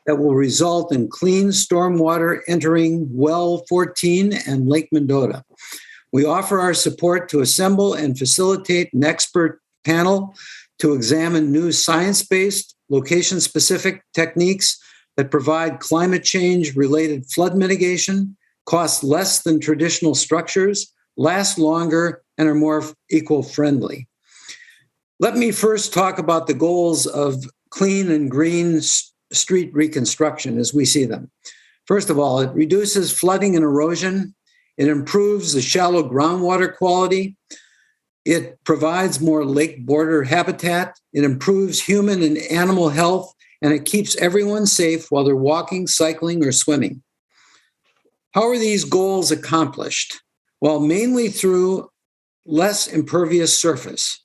that will result in clean stormwater entering Well 14 and Lake Mendota. We offer our support to assemble and facilitate an expert panel to examine new science-based, location-specific techniques that provide climate change-related flood mitigation, cost less than traditional structures, last longer, and are more eco-friendly. Let me first talk about the goals of clean and green street reconstruction as we see them. First of all, it reduces flooding and erosion. It improves the shallow groundwater quality. It provides more lake border habitat. It improves human and animal health, and it keeps everyone safe while they're walking, cycling, or swimming. How are these goals accomplished? Well, mainly through less impervious surface.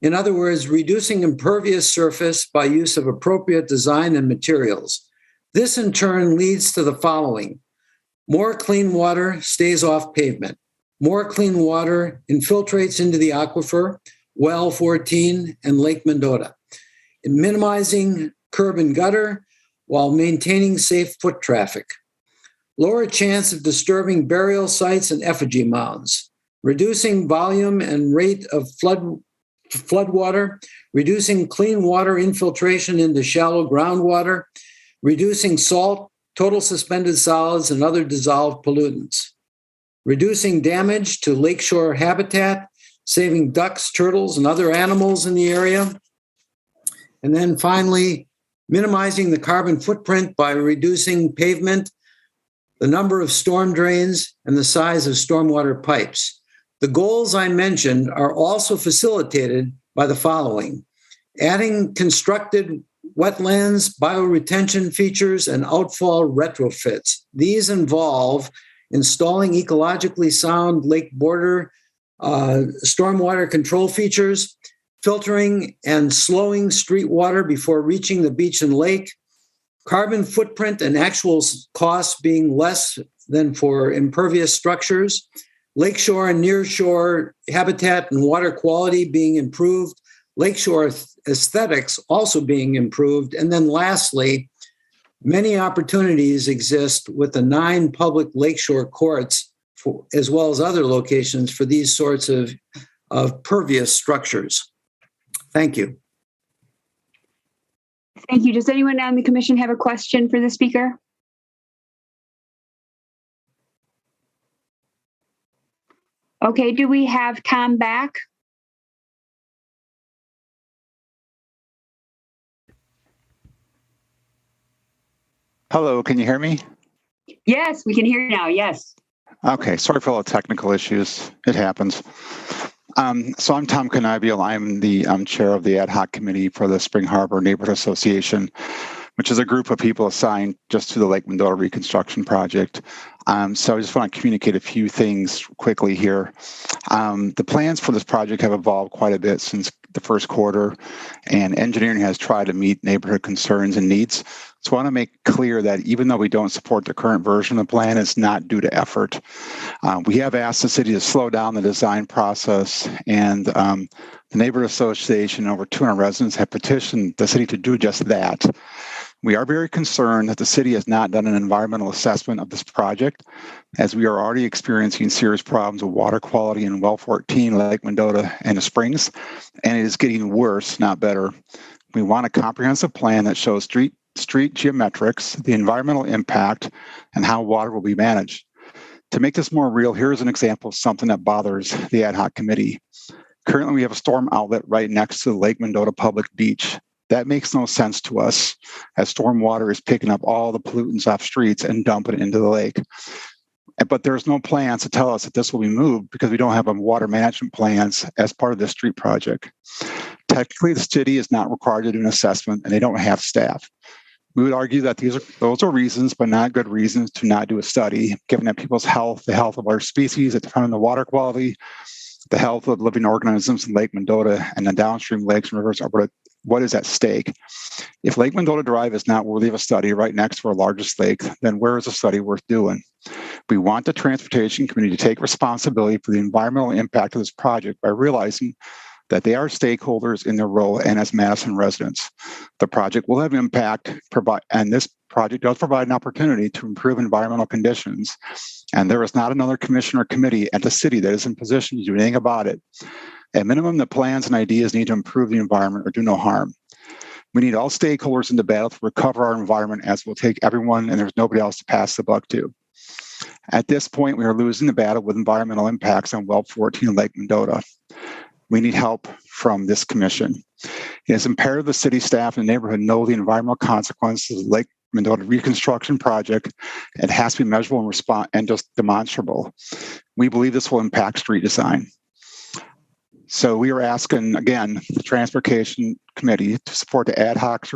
In other words, reducing impervious surface by use of appropriate design and materials. This in turn leads to the following. More clean water stays off pavement. More clean water infiltrates into the aquifer, well 14, and Lake Mendota, minimizing curb and gutter while maintaining safe foot traffic. Lower chance of disturbing burial sites and effigy mounds, reducing volume and rate of floodwater, reducing clean water infiltration into shallow groundwater, reducing salt, total suspended solids, and other dissolved pollutants, reducing damage to lakeshore habitat, saving ducks, turtles, and other animals in the area. And then finally, minimizing the carbon footprint by reducing pavement, the number of storm drains, and the size of stormwater pipes. The goals I mentioned are also facilitated by the following: adding constructed wetlands, bioretention features, and outfall retrofits. These involve installing ecologically sound lake border stormwater control features, filtering and slowing street water before reaching the beach and lake, carbon footprint and actual costs being less than for impervious structures, lakeshore and nearshore habitat and water quality being improved, lakeshore aesthetics also being improved, and then lastly, many opportunities exist with the 9 public lakeshore courts, as well as other locations for these sorts of pervious structures. Thank you. Thank you. Does anyone on the commission have a question for the speaker? Okay, do we have Tom back? Hello, can you hear me? Yes, we can hear you now. Yes. Okay, sorry for all the technical issues. It happens. So I'm Tom Kanibiel. I'm the chair of the ad hoc committee for the Spring Harbor Neighborhood Association, which is a group of people assigned just to the Lake Mendota reconstruction project. So I just want to communicate a few things quickly here. The plans for this project have evolved quite a bit since the first quarter, and engineering has tried to meet neighborhood concerns and needs. So I want to make clear that even though we don't support the current version of the plan, it's not due to effort. We have asked the city to slow down the design process, and the Neighborhood Association, over 200 residents, have petitioned the city to do just that. We are very concerned that the city has not done an environmental assessment of this project, as we are already experiencing serious problems with water quality in Well 14, Lake Mendota, and the Springs, and it is getting worse, not better. We want a comprehensive plan that shows street geometrics, the environmental impact, and how water will be managed. To make this more real, here's an example of something that bothers the ad hoc committee. Currently, we have a storm outlet right next to the Lake Mendota Public Beach. That makes no sense to us, as storm water is picking up all the pollutants off streets and dumping it into the lake. But there's no plans to tell us that this will be moved because we don't have a water management plans as part of this street project. Technically, the city is not required to do an assessment, and they don't have staff. We would argue that those are reasons, but not good reasons to not do a study, given that people's health, the health of our species that depend on the water quality, the health of living organisms in Lake Mendota and the downstream lakes and rivers are what is at stake. If Lake Mendota Drive is not worthy of a study right next to our largest lake, then where is a study worth doing? We want the transportation community to take responsibility for the environmental impact of this project by realizing that they are stakeholders in their role and as Madison residents. The project will have impact, and this project does provide an opportunity to improve environmental conditions. And there is not another commission or committee at the city that is in position to do anything about it. At minimum, the plans and ideas need to improve the environment or do no harm. We need all stakeholders in the battle to recover our environment, as will take everyone, and there's nobody else to pass the buck to. At this point, we are losing the battle with environmental impacts on well 14 Lake Mendota. We need help from this commission. It is imperative the city staff and the neighborhood know the environmental consequences of the Lake Mendota reconstruction project. It has to be measurable and just demonstrable. We believe this will impact street design. So we are asking, again, the Transportation Committee to support the ad hoc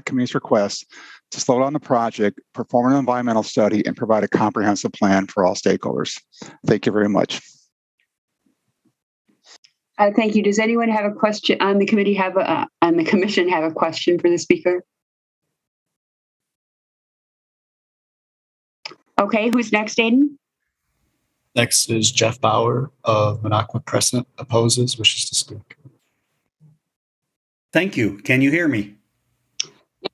committee's request to slow down the project, perform an environmental study, and provide a comprehensive plan for all stakeholders. Thank you very much. Thank you. Does anyone have a question on the committee? On the commission have a question for the speaker? Okay, who's next, Aiden? Next is Jeff Bauer of Minocqua Crescent, opposes, wishes to speak. Thank you. Can you hear me?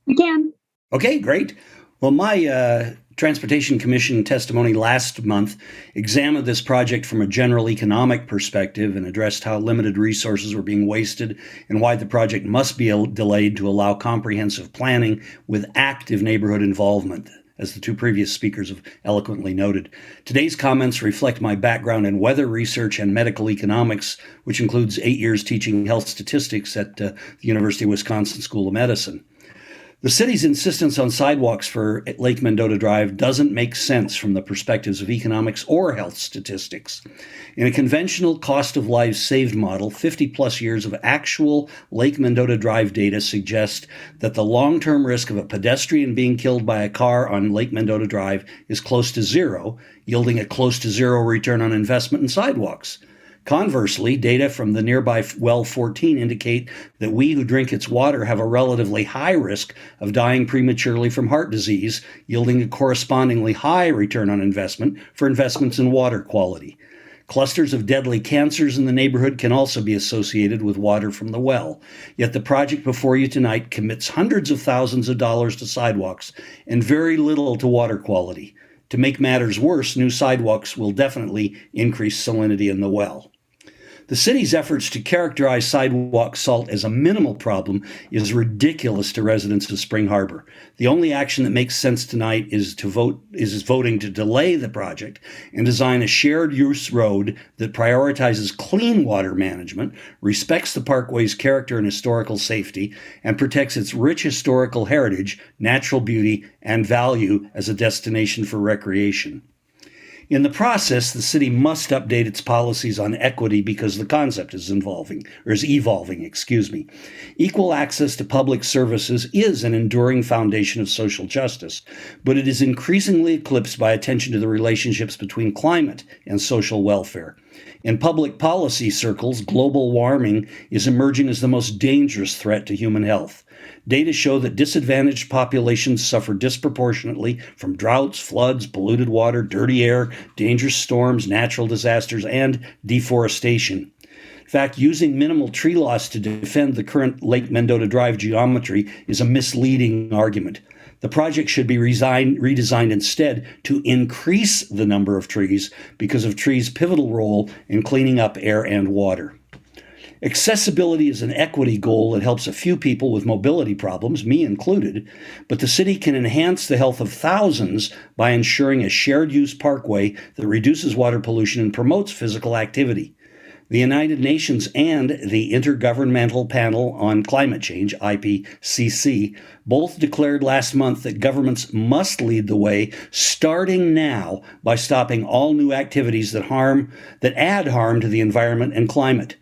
We can. Okay, great. Well, my Transportation Commission testimony last month examined this project from a general economic perspective and addressed how limited resources were being wasted and why the project must be delayed to allow comprehensive planning with active neighborhood involvement, as the two previous speakers have eloquently noted. Today's comments reflect my background in weather research and medical economics, which includes 8 years teaching health statistics at the University of Wisconsin School of Medicine. The city's insistence on sidewalks for Lake Mendota Drive doesn't make sense from the perspectives of economics or health statistics. In a conventional cost of lives saved model, 50 plus years of actual Lake Mendota Drive data suggest that the long-term risk of a pedestrian being killed by a car on Lake Mendota Drive is close to zero, yielding a close to zero return on investment in sidewalks. Conversely, data from the nearby well 14 indicate that we who drink its water have a relatively high risk of dying prematurely from heart disease, yielding a correspondingly high return on investment for investments in water quality. Clusters of deadly cancers in the neighborhood can also be associated with water from the well. Yet the project before you tonight commits hundreds of thousands of dollars to sidewalks and very little to water quality. To make matters worse, new sidewalks will definitely increase salinity in the well. The city's efforts to characterize sidewalk salt as a minimal problem is ridiculous to residents of Spring Harbor. The only action that makes sense tonight is voting to delay the project and design a shared use road that prioritizes clean water management, respects the parkway's character and historical safety, and protects its rich historical heritage, natural beauty, and value as a destination for recreation. In the process, the city must update its policies on equity because the concept is evolving. Equal access to public services is an enduring foundation of social justice, but it is increasingly eclipsed by attention to the relationships between climate and social welfare. In public policy circles, global warming is emerging as the most dangerous threat to human health. Data show that disadvantaged populations suffer disproportionately from droughts, floods, polluted water, dirty air, dangerous storms, natural disasters, and deforestation. In fact, using minimal tree loss to defend the current Lake Mendota Drive geometry is a misleading argument. The project should be redesigned instead to increase the number of trees because of trees' pivotal role in cleaning up air and water. Accessibility is an equity goal that helps a few people with mobility problems, me included, but the city can enhance the health of thousands by ensuring a shared-use parkway that reduces water pollution and promotes physical activity. The United Nations and the Intergovernmental Panel on Climate Change, IPCC, both declared last month that governments must lead the way starting now by stopping all new activities that add harm to the environment and climate.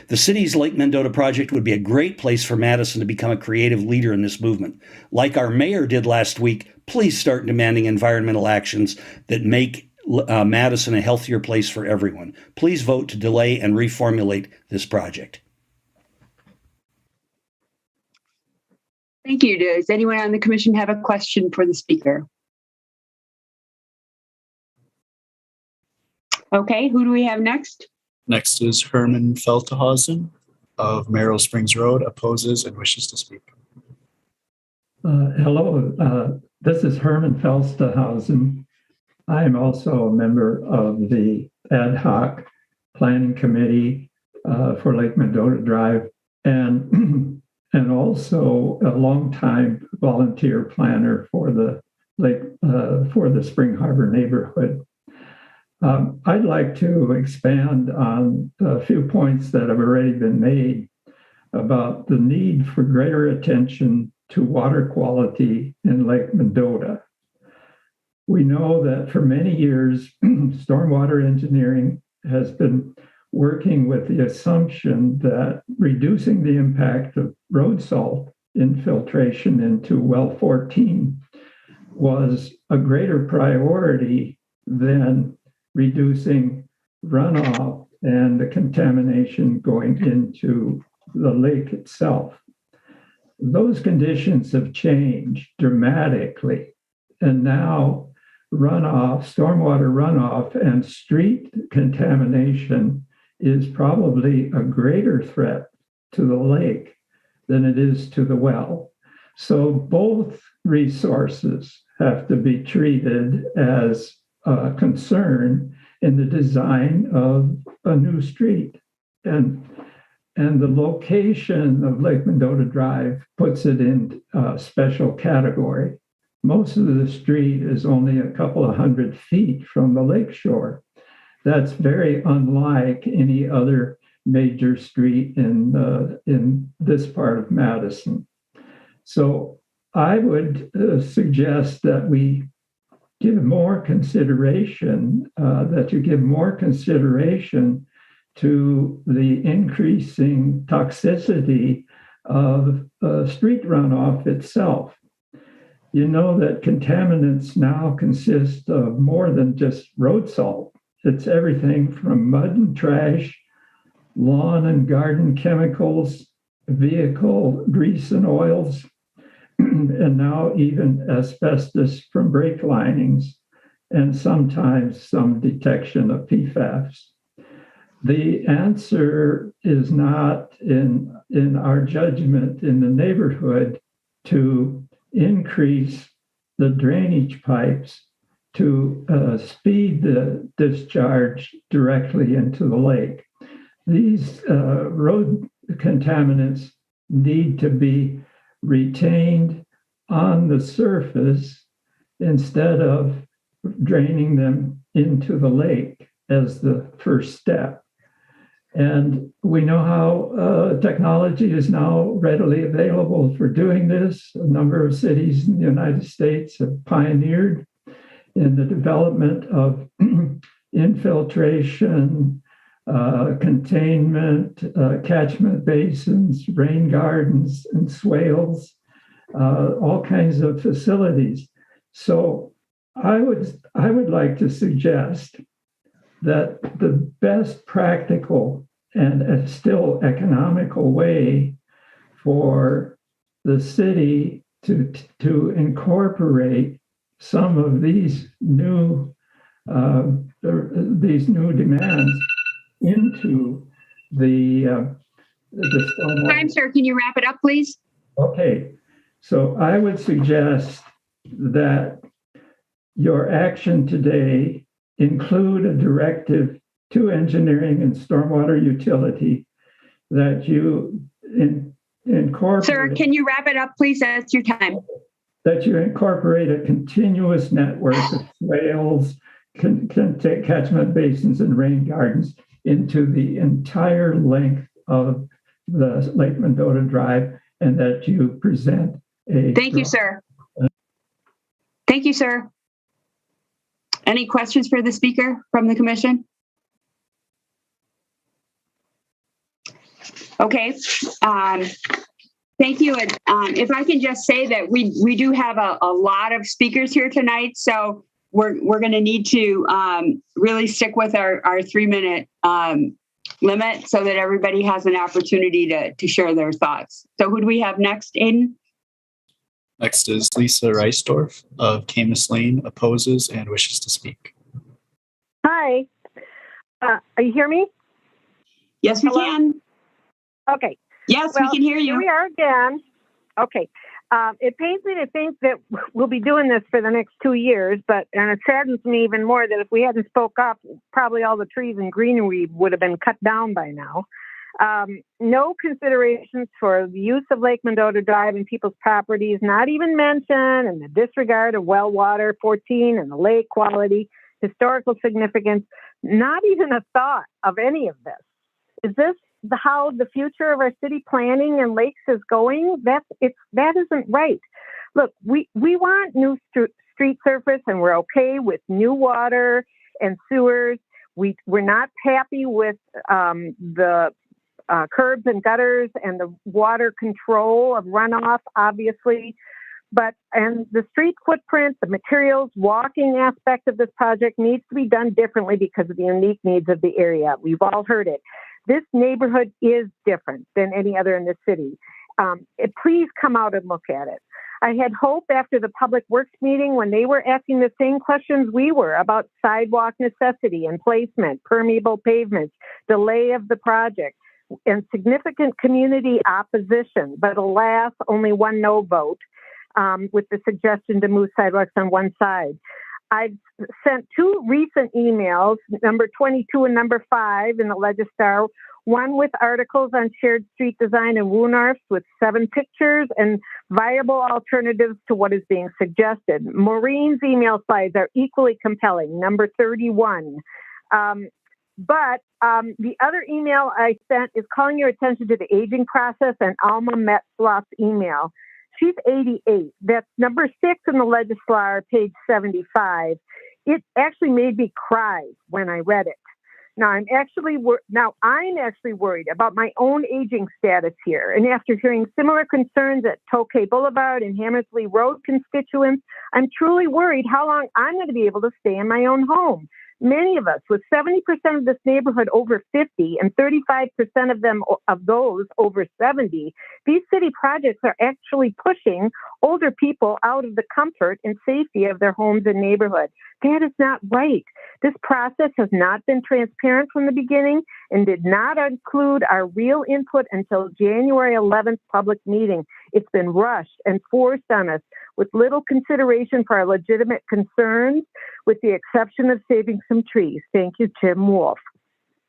The city's Lake Mendota project would be a great place for Madison to become a creative leader in this movement. Like our mayor did last week, please start demanding environmental actions that make Madison a healthier place for everyone. Please vote to delay and reformulate this project. Thank you. Does anyone on the commission have a question for the speaker? Okay, who do we have next? Next is Herman Felthausen of Merrill Springs Road, opposes and wishes to speak. Hello, this is Herman Felstehausen. I am also a member of the ad hoc planning committee for Lake Mendota Drive and also a longtime volunteer planner for the for the Spring Harbor neighborhood. I'd like to expand on a few points that have already been made about the need for greater attention to water quality in Lake Mendota. We know that for many years, stormwater engineering has been working with the assumption that reducing the impact of road salt infiltration into well 14 was a greater priority than reducing runoff and the contamination going into the lake itself. Those conditions have changed dramatically, and now stormwater runoff and street contamination is probably a greater threat to the lake than it is to the well. So both resources have to be treated as a concern in the design of a new street. And the location of Lake Mendota Drive puts it in a special category. Most of the street is only a couple of 100 feet from the lake shore. That's very unlike any other major street in this part of Madison. So I would suggest that we give more consideration, to the increasing toxicity of street runoff itself. You know that contaminants now consist of more than just road salt. It's everything from mud and trash, lawn and garden chemicals, vehicle grease and oils, and now even asbestos from brake linings, and sometimes some detection of PFAS. The answer is not, in our judgment in the neighborhood, to increase the drainage pipes to speed the discharge directly into the lake. These road contaminants need to be retained on the surface instead of draining them into the lake as the first step. And we know how technology is now readily available for doing this. A number of cities in the United States have pioneered in the development of infiltration, containment, catchment basins, rain gardens, and swales, all kinds of facilities. So I would like to suggest that the best practical and still economical way for the city to incorporate some of these new demands into the stormwater. Time, sir. Can you wrap it up, please? Okay. So I would suggest that your action today include a directive to engineering and stormwater utility that you incorporate. Sir, can you wrap it up, please? That's your time. That you incorporate a continuous network of swales, catchment basins, and rain gardens into the entire length of the Lake Mendota Drive, and that you present a. Thank you, sir. Thank you, sir. Any questions for the speaker from the commission? Okay. Thank you. If I can just say that we do have a lot of speakers here tonight, so we're going to need to really stick with our 3-minute limit so that everybody has an opportunity to share their thoughts. So who do we have next, Aiden? Next is Lisa Reisdorf of Camus Lane, opposes and wishes to speak. Hi. Are you hear me? Yes, we can. Okay. Yes, we can hear you. Here we are again. Okay. It pains me to think that we'll be doing this for the next 2 years, and it saddens me even more that if we hadn't spoke up, probably all the trees and greenery would have been cut down by now. No considerations for the use of Lake Mendota Drive in people's properties, not even mentioned, and the disregard of well water 14 and the lake quality, historical significance, not even a thought of any of this. Is this how the future of our city planning and lakes is going? That isn't right. Look, we want new street surface, and we're okay with new water and sewers. We're not happy with the curbs and gutters and the water control of runoff, obviously. And the street footprint, the materials, walking aspect of this project needs to be done differently because of the unique needs of the area. We've all heard it. This neighborhood is different than any other in the city. Please come out and look at it. I had hope after the Public Works meeting when they were asking the same questions we were about sidewalk necessity and placement, permeable pavements, delay of the project, and significant community opposition. But alas, only one no vote with the suggestion to move sidewalks on one side. I've sent two recent emails, number 22 and number 5 in the Legistar, one with articles on shared street design in Woonarf with 7 pictures and viable alternatives to what is being suggested. Maureen's email slides are equally compelling, number 31. But the other email I sent is calling your attention to the aging process and Alma Metzloff's email. She's 88. That's number 6 in the Legislar, page 75. It actually made me cry when I read it. Now I'm actually worried about my own aging status here. And after hearing similar concerns at Tokay Boulevard and Hammersley Road constituents, I'm truly worried how long I'm going to be able to stay in my own home. Many of us, with 70% of this neighborhood over 50 and 35% of those over 70, these city projects are actually pushing older people out of the comfort and safety of their homes and neighborhood. That is not right. This process has not been transparent from the beginning and did not include our real input until January 11th public meeting. It's been rushed and forced on us with little consideration for our legitimate concerns, with the exception of saving some trees. Thank you, Tim Wolf.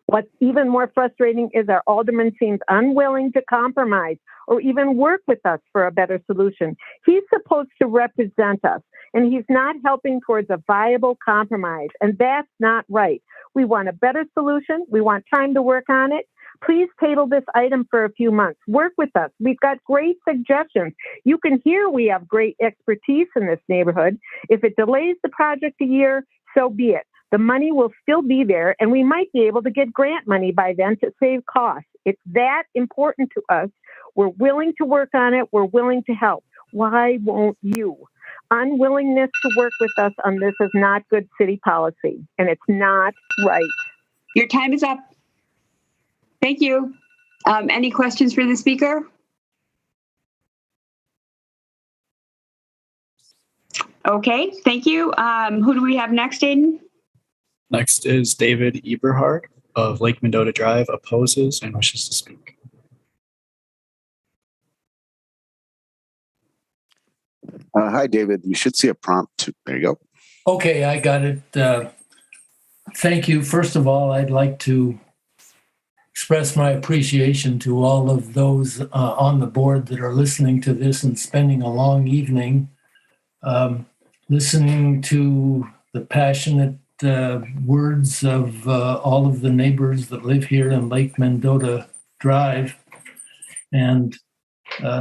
What's even more frustrating is our alderman seems unwilling to compromise or even work with us for a better solution. He's supposed to represent us, and he's not helping towards a viable compromise, and that's not right. We want a better solution. We want time to work on it. Please table this item for a few months. Work with us. We've got great suggestions. You can hear we have great expertise in this neighborhood. If it delays the project a year, so be it. The money will still be there, and we might be able to get grant money by then to save costs. It's that important to us. We're willing to work on it. We're willing to help. Why won't you? Unwillingness to work with us on this is not good city policy, and it's not right. Your time is up. Thank you. Any questions for the speaker? Okay, thank you. Who do we have next, Aiden? Next is David Eberhard of Lake Mendota Drive, opposes and wishes to speak. Hi, David. You should see a prompt. There you go. Okay, I got it. Thank you. First of all, I'd like to express my appreciation to all of those on the board that are listening to this and spending a long evening listening to the passionate words of all of the neighbors that live here in Lake Mendota Drive. And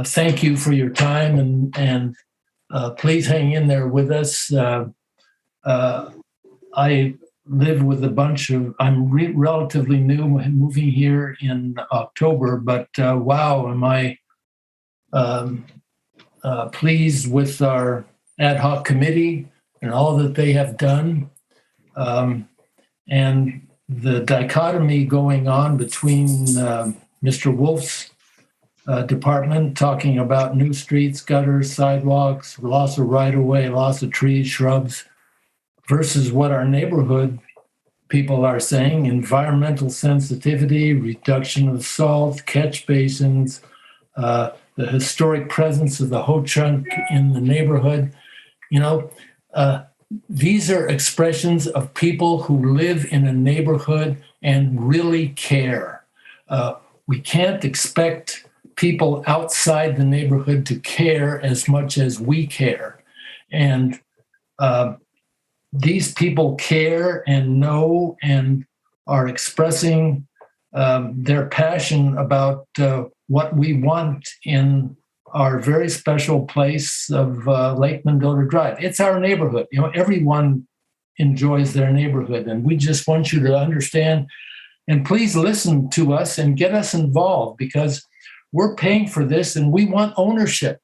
thank you for your time, and please hang in there with us. I live with a bunch of, I'm relatively new, moving here in October, but wow, am I pleased with our ad hoc committee and all that they have done. And the dichotomy going on between Mr. Wolf's department talking about new streets, gutters, sidewalks, loss of right-of-way, loss of trees, shrubs, versus what our neighborhood people are saying, environmental sensitivity, reduction of salt, catch basins, the historic presence of the Ho-Chunk in the neighborhood. You know, these are expressions of people who live in a neighborhood and really care. we can't expect people outside the neighborhood to care as much as we care. And these people care and know and are expressing their passion about what we want in our very special place of Lake Mendota Drive. It's our neighborhood. You know, everyone enjoys their neighborhood, and we just want you to understand. And please listen to us and get us involved, because we're paying for this and we want ownership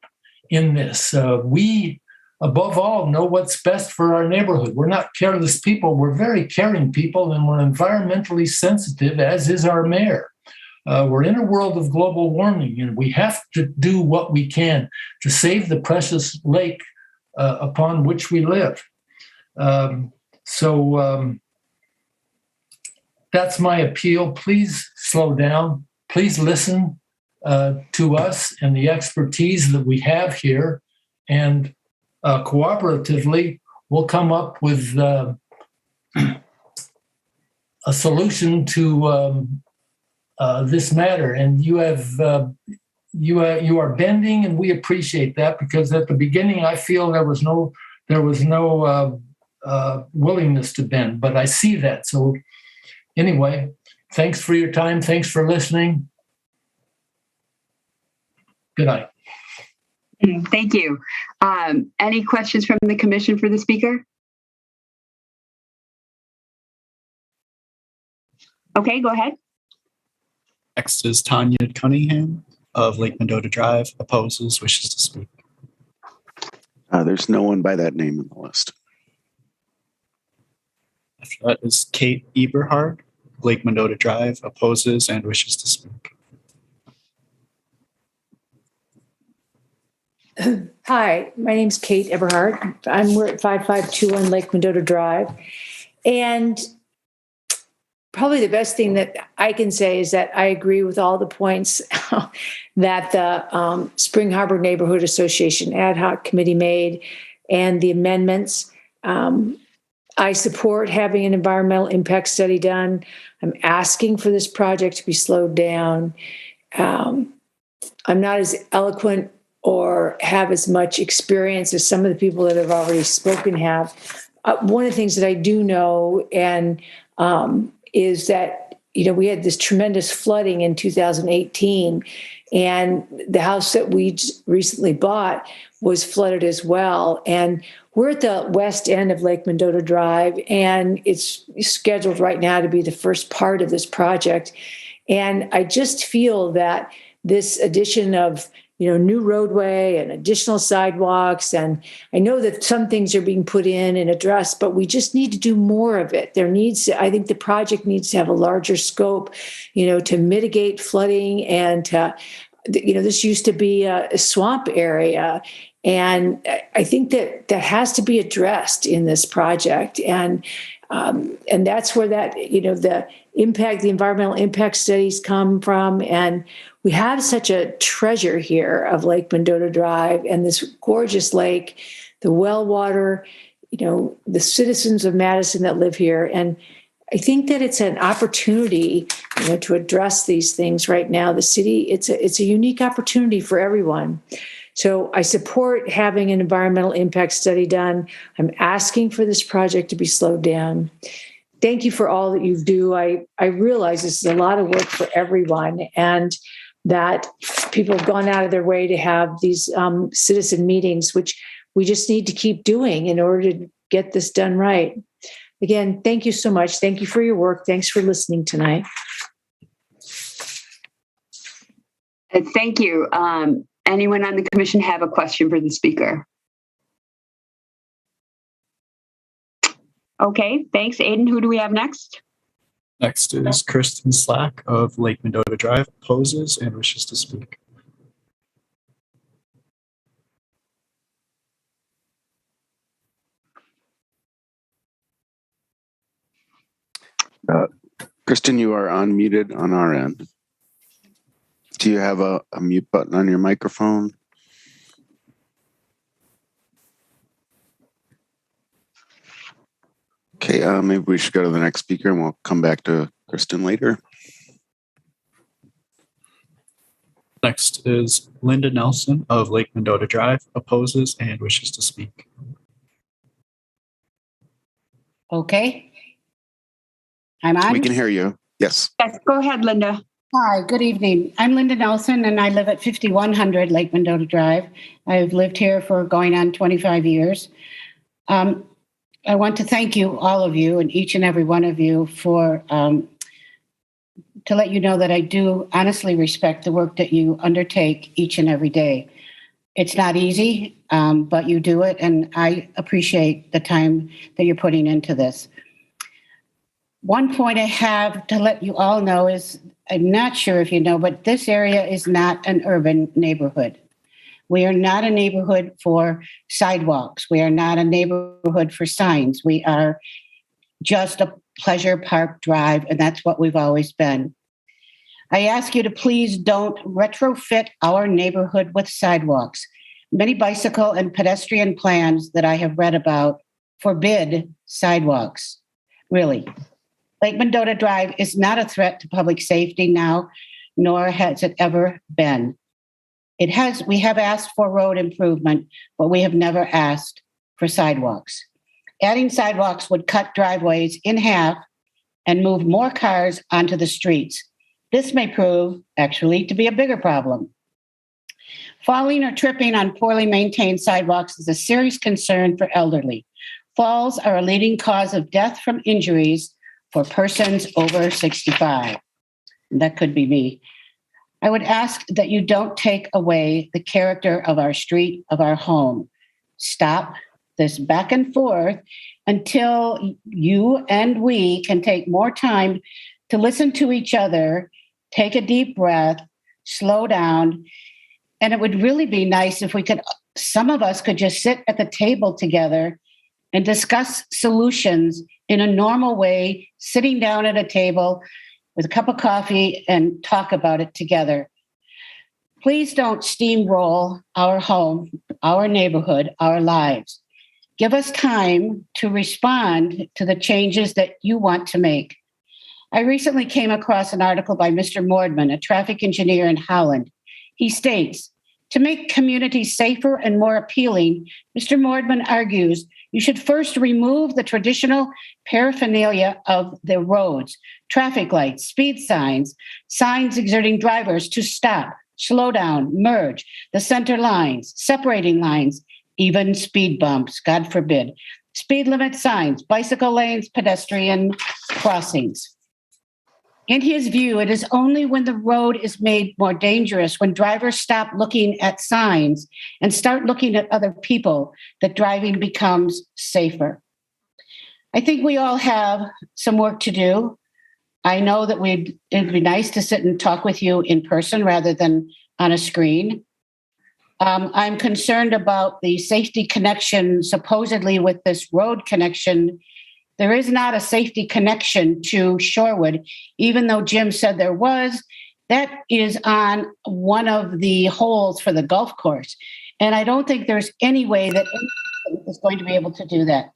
in this. We, above all, know what's best for our neighborhood. We're not careless people. We're very caring people, and we're environmentally sensitive, as is our mayor. We're in a world of global warming, and we have to do what we can to save the precious lake upon which we live. So that's my appeal. Please slow down. Please listen to us and the expertise that we have here, and cooperatively, we'll come up with a solution to this matter. And you are bending, and we appreciate that, because at the beginning I feel there was no willingness to bend, but I see that. So anyway, thanks for your time. Thanks for listening. Good night. Thank you. Any questions from the commission for the speaker? Okay, go ahead. Next is Tanya Cunningham of Lake Mendota Drive, opposes, wishes to speak. There's no one by that name in the list. After that is Kate Eberhard, Lake Mendota Drive, opposes and wishes to speak. Hi, my name's Kate Eberhard. We're at 5521 Lake Mendota Drive. And probably the best thing that I can say is that I agree with all the points that the Spring Harbor Neighborhood Association ad hoc committee made and the amendments. I support having an environmental impact study done. I'm asking for this project to be slowed down. I'm not as eloquent or have as much experience as some of the people that have already spoken have. One of the things that I do know and is that, you know, we had this tremendous flooding in 2018, and the house that we recently bought was flooded as well. And we're at the west end of Lake Mendota Drive, and it's scheduled right now to be the first part of this project. And I just feel that this addition of, you know, new roadway and additional sidewalks. And I know that some things are being put in and addressed, but we just need to do more of it. I think the project needs to have a larger scope, you know, to mitigate flooding and to, you know, this used to be a swamp area. And I think that that has to be addressed in this project. And that's where that, you know, the environmental impact studies come from. And we have such a treasure here of Lake Mendota Drive and this gorgeous lake, the well water, you know, the citizens of Madison that live here. And I think that it's an opportunity, you know, to address these things right now. The city, it's a unique opportunity for everyone. So I support having an environmental impact study done. I'm asking for this project to be slowed down. Thank you for all that you do. I realize this is a lot of work for everyone, and that people have gone out of their way to have these citizen meetings, which we just need to keep doing in order to get this done right. Again, thank you so much. Thank you for your work. Thanks for listening tonight. Thank you. Anyone on the commission have a question for the speaker? Okay, thanks. Aiden, who do we have next? Next is Kristen Slack of Lake Mendota Drive, opposes and wishes to speak. Kristen, you are unmuted on our end. Do you have a mute button on your microphone? Okay, maybe we should go to the next speaker and we'll come back to Kristen later. Next is Linda Nelson of Lake Mendota Drive, opposes and wishes to speak. Okay. I'm on. We can hear you. Yes. Yes, go ahead, Linda. Hi, good evening. I'm Linda Nelson and I live at 5100 Lake Mendota Drive. I've lived here for going on 25 years. I want to thank you, all of you, and each and every one of you for to let you know that I do honestly respect the work that you undertake each and every day. It's not easy, but you do it, and I appreciate the time that you're putting into this. One point I have to let you all know is, I'm not sure if you know, but this area is not an urban neighborhood. We are not a neighborhood for sidewalks. We are not a neighborhood for signs. We are just a pleasure park drive, and that's what we've always been. I ask you to please don't retrofit our neighborhood with sidewalks. Many bicycle and pedestrian plans that I have read about forbid sidewalks. Really. Lake Mendota Drive is not a threat to public safety now, nor has it ever been. We have asked for road improvement, but we have never asked for sidewalks. Adding sidewalks would cut driveways in half and move more cars onto the streets. This may prove actually to be a bigger problem. Falling or tripping on poorly maintained sidewalks is a serious concern for elderly. Falls are a leading cause of death from injuries for persons over 65. That could be me. I would ask that you don't take away the character of our street, of our home. Stop this back and forth until you and we can take more time to listen to each other, take a deep breath, slow down. And it would really be nice if some of us could just sit at the table together and discuss solutions in a normal way, sitting down at a table with a cup of coffee and talk about it together. Please don't steamroll our home, our neighborhood, our lives. Give us time to respond to the changes that you want to make. I recently came across an article by Mr. Mordman, a traffic engineer in Holland. He states, to make communities safer and more appealing, Mr. Mordman argues you should first remove the traditional paraphernalia of the roads, traffic lights, speed signs, signs exerting drivers to stop, slow down, merge, the center lines, separating lines, even speed bumps, God forbid, speed limit signs, bicycle lanes, pedestrian crossings. In his view, it is only when the road is made more dangerous, when drivers stop looking at signs and start looking at other people, that driving becomes safer. I think we all have some work to do. I know that it'd be nice to sit and talk with you in person rather than on a screen. I'm concerned about the safety connection, supposedly with this road connection. There is not a safety connection to Shorewood, even though Jim said there was. That is on one of the holes for the golf course. And I don't think there's any way that anyone is going to be able to do that.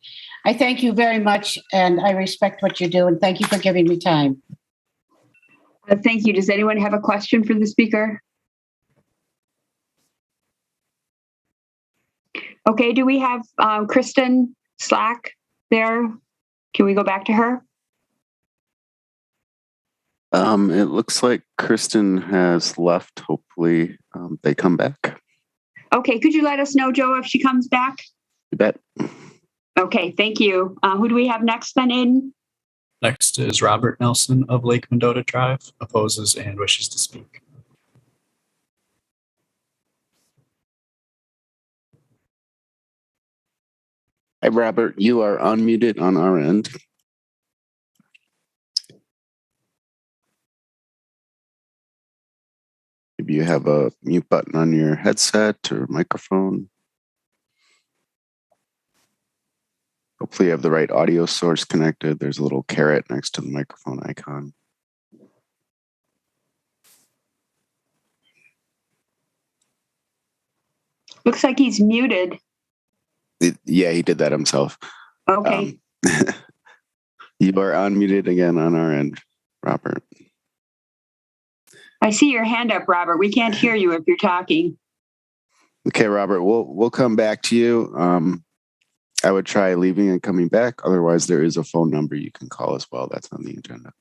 I thank you very much, and I respect what you do, and thank you for giving me time. Thank you. Does anyone have a question for the speaker? Okay, do we have Kristen Slack there? Can we go back to her? It looks like Kristen has left. Hopefully they come back. Okay, could you let us know, Joe, if she comes back? You bet. Okay, thank you. Who do we have next then, Aiden? Next is Robert Nelson of Lake Mendota Drive, opposes and wishes to speak. Hi, Robert. You are unmuted on our end. Maybe you have a mute button on your headset or microphone. Hopefully you have the right audio source connected. There's a little caret next to the microphone icon. Looks like he's muted. Yeah, he did that himself. Okay. You are unmuted again on our end, Robert. I see your hand up, Robert. We can't hear you if you're talking. Okay, Robert, we'll come back to you. I would try leaving and coming back. Otherwise, there is a phone number you can call as well. That's on the agenda.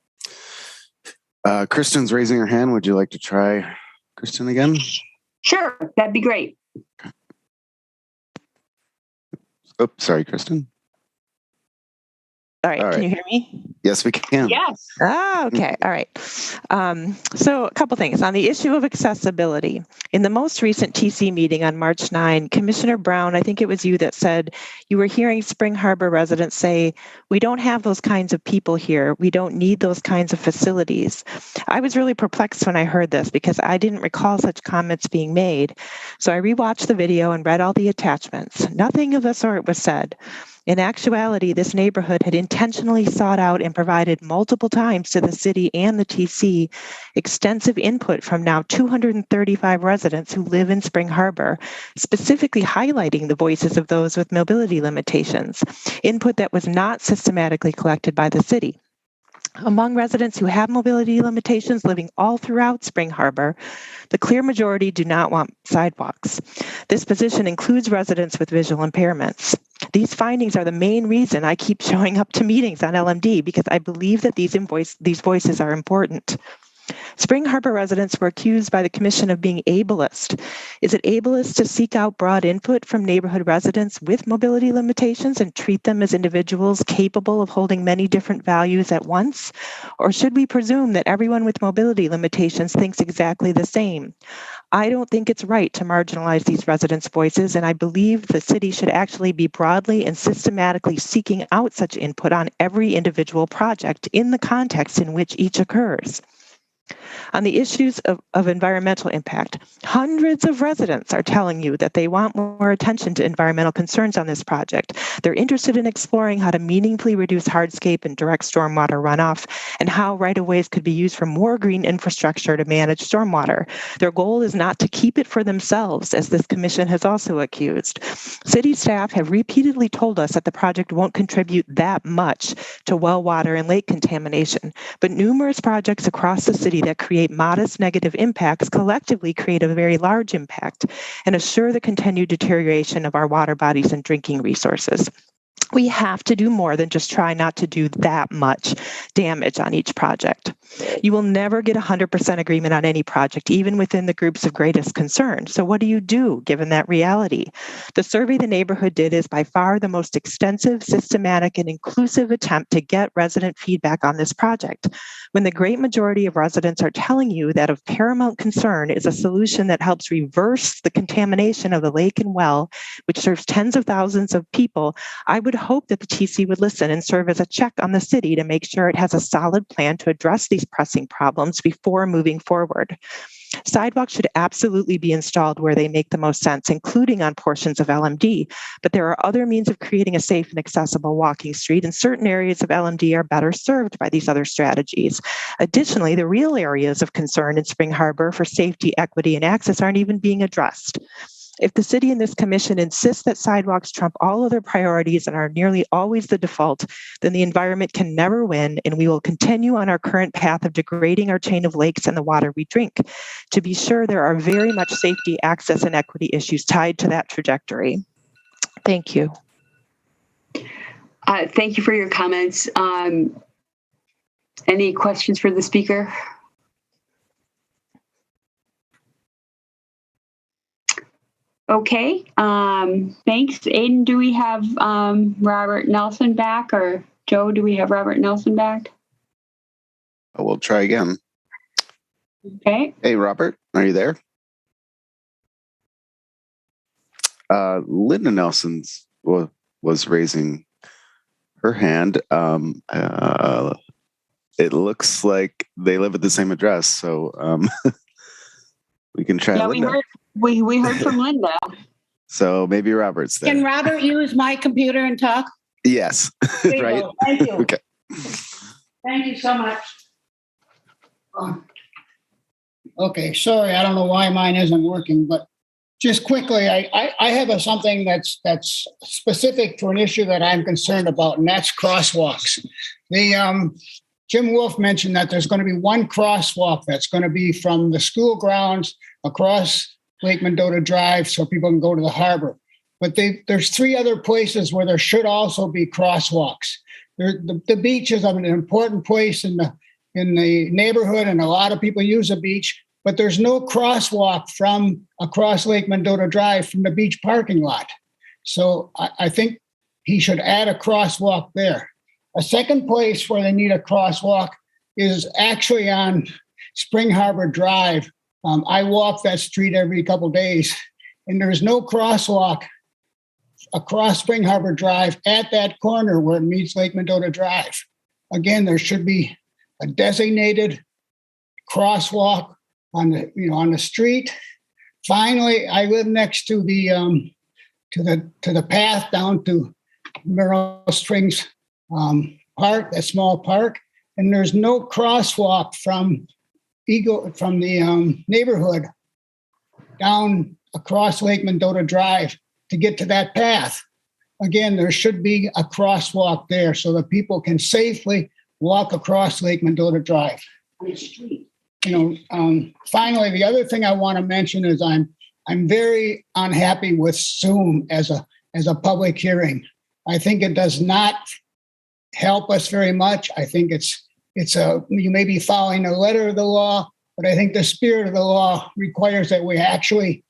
Kristen's raising her hand. Would you like to try Kristen again? Sure, that'd be great. Oh, sorry, Kristen. All right. Can you hear me? Yes, we can. Yes. Okay. All right. So a couple things on the issue of accessibility. In the most recent TC meeting on March 9, Commissioner Brown, I think it was you that said you were hearing Spring Harbor residents say, we don't have those kinds of people here. We don't need those kinds of facilities. I was really perplexed when I heard this because I didn't recall such comments being made. So I rewatched the video and read all the attachments. Nothing of the sort was said. In actuality, this neighborhood had intentionally sought out and provided multiple times to the city and the TC extensive input from now 235 residents who live in Spring Harbor, specifically highlighting the voices of those with mobility limitations, input that was not systematically collected by the city. Among residents who have mobility limitations living all throughout Spring Harbor, the clear majority do not want sidewalks. This position includes residents with visual impairments. These findings are the main reason I keep showing up to meetings on LMD because I believe that these voices are important. Spring Harbor residents were accused by the commission of being ableist. Is it ableist to seek out broad input from neighborhood residents with mobility limitations and treat them as individuals capable of holding many different values at once? Or should we presume that everyone with mobility limitations thinks exactly the same? I don't think it's right to marginalize these residents' voices, and I believe the city should actually be broadly and systematically seeking out such input on every individual project in the context in which each occurs. On the issues of environmental impact, hundreds of residents are telling you that they want more attention to environmental concerns on this project. They're interested in exploring how to meaningfully reduce hardscape and direct stormwater runoff, and how right-of-ways could be used for more green infrastructure to manage stormwater. Their goal is not to keep it for themselves, as this commission has also accused. City staff have repeatedly told us that the project won't contribute that much to well water and lake contamination, but numerous projects across the city that create modest negative impacts collectively create a very large impact and assure the continued deterioration of our water bodies and drinking resources. We have to do more than just try not to do that much damage on each project. You will never get 100% agreement on any project, even within the groups of greatest concern. So what do you do given that reality? The survey the neighborhood did is by far the most extensive, systematic, and inclusive attempt to get resident feedback on this project. When the great majority of residents are telling you that of paramount concern is a solution that helps reverse the contamination of the lake and well, which serves tens of thousands of people, I would hope that the TC would listen and serve as a check on the city to make sure it has a solid plan to address these pressing problems before moving forward. Sidewalks should absolutely be installed where they make the most sense, including on portions of LMD, but there are other means of creating a safe and accessible walking street, and certain areas of LMD are better served by these other strategies. Additionally, the real areas of concern in Spring Harbor for safety, equity, and access aren't even being addressed. If the city and this commission insist that sidewalks trump all other priorities and are nearly always the default, then the environment can never win, and we will continue on our current path of degrading our chain of lakes and the water we drink. To be sure, there are very much safety, access, and equity issues tied to that trajectory. Thank you. Thank you for your comments. Any questions for the speaker? Okay, thanks. Aiden, do we have Robert Nelson back, or Joe, do we have Robert Nelson back? We'll try again. Okay. Hey, Robert, are you there? Linda Nelson's was raising her hand. It looks like they live at the same address, so we can try. Yeah, Linda. We heard from Linda. So maybe Robert's there. Can Robert use my computer and talk? Yes. Right. Go. Thank you. Okay. Thank you so much. Okay, sorry, I don't know why mine isn't working, but just quickly, I have something that's specific to an issue that I'm concerned about, and that's crosswalks. Jim Wolf mentioned that there's going to be one crosswalk that's going to be from the school grounds across Lake Mendota Drive so people can go to the harbor. But there's 3 other places where there should also be crosswalks. The beach is an important place in the neighborhood, and a lot of people use the beach, but there's no crosswalk from across Lake Mendota Drive from the beach parking lot. So I think he should add a crosswalk there. A second place where they need a crosswalk is actually on Spring Harbor Drive. I walk that street every couple days, and there's no crosswalk across Spring Harbor Drive at that corner where it meets Lake Mendota Drive. Again, there should be a designated crosswalk on the street. Finally, I live next to the path down to Merrill Springs Park, that small park, and there's no crosswalk from the neighborhood down across Lake Mendota Drive to get to that path. Again, there should be a crosswalk there so that people can safely walk across Lake Mendota Drive. Finally, the other thing I want to mention is I'm very unhappy with Zoom as a public hearing. I think it does not help us very much. I think you may be following the letter of the law, but I think the spirit of the law requires that we actually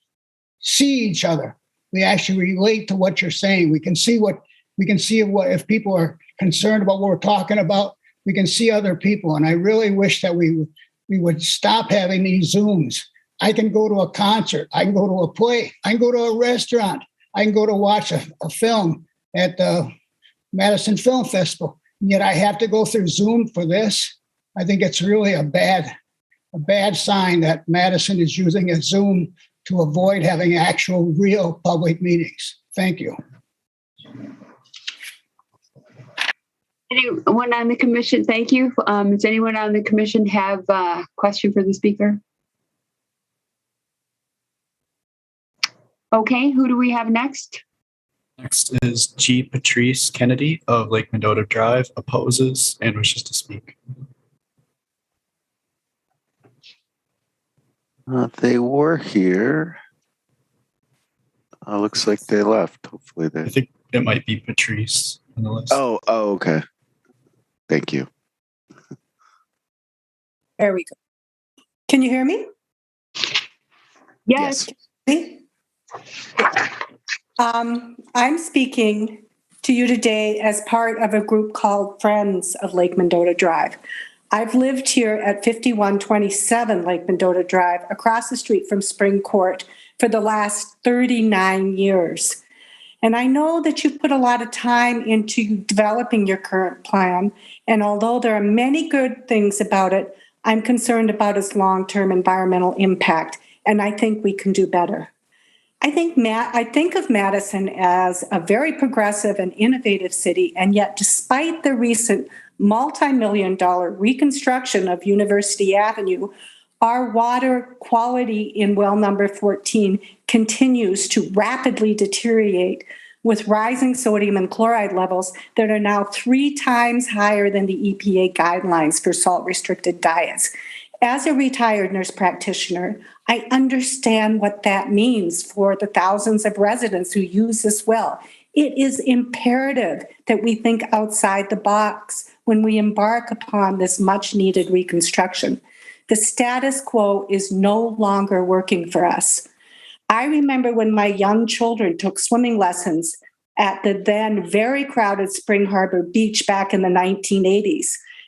see each other. We actually relate to what you're saying. We can see what if people are concerned about what we're talking about, we can see other people. And I really wish that we would stop having these Zooms. I can go to a concert. I can go to a play. I can go to a restaurant. I can go to watch a film at the Madison Film Festival. And yet I have to go through Zoom for this. I think it's really a bad sign that Madison is using a Zoom to avoid having actual real public meetings. Thank you. Anyone on the commission? Thank you. Does anyone on the commission have a question for the speaker? Okay, who do we have next? Next is G. Patrice Kennedy of Lake Mendota Drive, opposes and wishes to speak. They were here. Looks like they left. Hopefully they. I think it might be Patrice on the list. Oh, okay. Thank you. There we go. Can you hear me? Yes. I'm speaking to you today as part of a group called Friends of Lake Mendota Drive. I've lived here at 5127 Lake Mendota Drive, across the street from Spring Court, for the last 39 years. And I know that you've put a lot of time into developing your current plan. And although there are many good things about it, I'm concerned about its long-term environmental impact. And I think we can do better. I think of Madison as a very progressive and innovative city. And yet, despite the recent multi-million-dollar reconstruction of University Avenue, our water quality in well number 14 continues to rapidly deteriorate, with rising sodium and chloride levels that are now 3 times higher than the EPA guidelines for salt-restricted diets. As a retired nurse practitioner, I understand what that means for the thousands of residents who use this well. It is imperative that we think outside the box when we embark upon this much-needed reconstruction. The status quo is no longer working for us. I remember when my young children took swimming lessons at the then very crowded Spring Harbor Beach back in the 1980s.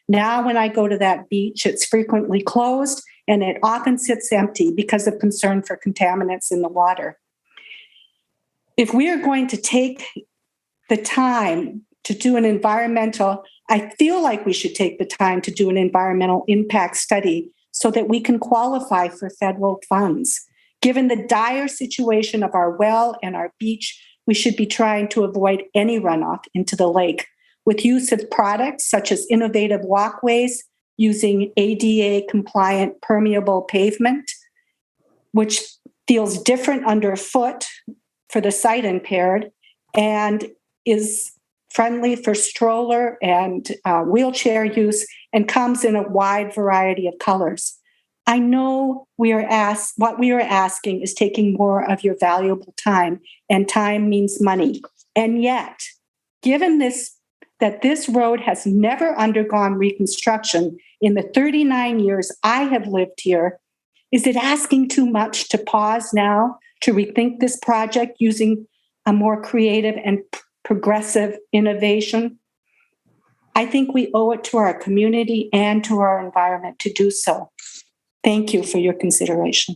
Now, when I go to that beach, it's frequently closed and it often sits empty because of concern for contaminants in the water. If we are going to take the time to do an I feel like we should take the time to do an environmental impact study so that we can qualify for federal funds. Given the dire situation of our well and our beach, we should be trying to avoid any runoff into the lake, with use of products such as innovative walkways, using ADA-compliant permeable pavement, which feels different underfoot for the sight impaired and is friendly for stroller and wheelchair use, and comes in a wide variety of colors. I know what we are asking is taking more of your valuable time, and time means money. And yet, given that this road has never undergone reconstruction in the 39 years I have lived here, is it asking too much to pause now to rethink this project using a more creative and progressive innovation? I think we owe it to our community and to our environment to do so. Thank you for your consideration.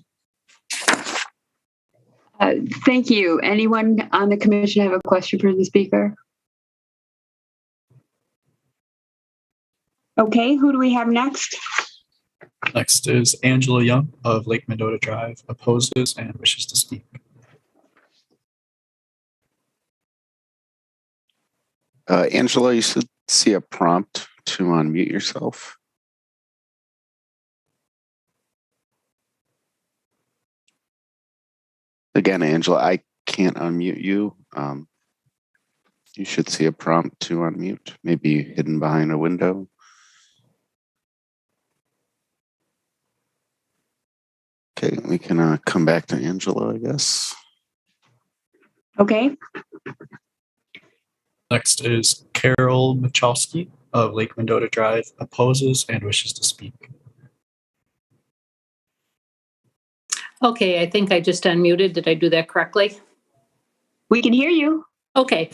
Thank you. Anyone on the commission have a question for the speaker? Okay, who do we have next? Next is Angela Young of Lake Mendota Drive, opposes and wishes to speak. Angela, you should see a prompt to unmute yourself. Again, Angela, I can't unmute you. You should see a prompt to unmute, maybe hidden behind a window. Okay, we can come back to Angela, I guess. Okay. Next is Carol Michalski of Lake Mendota Drive, opposes and wishes to speak. Okay, I think I just unmuted. Did I do that correctly? We can hear you. Okay.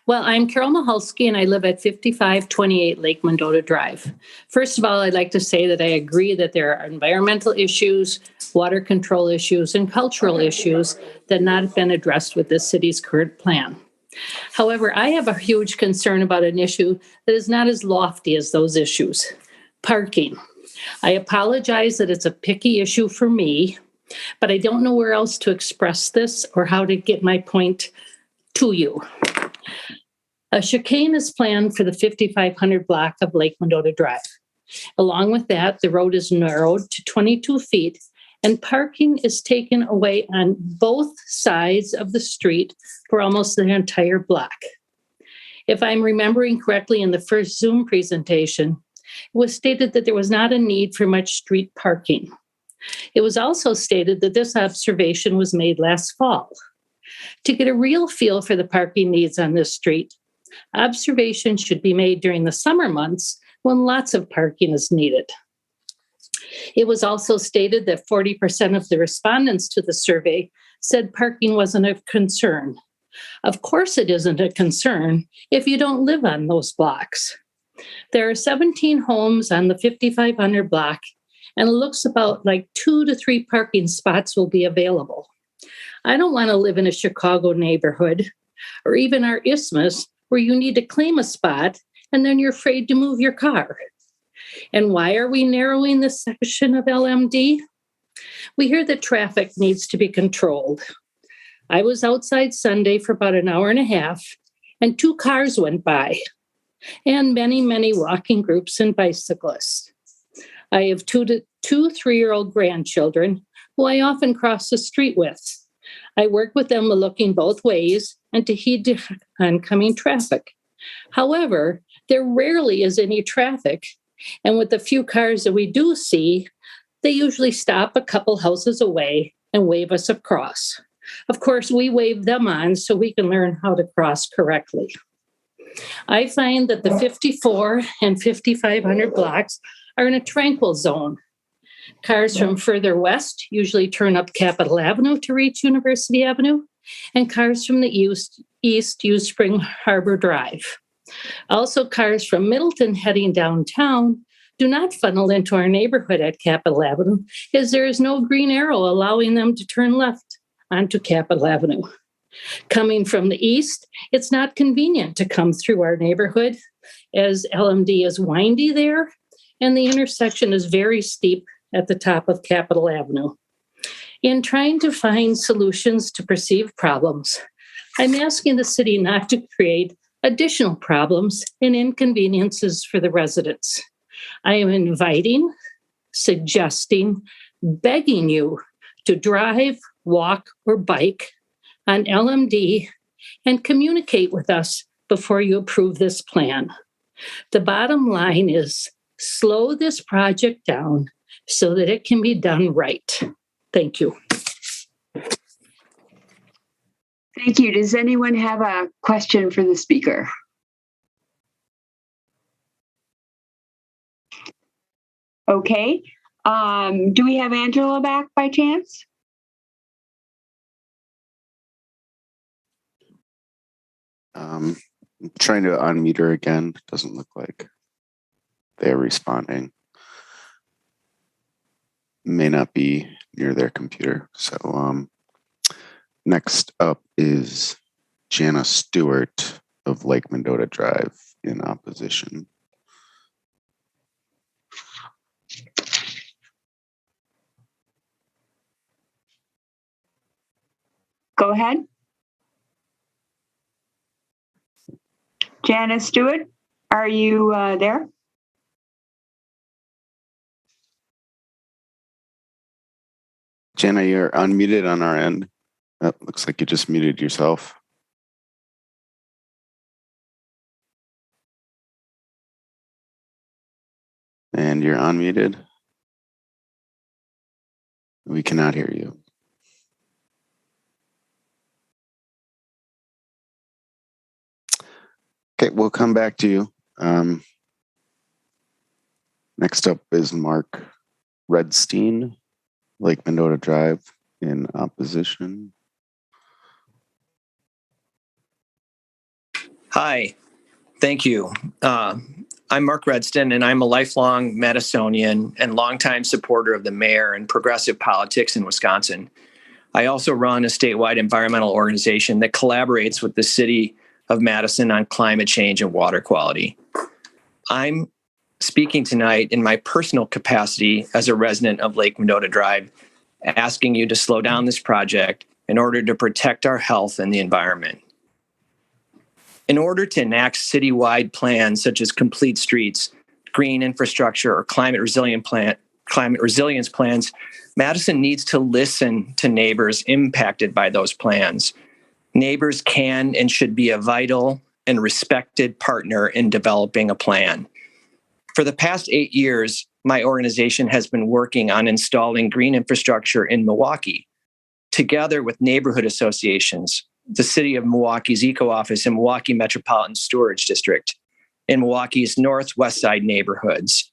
Well, I'm Carol Michalski, and I live at 5528 Lake Mendota Drive. First of all, I'd like to say that I agree that there are environmental issues, water control issues, and cultural issues that have not been addressed with this city's current plan. However, I have a huge concern about an issue that is not as lofty as those issues: parking. I apologize that it's a picky issue for me, but I don't know where else to express this or how to get my point to you. A chicane is planned for the 5500 block of Lake Mendota Drive. Along with that, the road is narrowed to 22 feet and parking is taken away on both sides of the street for almost the entire block. If I'm remembering correctly, in the first Zoom presentation, it was stated that there was not a need for much street parking. It was also stated that this observation was made last fall. To get a real feel for the parking needs on this street, observations should be made during the summer months when lots of parking is needed. It was also stated that 40% of the respondents to the survey said parking wasn't a concern. Of course it isn't a concern if you don't live on those blocks. There are 17 homes on the 5500 block, and it looks about like 2 to 3 parking spots will be available. I don't want to live in a Chicago neighborhood or even our isthmus where you need to claim a spot and then you're afraid to move your car. And why are we narrowing this section of LMD? We hear that traffic needs to be controlled. I was outside Sunday for about an hour and a half, and 2 cars went by, and many, many walking groups and bicyclists. I have 2 to 3-year-old grandchildren who I often cross the street with. I work with them looking both ways and to heed oncoming traffic. However, there rarely is any traffic, and with the few cars that we do see, they usually stop a couple houses away and wave us across. Of course, we wave them on so we can learn how to cross correctly. I find that the 54 and 5500 blocks are in a tranquil zone. Cars from further west usually turn up Capitol Avenue to reach University Avenue, and cars from the east use Spring Harbor Drive. Also, cars from Middleton heading downtown do not funnel into our neighborhood at Capitol Avenue, as there is no green arrow allowing them to turn left onto Capitol Avenue. Coming from the east, it's not convenient to come through our neighborhood, as LMD is windy there, and the intersection is very steep at the top of Capitol Avenue. In trying to find solutions to perceived problems, I'm asking the city not to create additional problems and inconveniences for the residents. I am inviting, suggesting, begging you to drive, walk, or bike on LMD and communicate with us before you approve this plan. The bottom line is slow this project down so that it can be done right. Thank you. Thank you. Does anyone have a question for the speaker? Okay. Do we have Angela back by chance? I'm trying to unmute her again. Doesn't look like they're responding. May not be near their computer. So next up is Jana Stewart of Lake Mendota Drive in opposition. Go ahead. Jana Stewart, are you there? Jana, you're unmuted on our end. That looks like you just muted yourself. And you're unmuted. We cannot hear you. Okay, we'll come back to you. Next up is Mark Redstein, Lake Mendota Drive in opposition. Hi, thank you. I'm Mark Redston, and I'm a lifelong Madisonian and longtime supporter of the mayor and progressive politics in Wisconsin. I also run a statewide environmental organization that collaborates with the city of Madison on climate change and water quality. I'm speaking tonight in my personal capacity as a resident of Lake Mendota Drive, asking you to slow down this project in order to protect our health and the environment. In order to enact citywide plans such as complete streets, green infrastructure, or climate resilience plans, Madison needs to listen to neighbors impacted by those plans. Neighbors can and should be a vital and respected partner in developing a plan. For the past 8 years, my organization has been working on installing green infrastructure in Milwaukee, together with neighborhood associations, the City of Milwaukee's Eco Office and Milwaukee Metropolitan Storage District in Milwaukee's Northwest Side neighborhoods.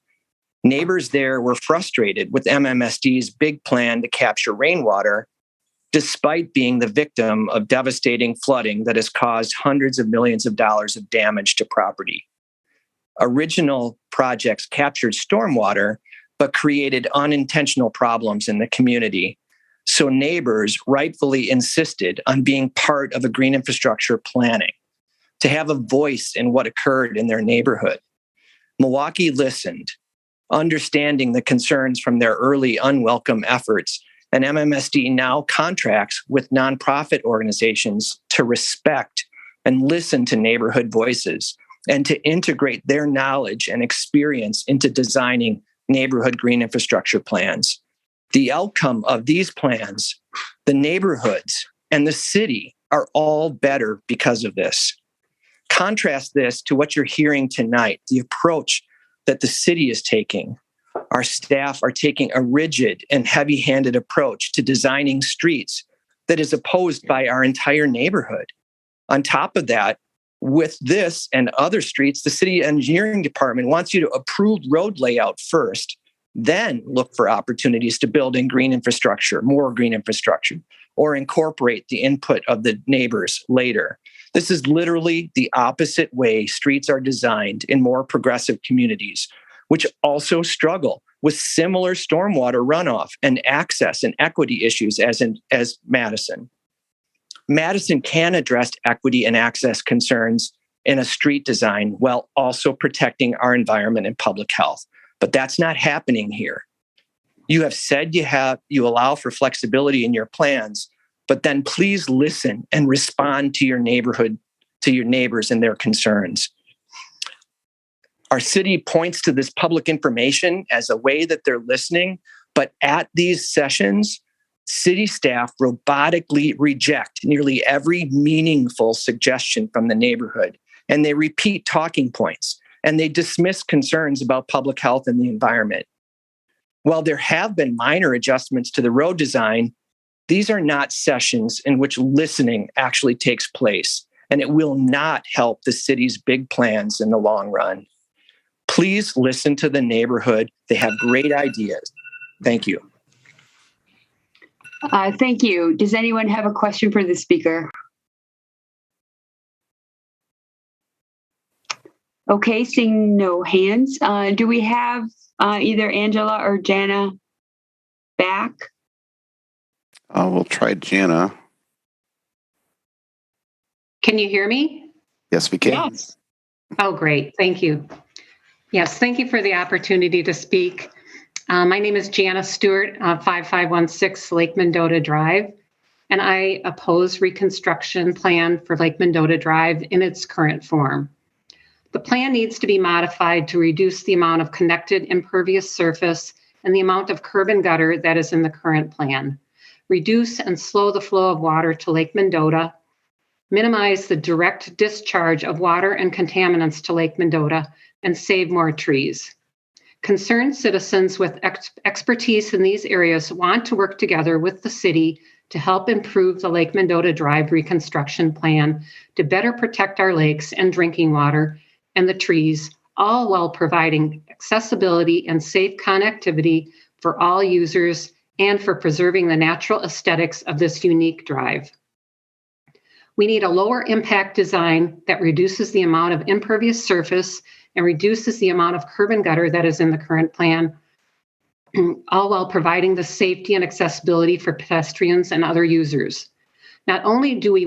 Neighbors there were frustrated with MMSD's big plan to capture rainwater, despite being the victim of devastating flooding that has caused hundreds of millions of dollars of damage to property. Original projects captured stormwater, but created unintentional problems in the community. So neighbors rightfully insisted on being part of a green infrastructure planning, to have a voice in what occurred in their neighborhood. Milwaukee listened, understanding the concerns from their early unwelcome efforts, and MMSD now contracts with nonprofit organizations to respect and listen to neighborhood voices and to integrate their knowledge and experience into designing neighborhood green infrastructure plans. The outcome of these plans, the neighborhoods, and the city are all better because of this. Contrast this to what you're hearing tonight, the approach that the city is taking. Our staff are taking a rigid and heavy-handed approach to designing streets that is opposed by our entire neighborhood. On top of that, with this and other streets, the city engineering department wants you to approve road layout first, then look for opportunities to build in green infrastructure, more green infrastructure, or incorporate the input of the neighbors later. This is literally the opposite way streets are designed in more progressive communities, which also struggle with similar stormwater runoff and access and equity issues as Madison. Madison can address equity and access concerns in a street design while also protecting our environment and public health. But that's not happening here. You have said you allow for flexibility in your plans, but then please listen and respond to your neighborhood, to your neighbors and their concerns. Our city points to this public information as a way that they're listening, but at these sessions, city staff robotically reject nearly every meaningful suggestion from the neighborhood and they repeat talking points, and they dismiss concerns about public health and the environment. While there have been minor adjustments to the road design, these are not sessions in which listening actually takes place, and it will not help the city's big plans in the long run. Please listen to the neighborhood. They have great ideas. Thank you. Thank you. Does anyone have a question for the speaker? Okay, seeing no hands. Do we have either Angela or Jana back? We'll try Jana. Can you hear me? Yes, we can. Yes. Oh, great. Thank you. Yes, thank you for the opportunity to speak. My name is Jana Stewart, 5516 Lake Mendota Drive, and I oppose reconstruction plan for Lake Mendota Drive in its current form. The plan needs to be modified to reduce the amount of connected impervious surface and the amount of curb and gutter that is in the current plan. Reduce and slow the flow of water to Lake Mendota, minimize the direct discharge of water and contaminants to Lake Mendota, and save more trees. Concerned citizens with expertise in these areas want to work together with the city to help improve the Lake Mendota Drive reconstruction plan to better protect our lakes and drinking water and the trees, all while providing accessibility and safe connectivity for all users and for preserving the natural aesthetics of this unique drive. We need a lower impact design that reduces the amount of impervious surface and reduces the amount of curb and gutter that is in the current plan, all while providing the safety and accessibility for pedestrians and other users. Not only do we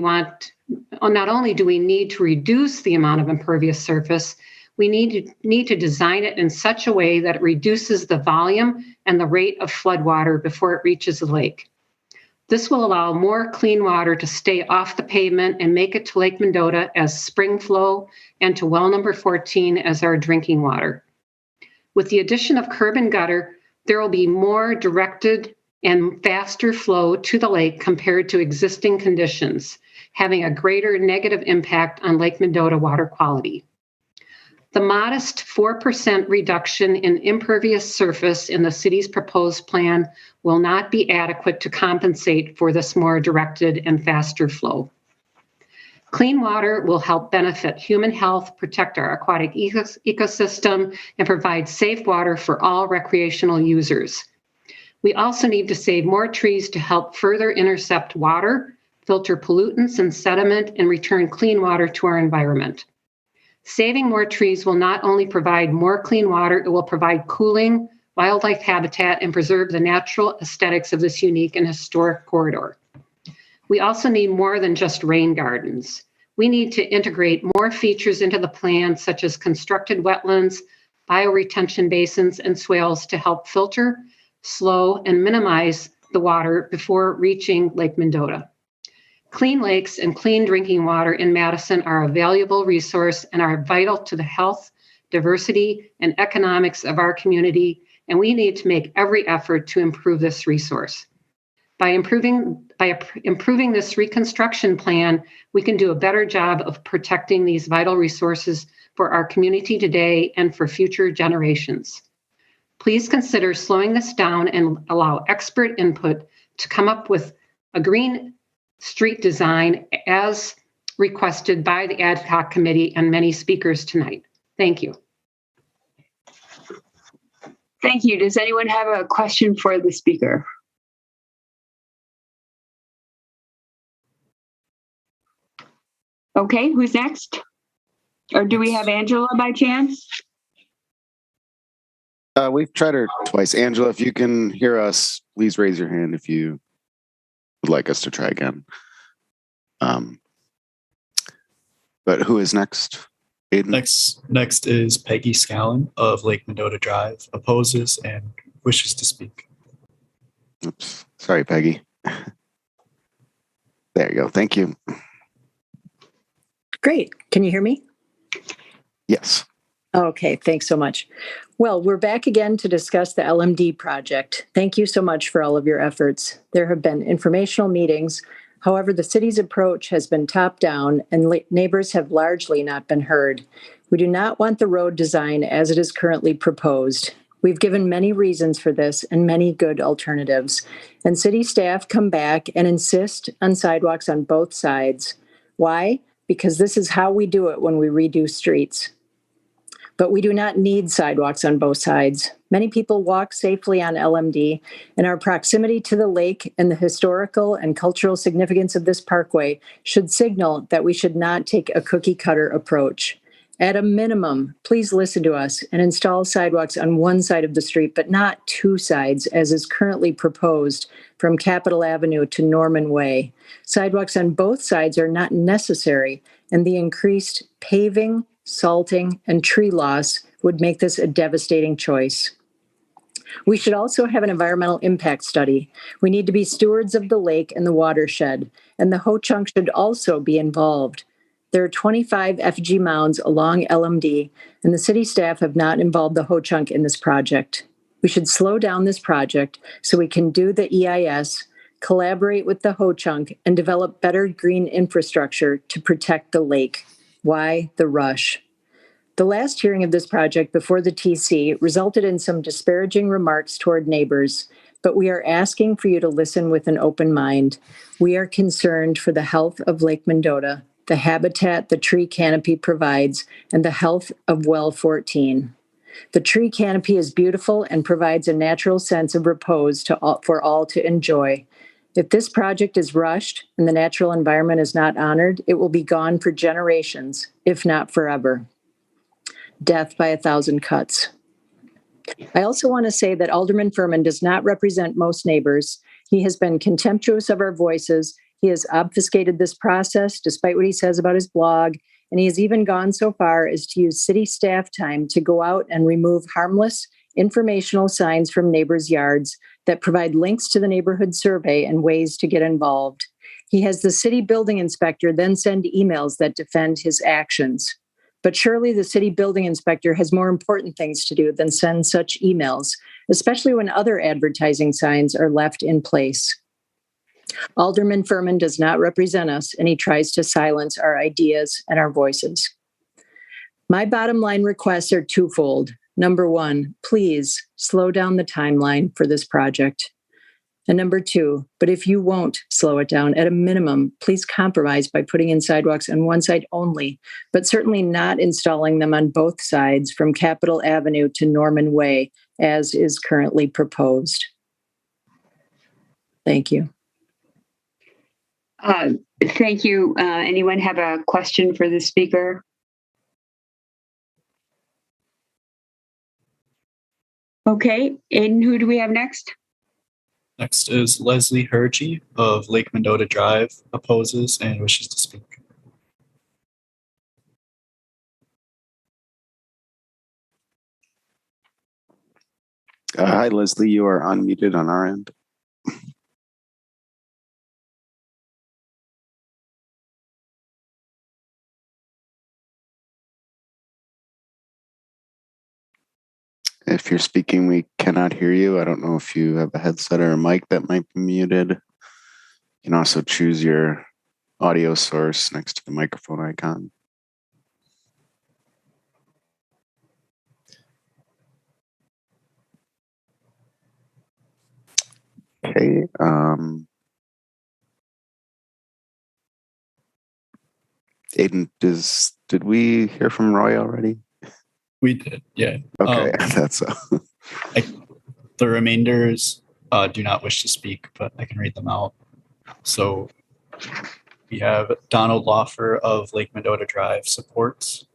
need to reduce the amount of impervious surface, we need to design it in such a way that it reduces the volume and the rate of floodwater before it reaches the lake. This will allow more clean water to stay off the pavement and make it to Lake Mendota as spring flow and to well number 14 as our drinking water. With the addition of curb and gutter, there will be more directed and faster flow to the lake compared to existing conditions, having a greater negative impact on Lake Mendota water quality. The modest 4% reduction in impervious surface in the city's proposed plan will not be adequate to compensate for this more directed and faster flow. Clean water will help benefit human health, protect our aquatic ecosystem, and provide safe water for all recreational users. We also need to save more trees to help further intercept water, filter pollutants and sediment, and return clean water to our environment. Saving more trees will not only provide more clean water, it will provide cooling, wildlife habitat, and preserve the natural aesthetics of this unique and historic corridor. We also need more than just rain gardens. We need to integrate more features into the plan, such as constructed wetlands, bioretention basins, and swales to help filter, slow, and minimize the water before reaching Lake Mendota. Clean lakes and clean drinking water in Madison are a valuable resource and are vital to the health, diversity, and economics of our community, and we need to make every effort to improve this resource. By improving this reconstruction plan, we can do a better job of protecting these vital resources for our community today and for future generations. Please consider slowing this down and allow expert input to come up with a green street design as requested by the ad hoc committee and many speakers tonight. Thank you. Thank you. Does anyone have a question for the speaker? Okay, who's next? Or do we have Angela by chance? We've tried her twice. Angela, if you can hear us, please raise your hand if you would like us to try again. But who is next? Aiden? Next is Peggy Scallon of Lake Mendota Drive, opposes and wishes to speak. Oops. Sorry, Peggy. There you go. Thank you. Great. Can you hear me? Yes. Okay, thanks so much. Well, we're back again to discuss the LMD project. Thank you so much for all of your efforts. There have been informational meetings However, the city's approach has been top-down and neighbors have largely not been heard. We do not want the road design as it is currently proposed. We've given many reasons for this and many good alternatives. And city staff come back and insist on sidewalks on both sides. Why? Because this is how we do it when we redo streets. But we do not need sidewalks on both sides. Many people walk safely on LMD, and our proximity to the lake and the historical and cultural significance of this parkway should signal that we should not take a cookie-cutter approach. At a minimum, please listen to us and install sidewalks on one side of the street, but not two sides, as is currently proposed from Capitol Avenue to Norman Way. Sidewalks on both sides are not necessary, and the increased paving, salting, and tree loss would make this a devastating choice. We should also have an environmental impact study. We need to be stewards of the lake and the watershed, and the Ho-Chunk should also be involved. There are 25 effigy mounds along LMD, and the city staff have not involved the Ho-Chunk in this project. We should slow down this project so we can do the EIS, collaborate with the Ho-Chunk, and develop better green infrastructure to protect the lake. Why the rush? The last hearing of this project before the TC resulted in some disparaging remarks toward neighbors, but we are asking for you to listen with an open mind. We are concerned for the health of Lake Mendota, the habitat the tree canopy provides, and the health of Well 14. The tree canopy is beautiful and provides a natural sense of repose for all to enjoy. If this project is rushed and the natural environment is not honored, it will be gone for generations, if not forever. Death by 1,000 cuts. I also want to say that Alderman Furman does not represent most neighbors. He has been contemptuous of our voices. He has obfuscated this process, despite what he says about his blog, and he has even gone so far as to use city staff time to go out and remove harmless, informational signs from neighbors' yards that provide links to the neighborhood survey and ways to get involved. He has the city building inspector then send emails that defend his actions. But surely the city building inspector has more important things to do than send such emails, especially when other advertising signs are left in place. Alderman Furman does not represent us, and he tries to silence our ideas and our voices. My bottom line requests are twofold. Number one, please slow down the timeline for this project. And number two, but if you won't slow it down, at a minimum, please compromise by putting in sidewalks on one side only, but certainly not installing them on both sides from Capitol Avenue to Norman Way, as is currently proposed. Thank you. Thank you. Anyone have a question for the speaker? Okay, Aiden, who do we have next? Next is Leslie Hergy of Lake Mendota Drive, opposes and wishes to speak. Hi, Leslie. You are unmuted on our end. If you're speaking, we cannot hear you. I don't know if you have a headset or a mic that might be muted. You can also choose your audio source next to the microphone icon. Okay. Aiden, did we hear from Roy already? We did, yeah. Okay, that's the remainders do not wish to speak, but I can read them out. So we have Donald Lawfer of Lake Mendota Drive supports.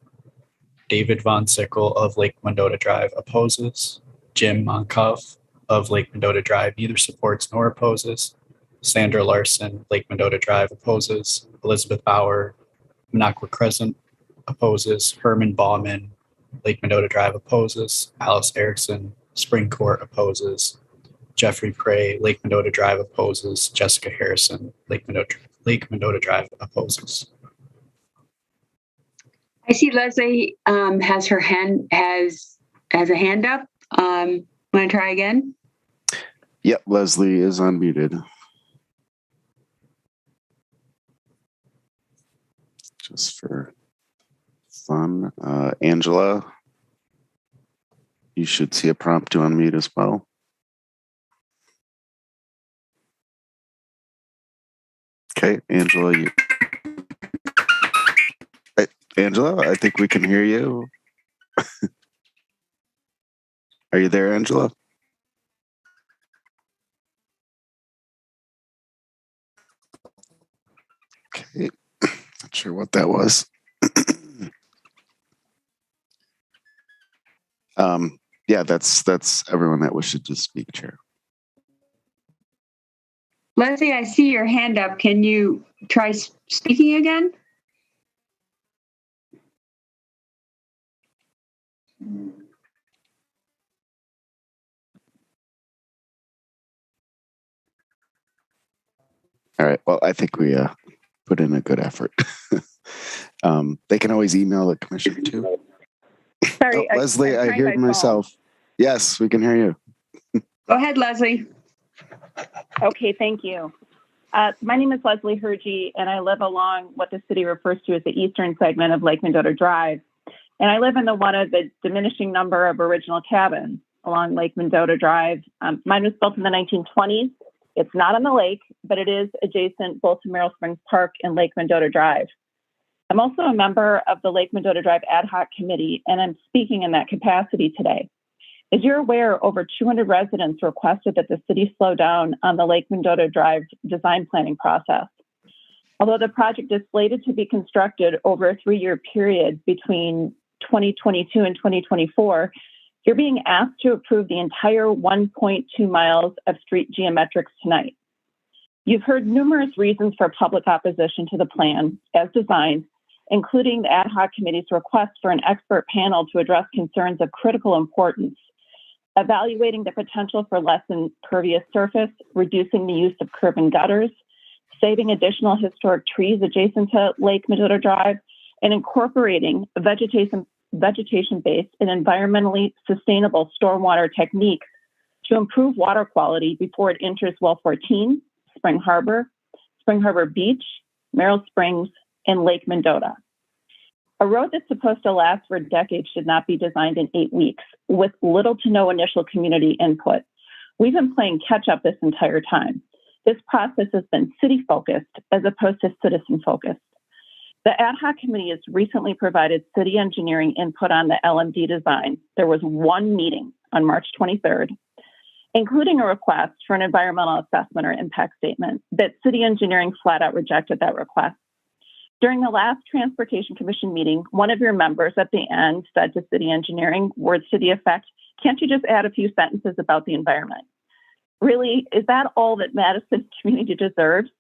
David Von Sickle of Lake Mendota Drive opposes. Jim Moncuff of Lake Mendota Drive neither supports nor opposes. Sandra Larson, Lake Mendota Drive opposes. Elizabeth Bauer, Minocqua Crescent opposes. Herman Bauman, Lake Mendota Drive opposes. Alice Erickson, Spring Court opposes. Jeffrey Prey, Lake Mendota Drive opposes. Jessica Harrison, Lake Mendota Drive opposes. I see Leslie has a hand up. Want to try again? Yep, Leslie is unmuted. just for fun. Angela, you should see a prompt to unmute as well. Okay, Angela, Angela, I think we can hear you. Are you there, Angela? Okay, not sure what that was. Yeah, that's everyone that wishes to speak, Chair. Leslie, I see your hand up. Can you try speaking again? All right. Well, I think we put in a good effort. They can always email the commission too. Sorry, Leslie, I heard myself. Yes, we can hear you. Go ahead, Leslie. Okay, thank you. My name is Leslie Hergy, and I live along what the city refers to as the eastern segment of Lake Mendota Drive. And I live in one of the diminishing number of original cabins along Lake Mendota Drive. Mine was built in the 1920s. It's not on the lake, but it is adjacent both to Merrill Springs Park and Lake Mendota Drive. I'm also a member of the Lake Mendota Drive Ad Hoc Committee, and I'm speaking in that capacity today. As you're aware, over 200 residents requested that the city slow down on the Lake Mendota Drive design planning process. Although the project is slated to be constructed over a 3-year period between 2022 and 2024, you're being asked to approve the entire 1.2 miles of street geometrics tonight. You've heard numerous reasons for public opposition to the plan as designed, including the Ad Hoc Committee's request for an expert panel to address concerns of critical importance, evaluating the potential for less impervious surface, reducing the use of curb and gutters, saving additional historic trees adjacent to Lake Mendota Drive, and incorporating vegetation-based and environmentally sustainable stormwater techniques to improve water quality before it enters Well 14, Spring Harbor Beach, Merrill Springs, and Lake Mendota. A road that's supposed to last for decades should not be designed in 8 weeks with little to no initial community input. We've been playing catch up this entire time. This process has been city-focused as opposed to citizen-focused. The Ad Hoc Committee has recently provided city engineering input on the LMD design. There was one meeting on March 23rd, including a request for an environmental assessment or impact statement, that city engineering flat out rejected that request. During the last Transportation Commission meeting, one of your members at the end said to city engineering, words to the effect, "Can't you just add a few sentences about the environment?" Really, is that all that Madison's community deserves?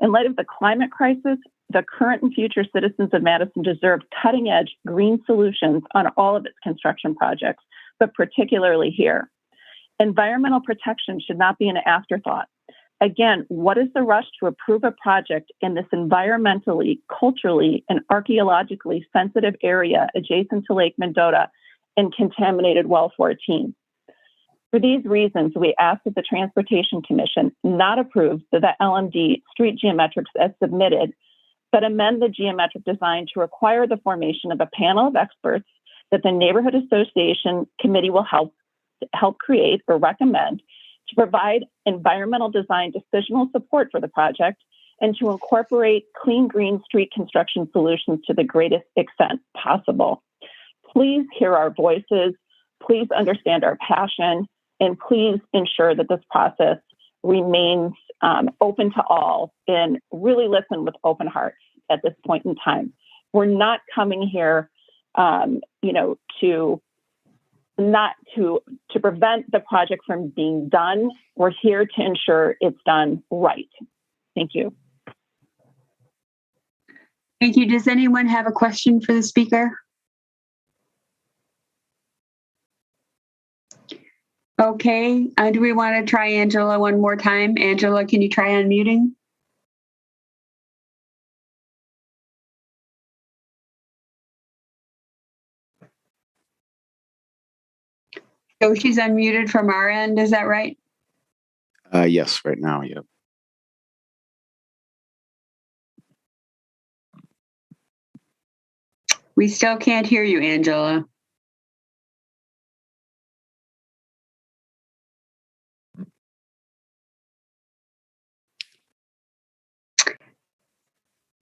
In light of the climate crisis, the current and future citizens of Madison deserve cutting-edge green solutions on all of its construction projects, but particularly here. Environmental protection should not be an afterthought. Again, what is the rush to approve a project in this environmentally, culturally, and archaeologically sensitive area adjacent to Lake Mendota and contaminated Well 14? For these reasons, we ask that the Transportation Commission not approve the LMD street geometrics as submitted, but amend the geometric design to require the formation of a panel of experts that the Neighborhood Association Committee will help create or recommend to provide environmental design decisional support for the project and to incorporate clean green street construction solutions to the greatest extent possible. Please hear our voices, please understand our passion, and please ensure that this process remains open to all and really listen with open hearts at this point in time. We're not coming here, to prevent the project from being done. We're here to ensure it's done right. Thank you. Thank you. Does anyone have a question for the speaker? Okay. Do we want to try Angela one more time? Angela, can you try unmuting? So she's unmuted from our end, is that right? Yes, right now, yeah. We still can't hear you, Angela.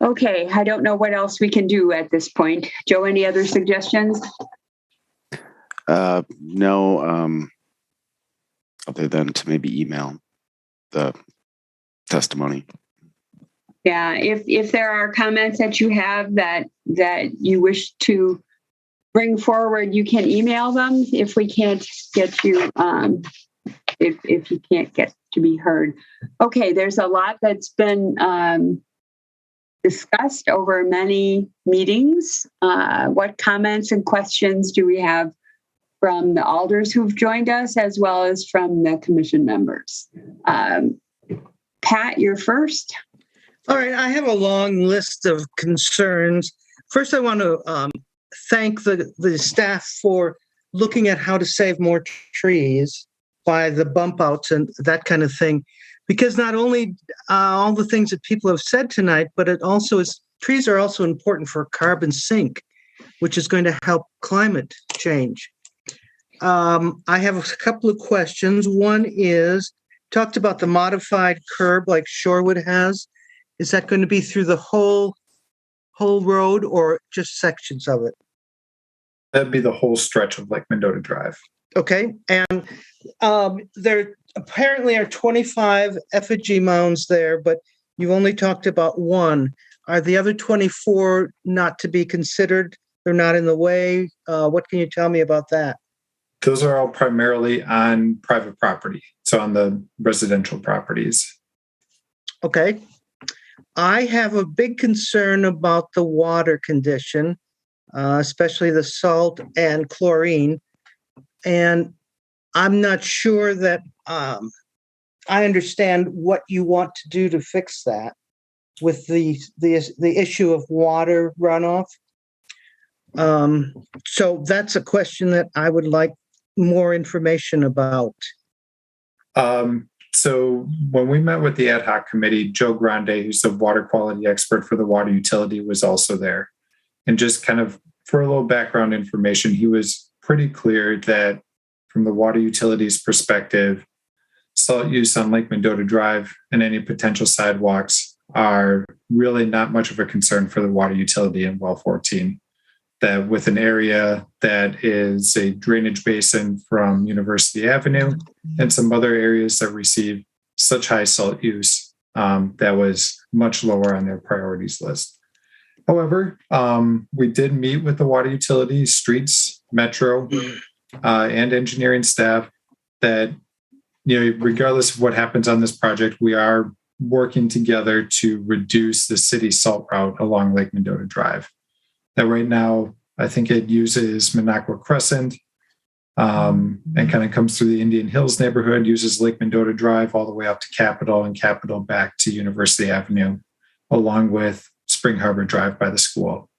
Okay, I don't know what else we can do at this point. Joe, any other suggestions? No, other than to maybe email the testimony. Yeah, if there are comments that you have that you wish to bring forward, you can email them if we can't get you, if you can't get to be heard. Okay, there's a lot that's been discussed over many meetings. What comments and questions do we have from the alders who've joined us, as well as from the commission members? Pat, you're first. All right, I have a long list of concerns. First, I want to thank the staff for looking at how to save more trees by the bump outs and that kind of thing. Because not only all the things that people have said tonight, but it also is, trees are also important for carbon sink, which is going to help climate change. I have a couple of questions. One is, talked about the modified curb like Shorewood has. Is that going to be through the whole road or just sections of it? That'd be the whole stretch of Lake Mendota Drive. Okay, and there apparently are 25 effigy mounds there, but you've only talked about one. Are the other 24 not to be considered? They're not in the way? What can you tell me about that? Those are all primarily on private property, so on the residential properties. Okay. I have a big concern about the water condition, especially the salt and chlorine. And I'm not sure that I understand what you want to do to fix that with the issue of water runoff. So that's a question that I would like more information about. So when we met with the ad hoc committee, Joe Grande, who's the water quality expert for the water utility, was also there. And just kind of for a little background information, he was pretty clear that from the water utility's perspective, salt use on Lake Mendota Drive and any potential sidewalks are really not much of a concern for the water utility in Well 14. That with an area that is a drainage basin from University Avenue and some other areas that receive such high salt use, that was much lower on their priorities list. However, we did meet with the water utility, streets, metro, and engineering staff that, regardless of what happens on this project, we are working together to reduce the city salt route along Lake Mendota Drive. That right now, I think it uses Minocqua Crescent and kind of comes through the Indian Hills neighborhood, uses Lake Mendota Drive all the way up to Capitol and Capitol back to University Avenue, along with Spring Harbor Drive by the school.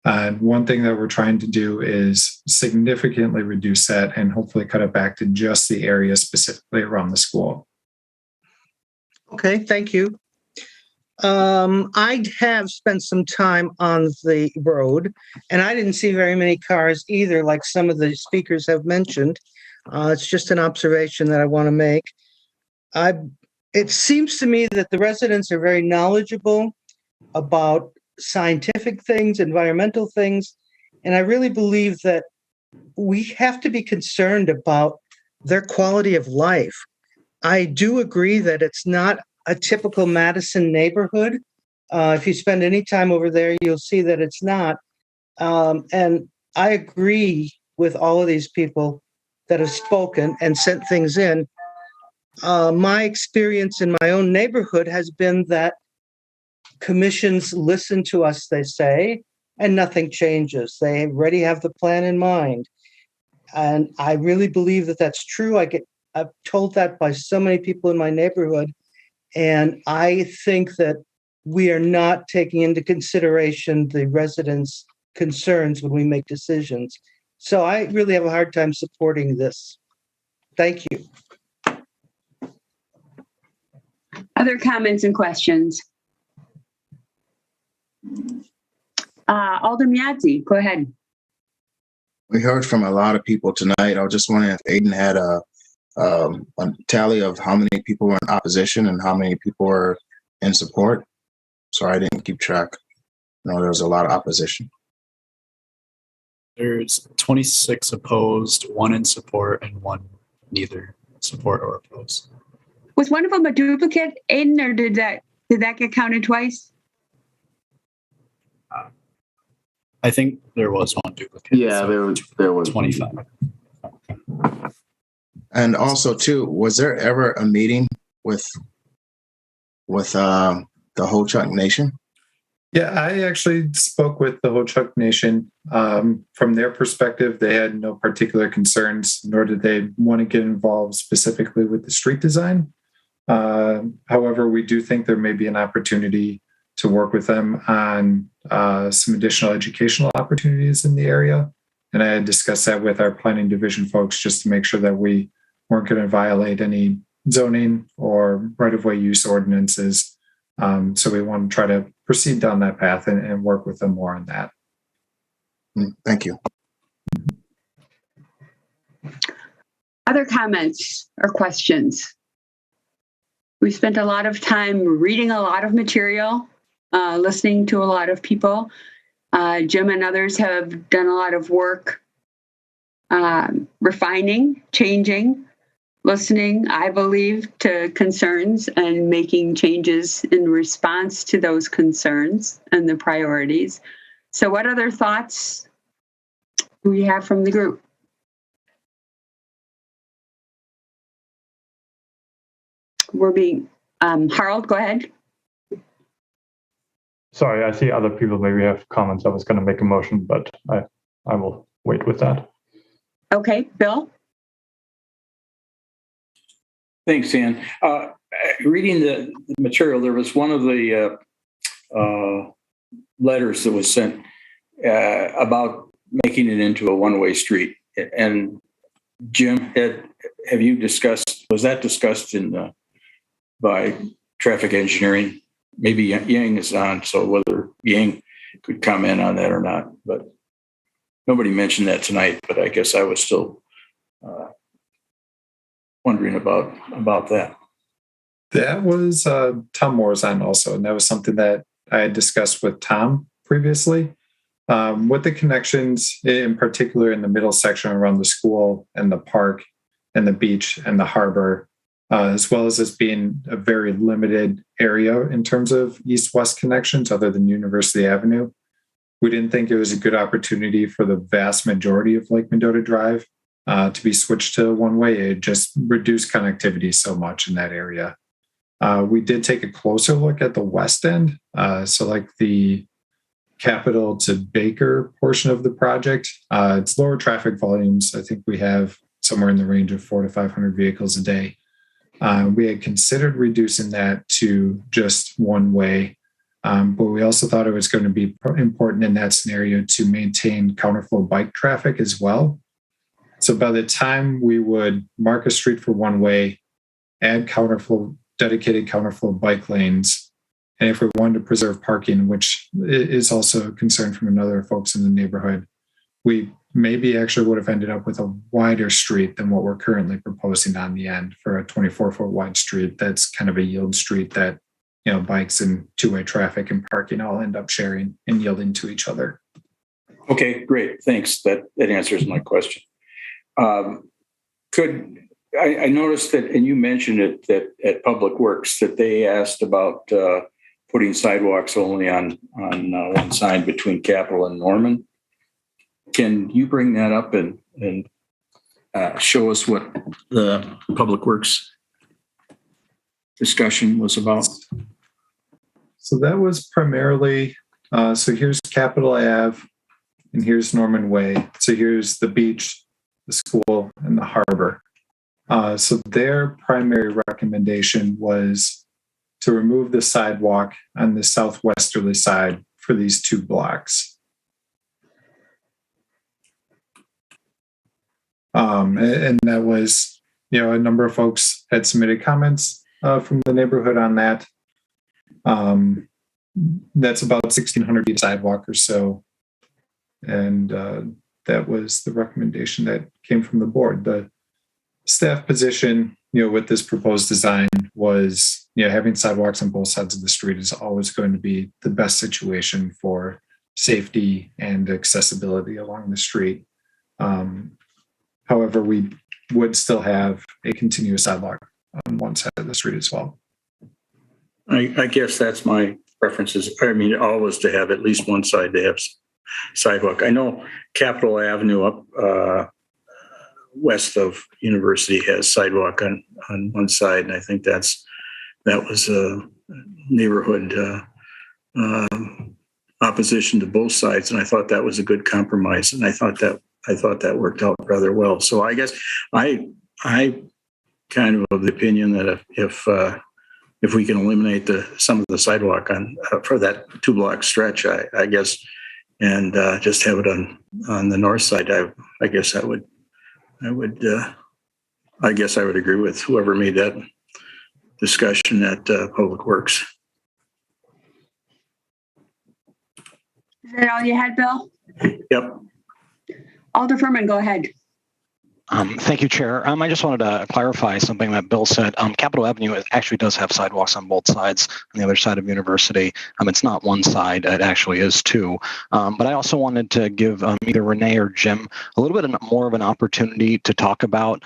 And one thing that we're trying to do is significantly reduce that and hopefully cut it back to just the area specifically around the school. Okay, thank you. I have spent some time on the road, and I didn't see very many cars either, like some of the speakers have mentioned. It's just an observation that I want to make. It seems to me that the residents are very knowledgeable about scientific things, environmental things, and I really believe that we have to be concerned about their quality of life. I do agree that it's not a typical Madison neighborhood. If you spend any time over there, you'll see that it's not. And I agree with all of these people that have spoken and sent things in. My experience in my own neighborhood has been that commissions listen to us, they say, and nothing changes. They already have the plan in mind. And I really believe that that's true. I've told that by so many people in my neighborhood. And I think that we are not taking into consideration the residents' concerns when we make decisions. So I really have a hard time supporting this. Thank you. Other comments and questions? Alderman Yazdi, go ahead. We heard from a lot of people tonight. I was just wondering if Aiden had a tally of how many people were in opposition and how many people were in support. Sorry, I didn't keep track. No, there was a lot of opposition. There's 26 opposed, 1 in support, and 1 neither support or opposed. Was one of them a duplicate, Aiden, or did that get counted twice? I think there was 1 duplicate. Yeah, so there was 25. And also, too, was there ever a meeting with the Ho-Chunk Nation? Yeah, I actually spoke with the Ho-Chunk Nation. From their perspective, they had no particular concerns, nor did they want to get involved specifically with the street design. However, we do think there may be an opportunity to work with them on some additional educational opportunities in the area. And I had discussed that with our planning division folks just to make sure that we weren't going to violate any zoning or right-of-way use ordinances. So we want to try to proceed down that path and work with them more on that. Thank you. Other comments or questions? We spent a lot of time reading a lot of material, listening to a lot of people. Jim and others have done a lot of work refining, changing, listening, I believe, to concerns and making changes in response to those concerns and the priorities. So what other thoughts do we have from the group? Harold, go ahead. Sorry, I see other people maybe have comments. I was going to make a motion, but I will wait with that. Okay, Bill? Thanks, Ann. Reading the material, there was one of the letters that was sent about making it into a one-way street. And Jim, have you discussed, was that discussed by traffic engineering? Maybe Yang is on, so whether Yang could comment on that or not. But nobody mentioned that tonight, but I guess I was still wondering about that. That was Tom Moore's on also, and that was something that I had discussed with Tom previously. With the connections, in particular in the middle section around the school and the park and the beach and the harbor, as well as this being a very limited area in terms of east-west connections other than University Avenue, we didn't think it was a good opportunity for the vast majority of Lake Mendota Drive to be switched to one-way. It just reduced connectivity so much in that area. We did take a closer look at the west end. So like the Capitol to Baker portion of the project, it's lower traffic volumes. I think we have somewhere in the range of 400 to 500 vehicles a day. We had considered reducing that to just one way, but we also thought it was going to be important in that scenario to maintain counterflow bike traffic as well. So by the time we would mark a street for one way, add dedicated counterflow bike lanes, and if we wanted to preserve parking, which is also a concern from another folks in the neighborhood, we maybe actually would have ended up with a wider street than what we're currently proposing on the end for a 24-foot wide street. That's kind of a yield street that, you know, bikes and two-way traffic and parking all end up sharing and yielding to each other. Okay, great. Thanks. That answers my question. I noticed that, and you mentioned it, that at Public Works that they asked about putting sidewalks only on one side between Capitol and Norman. Can you bring that up and show us what the Public Works discussion was about? So that was primarily, so here's Capitol Ave and here's Norman Way. So here's the beach, the school, and the harbor. So their primary recommendation was to remove the sidewalk on the southwesterly side for these two blocks. And that was, you know, a number of folks had submitted comments from the neighborhood on that. that's about 1,600 feet of sidewalk or so. And that was the recommendation that came from the board. The staff position, with this proposed design was, having sidewalks on both sides of the street is always going to be the best situation for safety and accessibility along the street. However, we would still have a continuous sidewalk on one side of the street as well. I guess that's my preferences. I mean, always to have at least one side to have sidewalk. I know Capitol Avenue up west of University has sidewalk on one side, and I think that was a neighborhood opposition to both sides, and I thought that was a good compromise, and I thought that worked out rather well. So I guess I kind of the opinion that if we can eliminate some of the sidewalk for that 2-block stretch, I guess, and just have it on the north side, I guess I would agree with whoever made that discussion at Public Works. Is that all you had, Bill? Yep. Alder Furman, go ahead. Thank you, Chair. I just wanted to clarify something that Bill said. Capitol Avenue actually does have sidewalks on both sides on the other side of University. It's not one side, it actually is two. But I also wanted to give either Renee or Jim a little bit more of an opportunity to talk about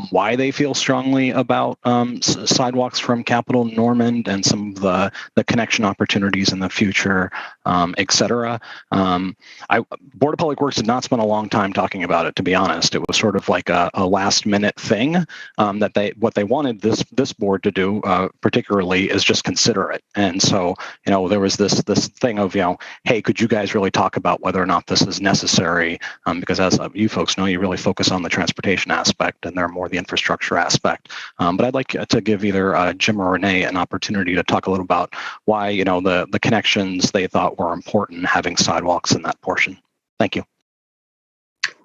why they feel strongly about sidewalks from Capitol Normand and some of the connection opportunities in the future, et cetera. Board of Public Works did not spend a long time talking about it, to be honest. It was sort of like a last minute thing that what they wanted this board to do particularly is just consider it. And so, there was this thing of, hey, could you guys really talk about whether or not this is necessary? Because as you folks know, you really focus on the transportation aspect and they're more the infrastructure aspect. But I'd like to give either Jim or Renee an opportunity to talk a little about why, the connections they thought were important having sidewalks in that portion. Thank you.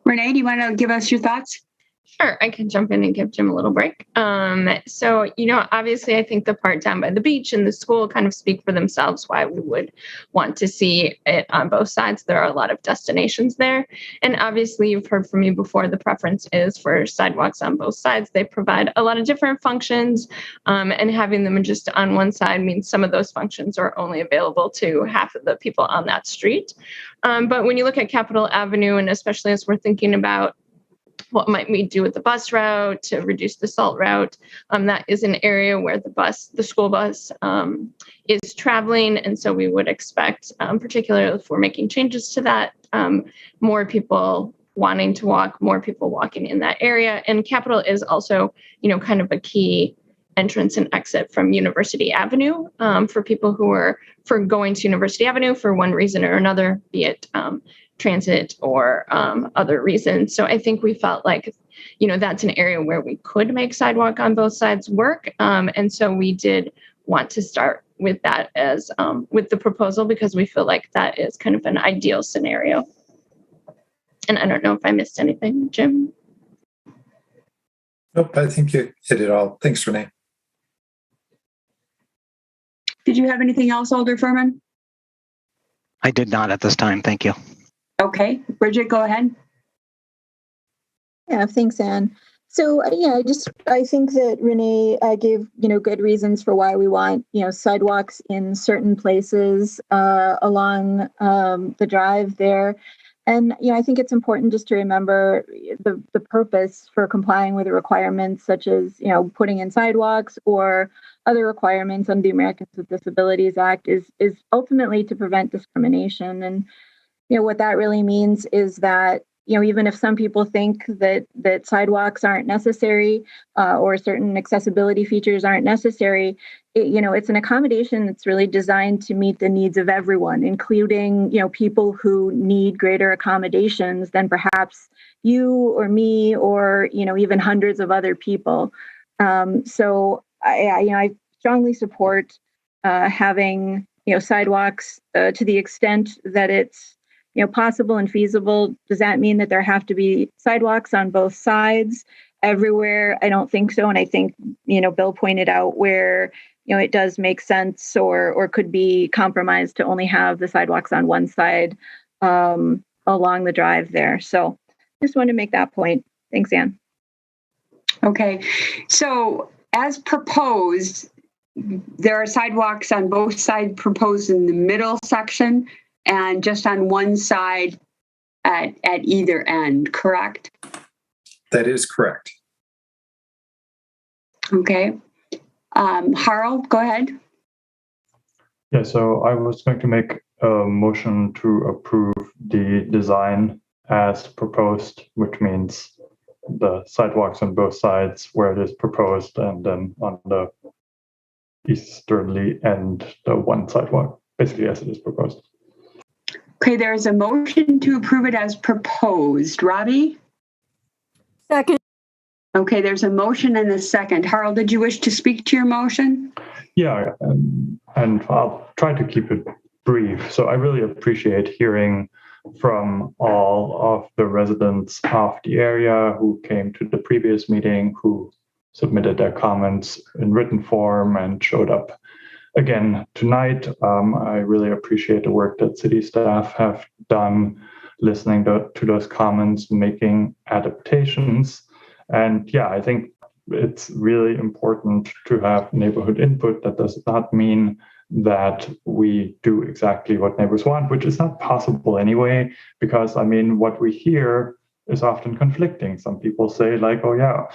Renee, do you want to give us your thoughts? Sure, I can jump in and give Jim a little break. So, obviously I think the part down by the beach and the school kind of speak for themselves why we would want to see it on both sides. There are a lot of destinations there. And obviously you've heard from me before, the preference is for sidewalks on both sides. They provide a lot of different functions, and having them just on one side means some of those functions are only available to half of the people on that street. But when you look at Capitol Avenue, and especially as we're thinking about what might we do with the bus route to reduce the salt route? That is an area where the school bus is traveling. And so we would expect, particularly if we're making changes to that, more people wanting to walk, more people walking in that area. And Capitol is also, kind of a key entrance and exit from University Avenue for people who are going to University Avenue for one reason or another, be it transit or other reasons. So I think we felt like, that's an area where we could make sidewalk on both sides work. And so we did want to start with that as with the proposal, because we feel like that is kind of an ideal scenario. And I don't know if I missed anything, Jim. Nope, I think you hit it all. Thanks, Renee. Did you have anything else, Alder Furman? I did not at this time. Thank you. Okay. Bridget, go ahead. Yeah, thanks, Anne. So, I think that Renee gave, good reasons for why we want, sidewalks in certain places along the drive there. And, I think it's important just to remember the purpose for complying with the requirements, such as, putting in sidewalks or other requirements under the Americans with Disabilities Act is ultimately to prevent discrimination. And, what that really means is that, even if some people think that sidewalks aren't necessary or certain accessibility features aren't necessary, it's an accommodation that's really designed to meet the needs of everyone, including, people who need greater accommodations than perhaps you or me or, even hundreds of other people. So I strongly support having, sidewalks to the extent that it's, possible and feasible. Does that mean that there have to be sidewalks on both sides everywhere? I don't think so. And I think, Bill pointed out where it does make sense or could be compromised to only have the sidewalks on one side along the drive there. So just wanted to make that point. Thanks, Ann. Okay, so as proposed, there are sidewalks on both sides proposed in the middle section and just on one side at either end, correct? That is correct. Okay. Harold, go ahead. Yeah, so I was going to make a motion to approve the design as proposed, which means the sidewalks on both sides where it is proposed, and then on the easterly end, the one sidewalk, basically as it is proposed. Okay, there is a motion to approve it as proposed. Robbie? Second. Okay, there's a motion and a second. Harold, did you wish to speak to your motion? Yeah, and I'll try to keep it brief. So I really appreciate hearing from all of the residents of the area who came to the previous meeting, who submitted their comments in written form and showed up again tonight. I really appreciate the work that city staff have done, listening to those comments, making adaptations. And yeah, I think it's really important to have neighborhood input. That does not mean that we do exactly what neighbors want, which is not possible anyway, because I mean, what we hear is often conflicting. Some people say like, oh yeah,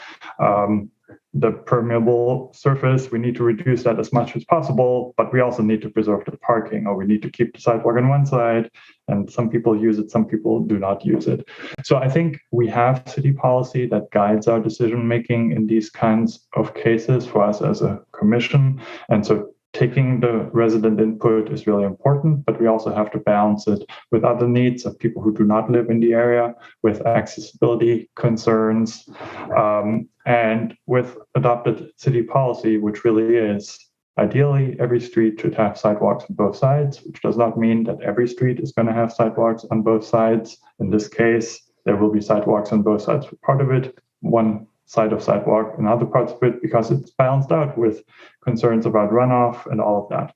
the permeable surface, we need to reduce that as much as possible, but we also need to preserve the parking, or we need to keep the sidewalk on one side. And some people use it, some people do not use it. So I think we have city policy that guides our decision-making in these kinds of cases for us as a commission. And so taking the resident input is really important, but we also have to balance it with other needs of people who do not live in the area, with accessibility concerns, and with adopted city policy, which really is ideally every street should have sidewalks on both sides, which does not mean that every street is going to have sidewalks on both sides. In this case, there will be sidewalks on both sides for part of it, one side of sidewalk and other parts of it, because it's balanced out with concerns about runoff and all of that.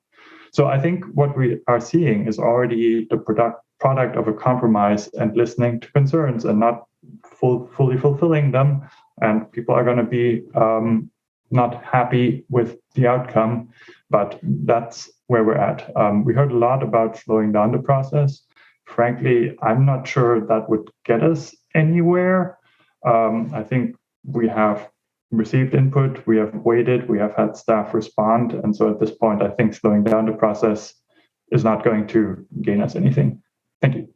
So I think what we are seeing is already the product of a compromise and listening to concerns and not fully fulfilling them. And people are going to be not happy with the outcome, but that's where we're at. We heard a lot about slowing down the process. Frankly, I'm not sure that would get us anywhere. I think we have received input, we have waited, we have had staff respond. And so at this point, I think slowing down the process is not going to gain us anything. Thank you.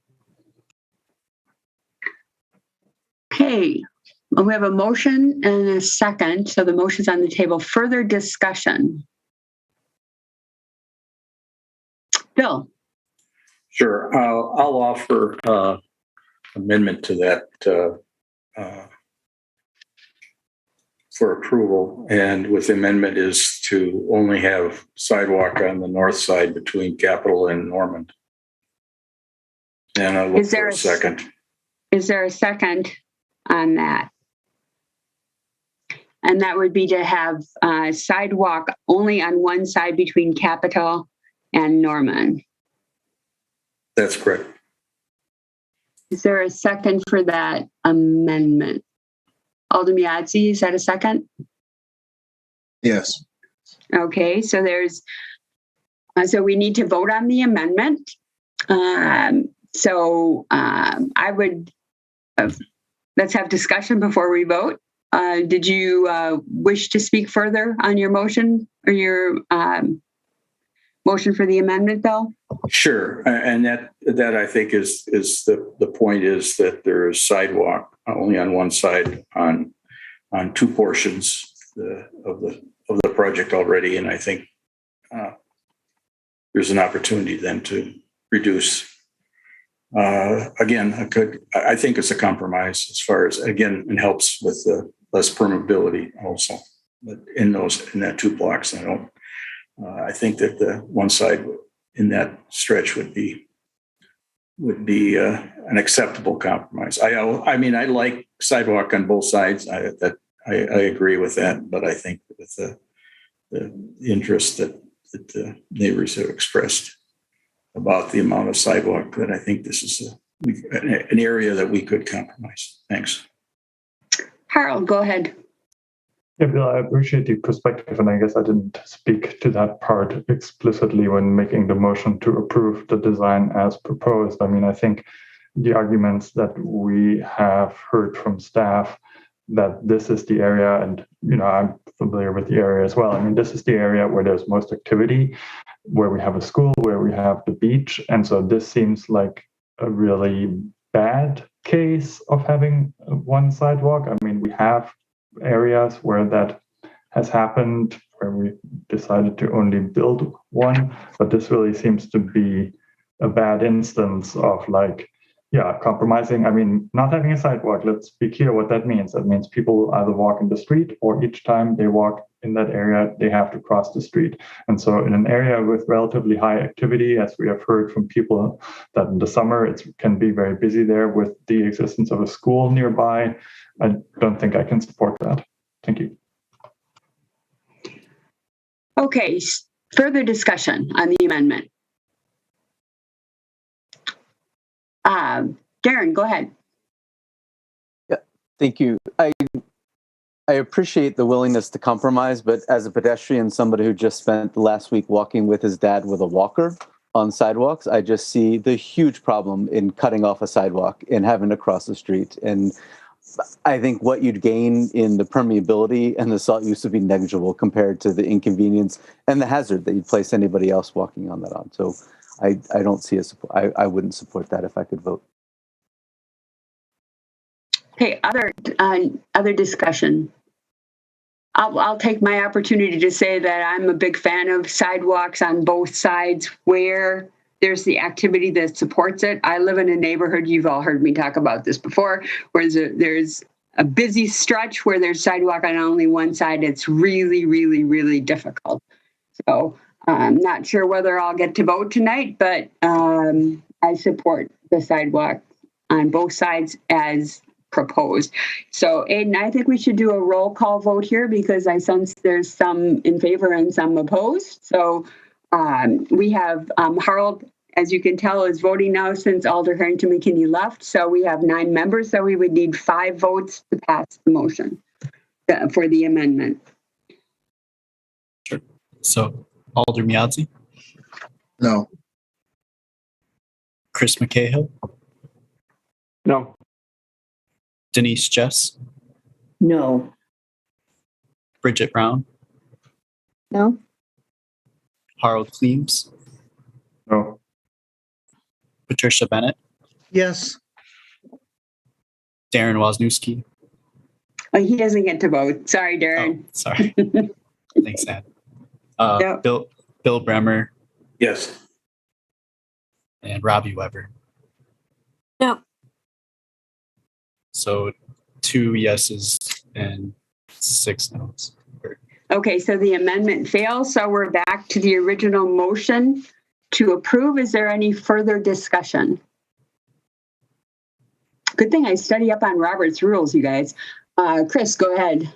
Okay, we have a motion and a second. So the motion's on the table. Further discussion. Bill. Sure. I'll offer amendment to that for approval. And with the amendment is to only have sidewalk on the north side between Capitol and Norman. And I'll look for a second. Is there a second on that? And that would be to have sidewalk only on one side between Capitol and Norman. That's correct. Is there a second for that amendment? Alderman Yazzie, is that a second? Yes. Okay, so there's, so we need to vote on the amendment. I would, let's have discussion before we vote. Did you wish to speak further on your motion or your motion for the amendment, Bill? Sure, and that I think is the point is that there is sidewalk only on one side on two portions of the project already, and I think there's an opportunity then to reduce. Again, I think it's a compromise as far as, again, it helps with the less permeability also. But in that 2 blocks, I think that the one side in that stretch would be an acceptable compromise. I mean, I like sidewalk on both sides. I agree with that, but I think with the interest that the neighbors have expressed about the amount of sidewalk, that I think this is an area that we could compromise. Thanks. Harold, go ahead. Yeah, Bill, I appreciate the perspective, and I guess I didn't speak to that part explicitly when making the motion to approve the design as proposed. I mean, I think the arguments that we have heard from staff that this is the area, and I'm familiar with the area as well. I mean, this is the area where there's most activity, where we have a school, where we have the beach, and so this seems like a really bad case of having one sidewalk. I mean, we have areas where that has happened, where we decided to only build one, but this really seems to be a bad instance of compromising. I mean, not having a sidewalk, let's be clear what that means. That means people either walk in the street, or each time they walk in that area, they have to cross the street. And so in an area with relatively high activity, as we have heard from people, that in the summer it can be very busy there with the existence of a school nearby, I don't think I can support that. Thank you. Okay, further discussion on the amendment. Darren, go ahead. Yeah, thank you. I appreciate the willingness to compromise, but as a pedestrian, somebody who just spent the last week walking with his dad with a walker on sidewalks, I just see the huge problem in cutting off a sidewalk and having to cross the street. And I think what you'd gain in the permeability and the salt use would be negligible compared to the inconvenience and the hazard that you'd place anybody else walking on that on. So I don't see I wouldn't support that if I could vote. Okay, other discussion. I'll take my opportunity to say that I'm a big fan of sidewalks on both sides where there's the activity that supports it. I live in a neighborhood, you've all heard me talk about this before, where there's a busy stretch where there's sidewalk on only one side. It's really, really, really difficult. So I'm not sure whether I'll get to vote tonight, but I support the sidewalk on both sides as proposed. So, Aiden, I think we should do a roll call vote here because I sense there's some in favor and some opposed. So we have Harold, as you can tell, is voting now since Alder Harrington McKinney left. So we have 9 members. So we would need 5 votes to pass the motion for the amendment. Sure. So Alder Miazzi? No. Chris McCahill? No. Denise Jess? No. Bridget Brown? No. Harold Cleaves? No. Patricia Bennett? Yes. Darren Wozniewski? Oh, he doesn't get to vote. Sorry, Darren. Oh, sorry. Thanks, Dad. Bill Bremer? Yes. And Robbie Weber? No. So 2 yeses and 6 noes. Okay, so the amendment fails. So we're back to the original motion to approve. Is there any further discussion? Good thing I study up on Robert's rules, you guys. Chris, go ahead.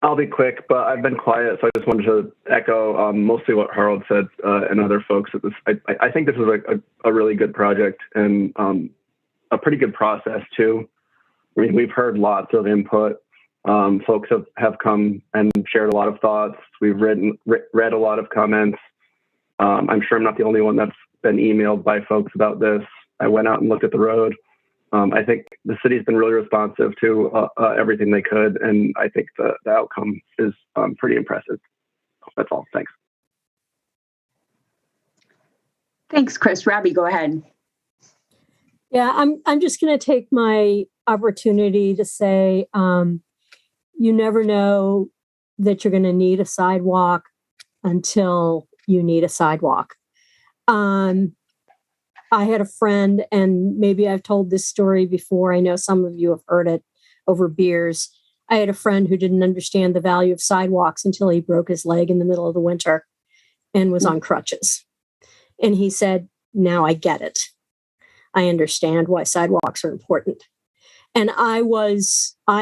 I'll be quick, but I've been quiet, so I just wanted to echo mostly what Harold said and other folks. I think this is a really good project and a pretty good process too. I mean, we've heard lots of input. Folks have come and shared a lot of thoughts. We've read a lot of comments. I'm sure I'm not the only one that's been emailed by folks about this. I went out and looked at the road. I think the city's been really responsive to everything they could, and I think the outcome is pretty impressive. That's all. Thanks. Thanks, Chris. Robbie, go ahead. Yeah, I'm just going to take my opportunity to say, you never know that you're going to need a sidewalk until you need a sidewalk. I had a friend, and maybe I've told this story before. I know some of you have heard it over beers. I had a friend who didn't understand the value of sidewalks until he broke his leg in the middle of the winter and was on crutches. And he said, now I get it. I understand why sidewalks are important. And I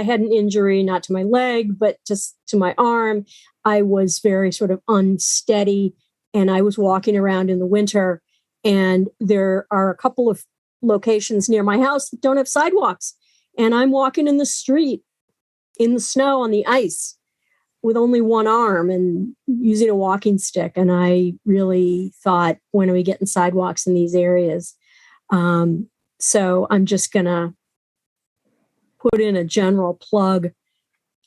had an injury, not to my leg, but just to my arm. I was very sort of unsteady, and I was walking around in the winter, and there are a couple of locations near my house that don't have sidewalks, and I'm walking in the street in the snow on the ice with only one arm and using a walking stick. And I really thought, when are we getting sidewalks in these areas? So I'm just going to put in a general plug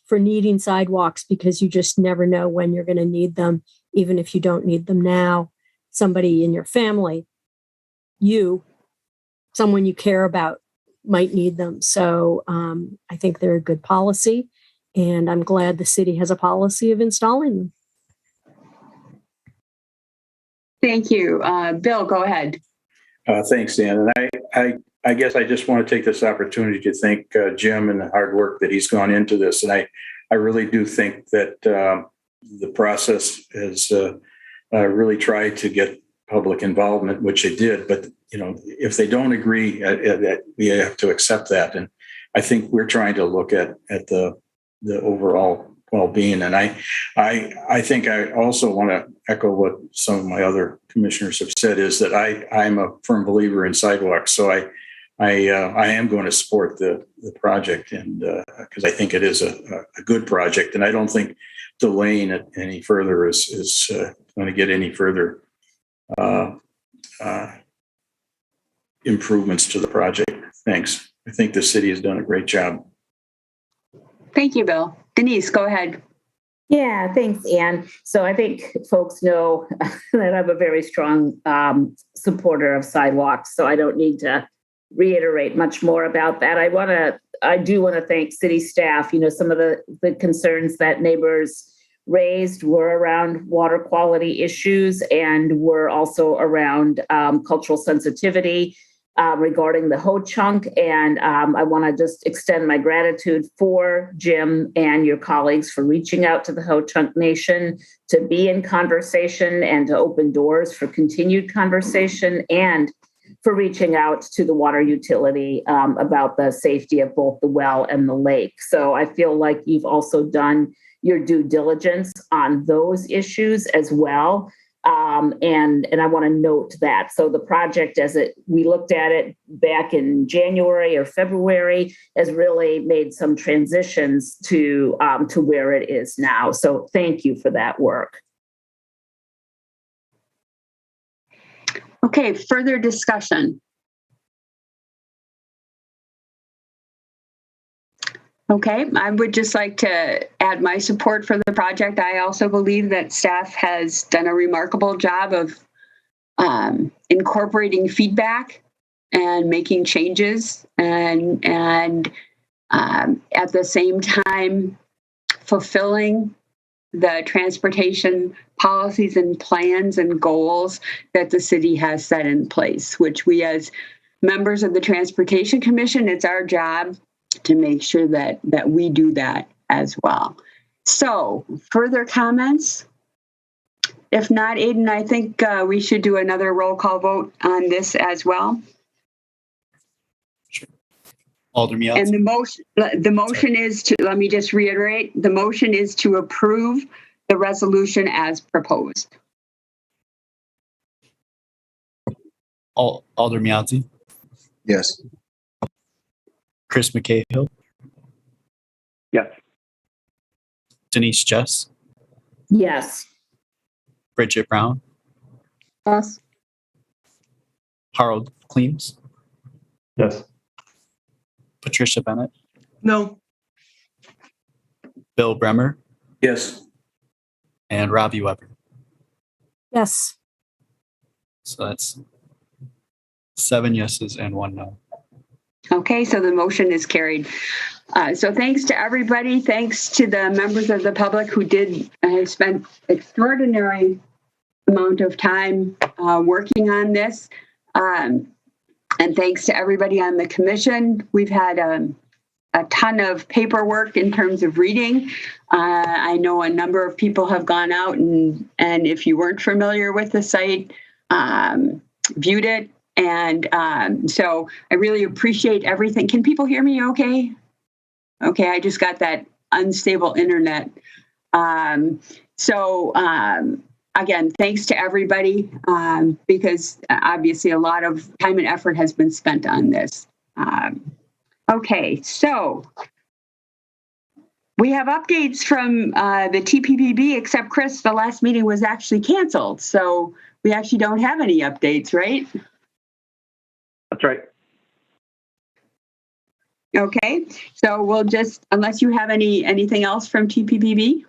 for needing sidewalks, because you just never know when you're going to need them. Even if you don't need them now, somebody in your family, someone you care about, might need them. So I think they're a good policy, and I'm glad the city has a policy of installing them. Thank you. Bill, go ahead. Thanks, Dan. And I guess I just want to take this opportunity to thank Jim and the hard work that he's gone into this. And I really do think that the process has really tried to get public involvement, which it did. But, if they don't agree, we have to accept that. And I think we're trying to look at the overall well-being. And I think I also want to echo what some of my other commissioners have said, is that I'm a firm believer in sidewalks. So I am going to support the project, and because I think it is a good project, and I don't think delaying it any further is going to get any further improvements to the project. Thanks. I think the city has done a great job. Thank you, Bill. Denise, go ahead. Yeah, thanks, Ann. So I think folks know that I'm a very strong supporter of sidewalks, so I don't need to reiterate much more about that. I do want to thank city staff. Some of the concerns that neighbors raised were around water quality issues, and were also around cultural sensitivity regarding the Ho-Chunk. And I want to just extend my gratitude for Jim and your colleagues for reaching out to the Ho-Chunk Nation to be in conversation and to open doors for continued conversation, and for reaching out to the water utility about the safety of both the well and the lake. So I feel like you've also done your due diligence on those issues as well. And I want to note that. So the project, we looked at it back in January or February, has really made some transitions to where it is now. So thank you for that work. Okay, further discussion. Okay, I would just like to add my support for the project. I also believe that staff has done a remarkable job of incorporating feedback and making changes, and at the same time fulfilling the transportation policies and plans and goals that the city has set in place, which we as members of the Transportation Commission, it's our job to make sure that we do that as well. So further comments? If not, Aiden, I think we should do another roll call vote on this as well. Sure. Alder Miazga. And the motion is to, let me just reiterate, the motion is to approve the resolution as proposed. Alder Miazga. Yes. Chris McCahill. Yes. Denise Jess. Yes. Bridget Brown. Yes. Harold Clemes. Yes. Patricia Bennett. No. Bill Bremer. Yes. And Robbie Weber. Yes. So that's 7 yeses and 1 no. Okay, so the motion is carried. So thanks to everybody. Thanks to the members of the public who did spend extraordinary amount of time working on this. And thanks to everybody on the commission. We've had a ton of paperwork in terms of reading. I know a number of people have gone out and if you weren't familiar with the site, viewed it. And so I really appreciate everything. Can people hear me okay? Okay, I just got that unstable internet. So again, thanks to everybody because obviously a lot of time and effort has been spent on this. Okay, so we have updates from the TPPB, except Chris, the last meeting was actually canceled. So we actually don't have any updates, right? That's right. Okay, so we'll just, unless you have anything else from TPPB?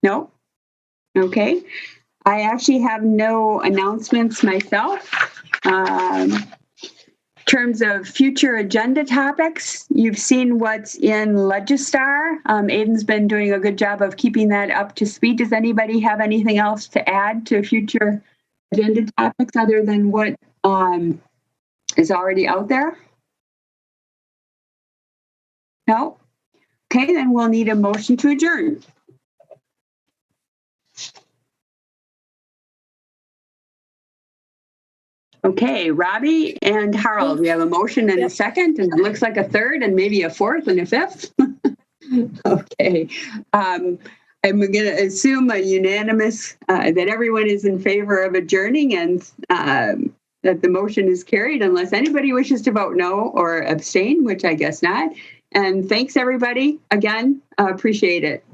No? Okay. I actually have no announcements myself. In terms of future agenda topics, you've seen what's in Legistar. Aiden's been doing a good job of keeping that up to speed. Does anybody have anything else to add to future agenda topics other than what is already out there? No? Okay, then we'll need a motion to adjourn. Okay, Robbie and Harold, we have a motion and a second, and it looks like a third and maybe a fourth and a fifth. Okay. I'm going to assume a unanimous, that everyone is in favor of adjourning and that the motion is carried unless anybody wishes to vote no or abstain, which I guess not. And thanks everybody again. Appreciate it.